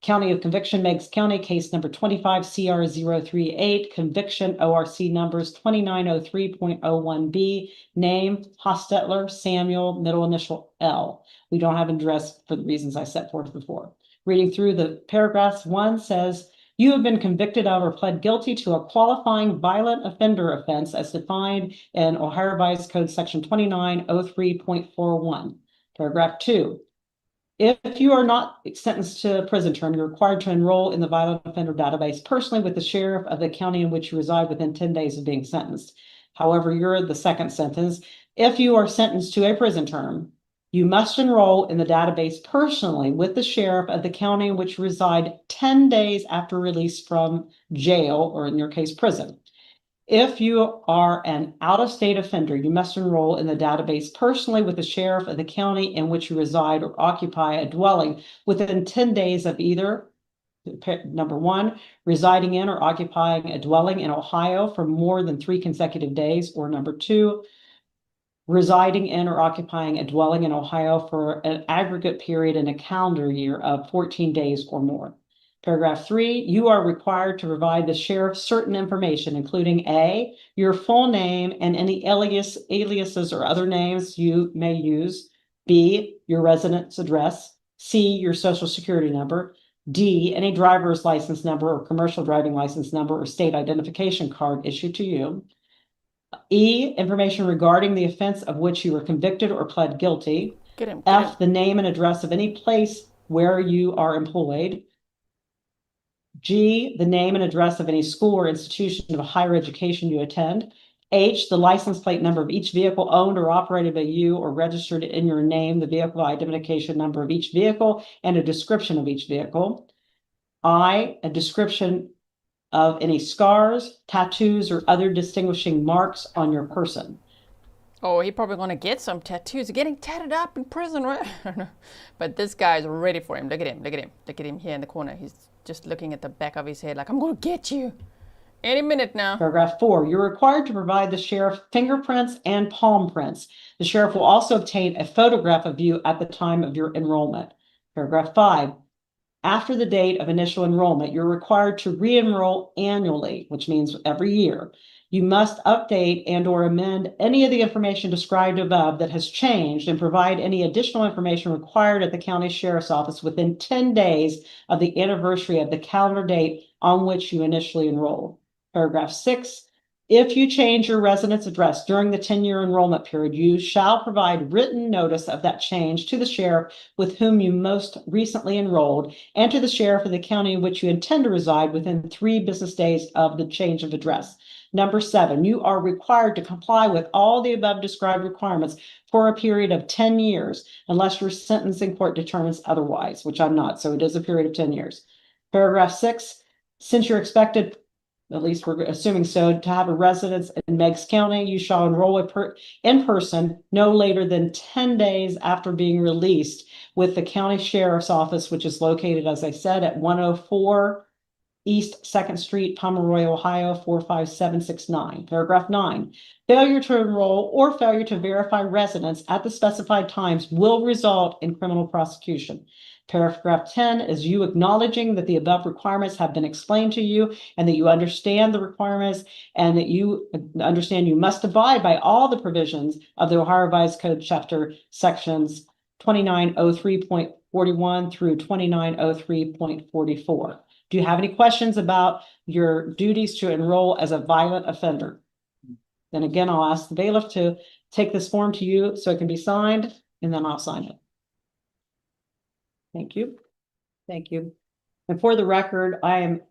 [SPEAKER 2] County of Conviction, Meigs County, case number 25 CR 038, conviction ORC numbers 2903.01B, name Hochstetler Samuel, middle initial L. We don't have an address for the reasons I set forth before. Reading through the paragraphs, 1 says, you have been convicted of or pled guilty to a qualifying violent offender offense as defined in Ohio Revised Code Section 2903.41. Paragraph 2. If you are not sentenced to a prison term, you're required to enroll in the violent offender database personally with the sheriff of the county in which you reside within 10 days of being sentenced. However, you're the second sentence. If you are sentenced to a prison term, you must enroll in the database personally with the sheriff of the county in which you reside 10 days after release from jail, or in your case, prison. If you are an out-of-state offender, you must enroll in the database personally with the sheriff of the county in which you reside or occupy a dwelling within 10 days of either, number one, residing in or occupying a dwelling in Ohio for more than 3 consecutive days, or number two, residing in or occupying a dwelling in Ohio for an aggregate period in a calendar year of 14 days or more. Paragraph 3, you are required to provide the sheriff certain information, including A, your full name and any aliases or other names you may use, B, your residence address, C, your social security number, D, any driver's license number or commercial driving license number or state identification card issued to you, E, information regarding the offense of which you were convicted or pled guilty,
[SPEAKER 1] Get him.
[SPEAKER 2] F, the name and address of any place where you are employed, G, the name and address of any school or institution of higher education you attend, H, the license plate number of each vehicle owned or operated by you or registered in your name, the vehicle identification number of each vehicle, and a description of each vehicle, I, a description of any scars, tattoos, or other distinguishing marks on your person.
[SPEAKER 1] Oh, he probably gonna get some tattoos. Getting tatted up in prison, right? But this guy's ready for him. Look at him. Look at him. Look at him here in the corner. He's just looking at the back of his head like, I'm gonna get you any minute now.
[SPEAKER 2] Paragraph 4, you're required to provide the sheriff fingerprints and palm prints. The sheriff will also obtain a photograph of you at the time of your enrollment. Paragraph 5, after the date of initial enrollment, you're required to re-enroll annually, which means every year. You must update and or amend any of the information described above that has changed and provide any additional information required at the county sheriff's office within 10 days of the anniversary of the calendar date on which you initially enrolled. Paragraph 6, if you change your residence address during the 10-year enrollment period, you shall provide written notice of that change to the sheriff with whom you most recently enrolled and to the sheriff of the county in which you intend to reside within 3 business days of the change of address. Number 7, you are required to comply with all the above described requirements for a period of 10 years, unless your sentencing court determines otherwise, which I'm not, so it is a period of 10 years. Paragraph 6, since you're expected, at least we're assuming so, to have a residence in Meigs County, you shall enroll in person no later than 10 days after being released with the county sheriff's office, which is located, as I said, at 104 East 2nd Street, Pomeroy, Ohio, 45769. Paragraph 9, failure to enroll or failure to verify residence at the specified times will result in criminal prosecution. Paragraph 10 is you acknowledging that the above requirements have been explained to you and that you understand the requirements and that you understand you must abide by all the provisions of the Ohio Revised Code chapter sections 2903.41 through 2903.44. Do you have any questions about your duties to enroll as a violent offender? Then again, I'll ask the bailiff to take this form to you so it can be signed, and then I'll sign it. Thank you. Thank you. And for the record, I am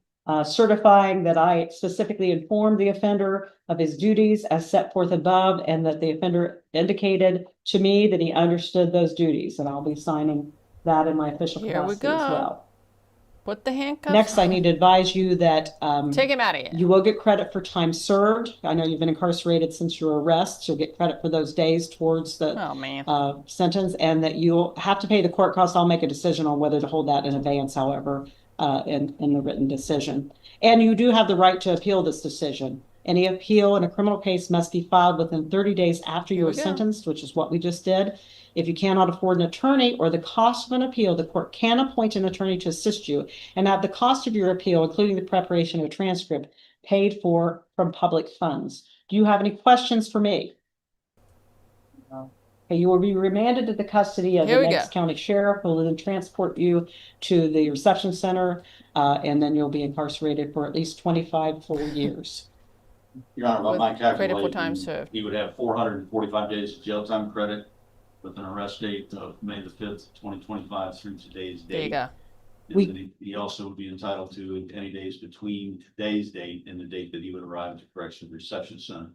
[SPEAKER 2] certifying that I specifically informed the offender of his duties as set forth above, and that the offender indicated to me that he understood those duties, and I'll be signing that in my official
[SPEAKER 1] Here we
[SPEAKER 2] capacity as
[SPEAKER 1] go.
[SPEAKER 2] well.
[SPEAKER 1] Put the handcuffs
[SPEAKER 2] Next, I
[SPEAKER 1] on.
[SPEAKER 2] need to advise you that
[SPEAKER 1] Take him out of here.
[SPEAKER 2] you will get credit for time served. I know you've been incarcerated since your arrest. You'll get credit for those days towards the
[SPEAKER 1] Oh, man.
[SPEAKER 2] sentence, and that you'll have to pay the court costs. I'll make a decision on whether to hold that in advance, however, in the written decision. And you do have the right to appeal this decision. Any appeal in a criminal case must be filed within 30 days after you
[SPEAKER 1] Here
[SPEAKER 2] were
[SPEAKER 1] we go.
[SPEAKER 2] sentenced, which is what we just did. If you cannot afford an attorney or the cost of an appeal, the court can appoint an attorney to assist you and have the cost of your appeal, including the preparation of a transcript, paid for from public funds. Do you have any questions for me?
[SPEAKER 4] No.
[SPEAKER 2] Okay, you will be remanded to the custody of
[SPEAKER 1] Here
[SPEAKER 2] the
[SPEAKER 1] we
[SPEAKER 2] Meigs
[SPEAKER 1] go.
[SPEAKER 2] County Sheriff, who will then transport you to the reception center, and then you'll be incarcerated for at least 25 full years.
[SPEAKER 3] Your Honor, by
[SPEAKER 1] With
[SPEAKER 3] my
[SPEAKER 1] credit for
[SPEAKER 3] calculation,
[SPEAKER 1] time served.
[SPEAKER 3] he would have 445 days of jail time credit with an arrest date of May the 5th, 2025 through today's date.
[SPEAKER 1] There you go.
[SPEAKER 3] And then he also would be entitled to any days between today's date and the date that he would arrive at the Corrections Reception Center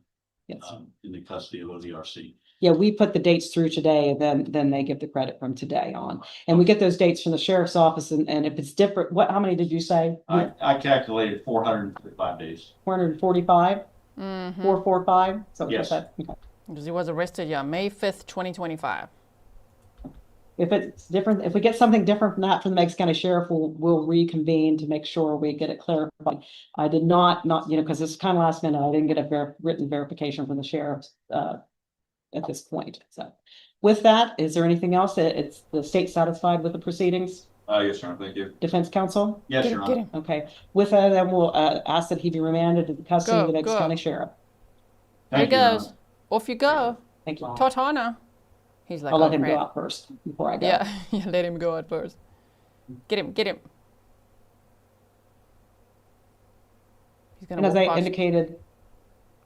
[SPEAKER 2] Yes.
[SPEAKER 3] in the custody of ODRC.
[SPEAKER 2] Yeah, we put the dates through today and then they give the credit from today on. And we get those dates from the sheriff's office and if it's different, how many did you say?
[SPEAKER 3] I calculated 455 days.
[SPEAKER 2] 445,
[SPEAKER 1] Mm-hmm.
[SPEAKER 2] 445? So
[SPEAKER 3] Yes.
[SPEAKER 2] okay.
[SPEAKER 1] Because he was arrested, yeah, May 5th, 2025.
[SPEAKER 2] If it's different, if we get something different from that from the Meigs County Sheriff, we'll reconvene to make sure we get it clarified. I did not, because it's kind of last minute, I didn't get a written verification from the sheriff at this point. So with that, is there anything else? It's the state satisfied with the proceedings?
[SPEAKER 5] Yes, Your Honor, thank you.
[SPEAKER 2] Defense counsel?
[SPEAKER 3] Yes,
[SPEAKER 1] Get
[SPEAKER 3] Your
[SPEAKER 1] him, get
[SPEAKER 3] Honor.
[SPEAKER 1] him.
[SPEAKER 2] Okay. With that, then we'll ask that he be remanded to the custody of the Meigs
[SPEAKER 1] Go.
[SPEAKER 2] County Sheriff.
[SPEAKER 1] Here he
[SPEAKER 3] Thank you, Your Honor.
[SPEAKER 1] goes. Off you go.
[SPEAKER 2] Thank you.
[SPEAKER 1] Totana. He's like,
[SPEAKER 2] I'll let
[SPEAKER 1] oh,
[SPEAKER 2] him
[SPEAKER 1] crap.
[SPEAKER 2] go out first before I go.
[SPEAKER 1] Yeah, yeah, let him go out first. Get him, get him. He's gonna
[SPEAKER 2] And as
[SPEAKER 1] walk
[SPEAKER 2] I
[SPEAKER 1] past.
[SPEAKER 2] indicated,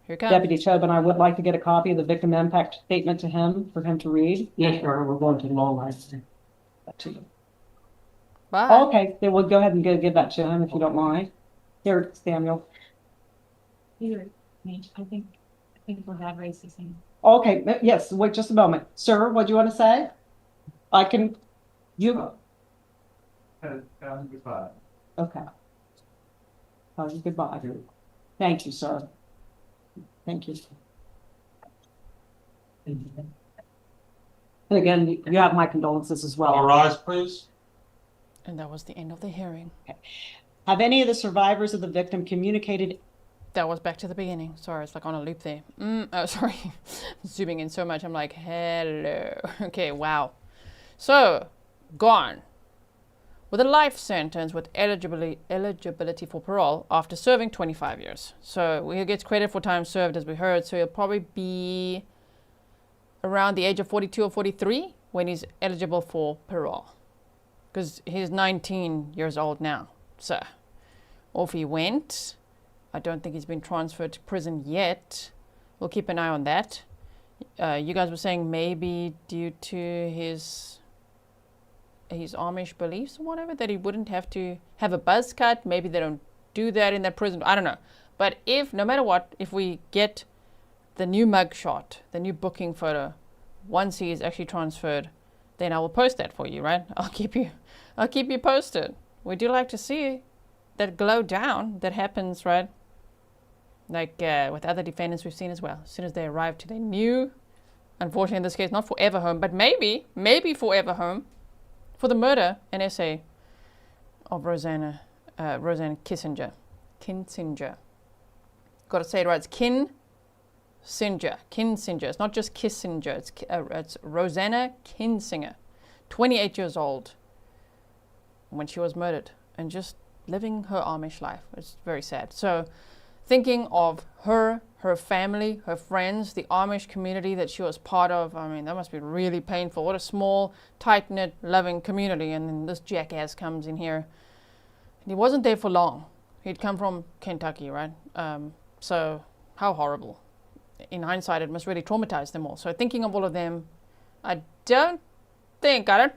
[SPEAKER 1] Here he comes.
[SPEAKER 2] Deputy Tobin, I would like to get a copy of the victim impact statement to him, for him to read. Yes, sir, we're going to the law license. To you.
[SPEAKER 1] Bye.
[SPEAKER 2] Oh, okay, then we'll go ahead and give that to him if you don't mind. Here, Samuel.
[SPEAKER 7] Here, I think we'll have racism.
[SPEAKER 2] Okay, yes, wait just a moment. Sir, what do you want to say? I can, you,
[SPEAKER 6] Goodbye.
[SPEAKER 2] okay. Goodbye. Thank you, sir. Thank you. And again, you have my condolences as well.
[SPEAKER 5] All rise, please.
[SPEAKER 1] And that was the end of the hearing.
[SPEAKER 2] Have any of the survivors of the victim communicated?
[SPEAKER 1] That was back to the beginning. Sorry, it's like on a loop there. Oh, sorry. Zooming in so much, I'm like, hello. Okay, wow. So, gone. With a life sentence with eligibility for parole after serving 25 years. So, he gets credit for time served, as we heard. So, he'll probably be around the age of 42 or 43 when he's eligible for parole. Because he's 19 years old now. So, off he went. I don't think he's been transferred to prison yet. We'll keep an eye on that. You guys were saying maybe due to his Amish beliefs or whatever, that he wouldn't have to have a buzz cut. Maybe they don't do that in that prison. I don't know. But no matter what, if we get the new mugshot, the new booking photo, once he is actually transferred, then I will post that for you, right? I'll keep you posted. We do like to see that glow down that happens, right? Like with other defendants we've seen as well. As soon as they arrive to their new, unfortunately in this case, not forever home, but maybe forever home for the murder and essay of Rosanna Kinsinger. Got to say it right. It's Kinsinger. It's not just Kissinger. It's Rosanna Kinsinger, 28 years old when she was murdered and just living her Amish life. It's very sad. So thinking of her family, her friends, the Amish community that she was part of, I mean, that must be really painful. What a small, tight-knit, loving community. And then this jackass comes in here. And he wasn't there for long. He'd come from Kentucky, right? So how horrible. In hindsight, it must really traumatize them all. So thinking of all of them, I don't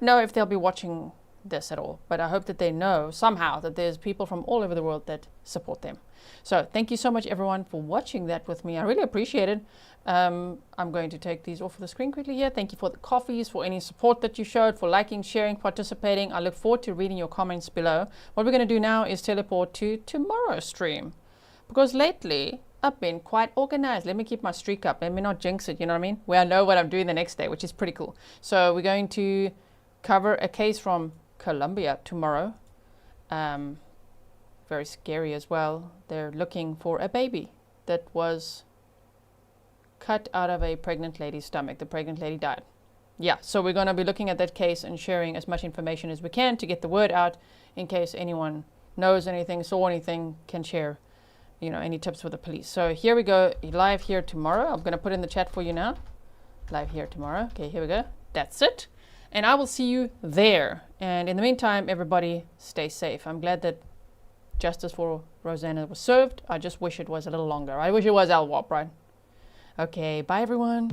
[SPEAKER 1] know if they'll be watching this at all, but I hope that they know somehow that there's people from all over the world that support them. So thank you so much everyone for watching that with me. I really appreciate it. I'm going to take these off of the screen quickly here. Thank you for the coffees, for any support that you showed, for liking, sharing, participating. I look forward to reading your comments below. What we're going to do now is teleport to tomorrow's stream, because lately I've been quite organized. Let me keep my streak up. Let me not jinx it, you know what I mean? Where I know what I'm doing the next day, which is pretty cool. So we're going to cover a case from Colombia tomorrow. Very scary as well. They're looking for a baby that was cut out of a pregnant lady's stomach. The pregnant lady died. Yeah, so we're going to be looking at that case and sharing as much information as we can to get the word out in case anyone knows anything, saw anything, can share, you know, any tips with the police. So here we go, live here tomorrow. I'm going to put in the chat for you now. Live here tomorrow. Okay, here we go. That's it. And I will see you there. And in the meantime, everybody stay safe. I'm glad that justice for Rosanna was served. I just wish it was a little longer. I wish it was LWAP, right? Okay, bye everyone.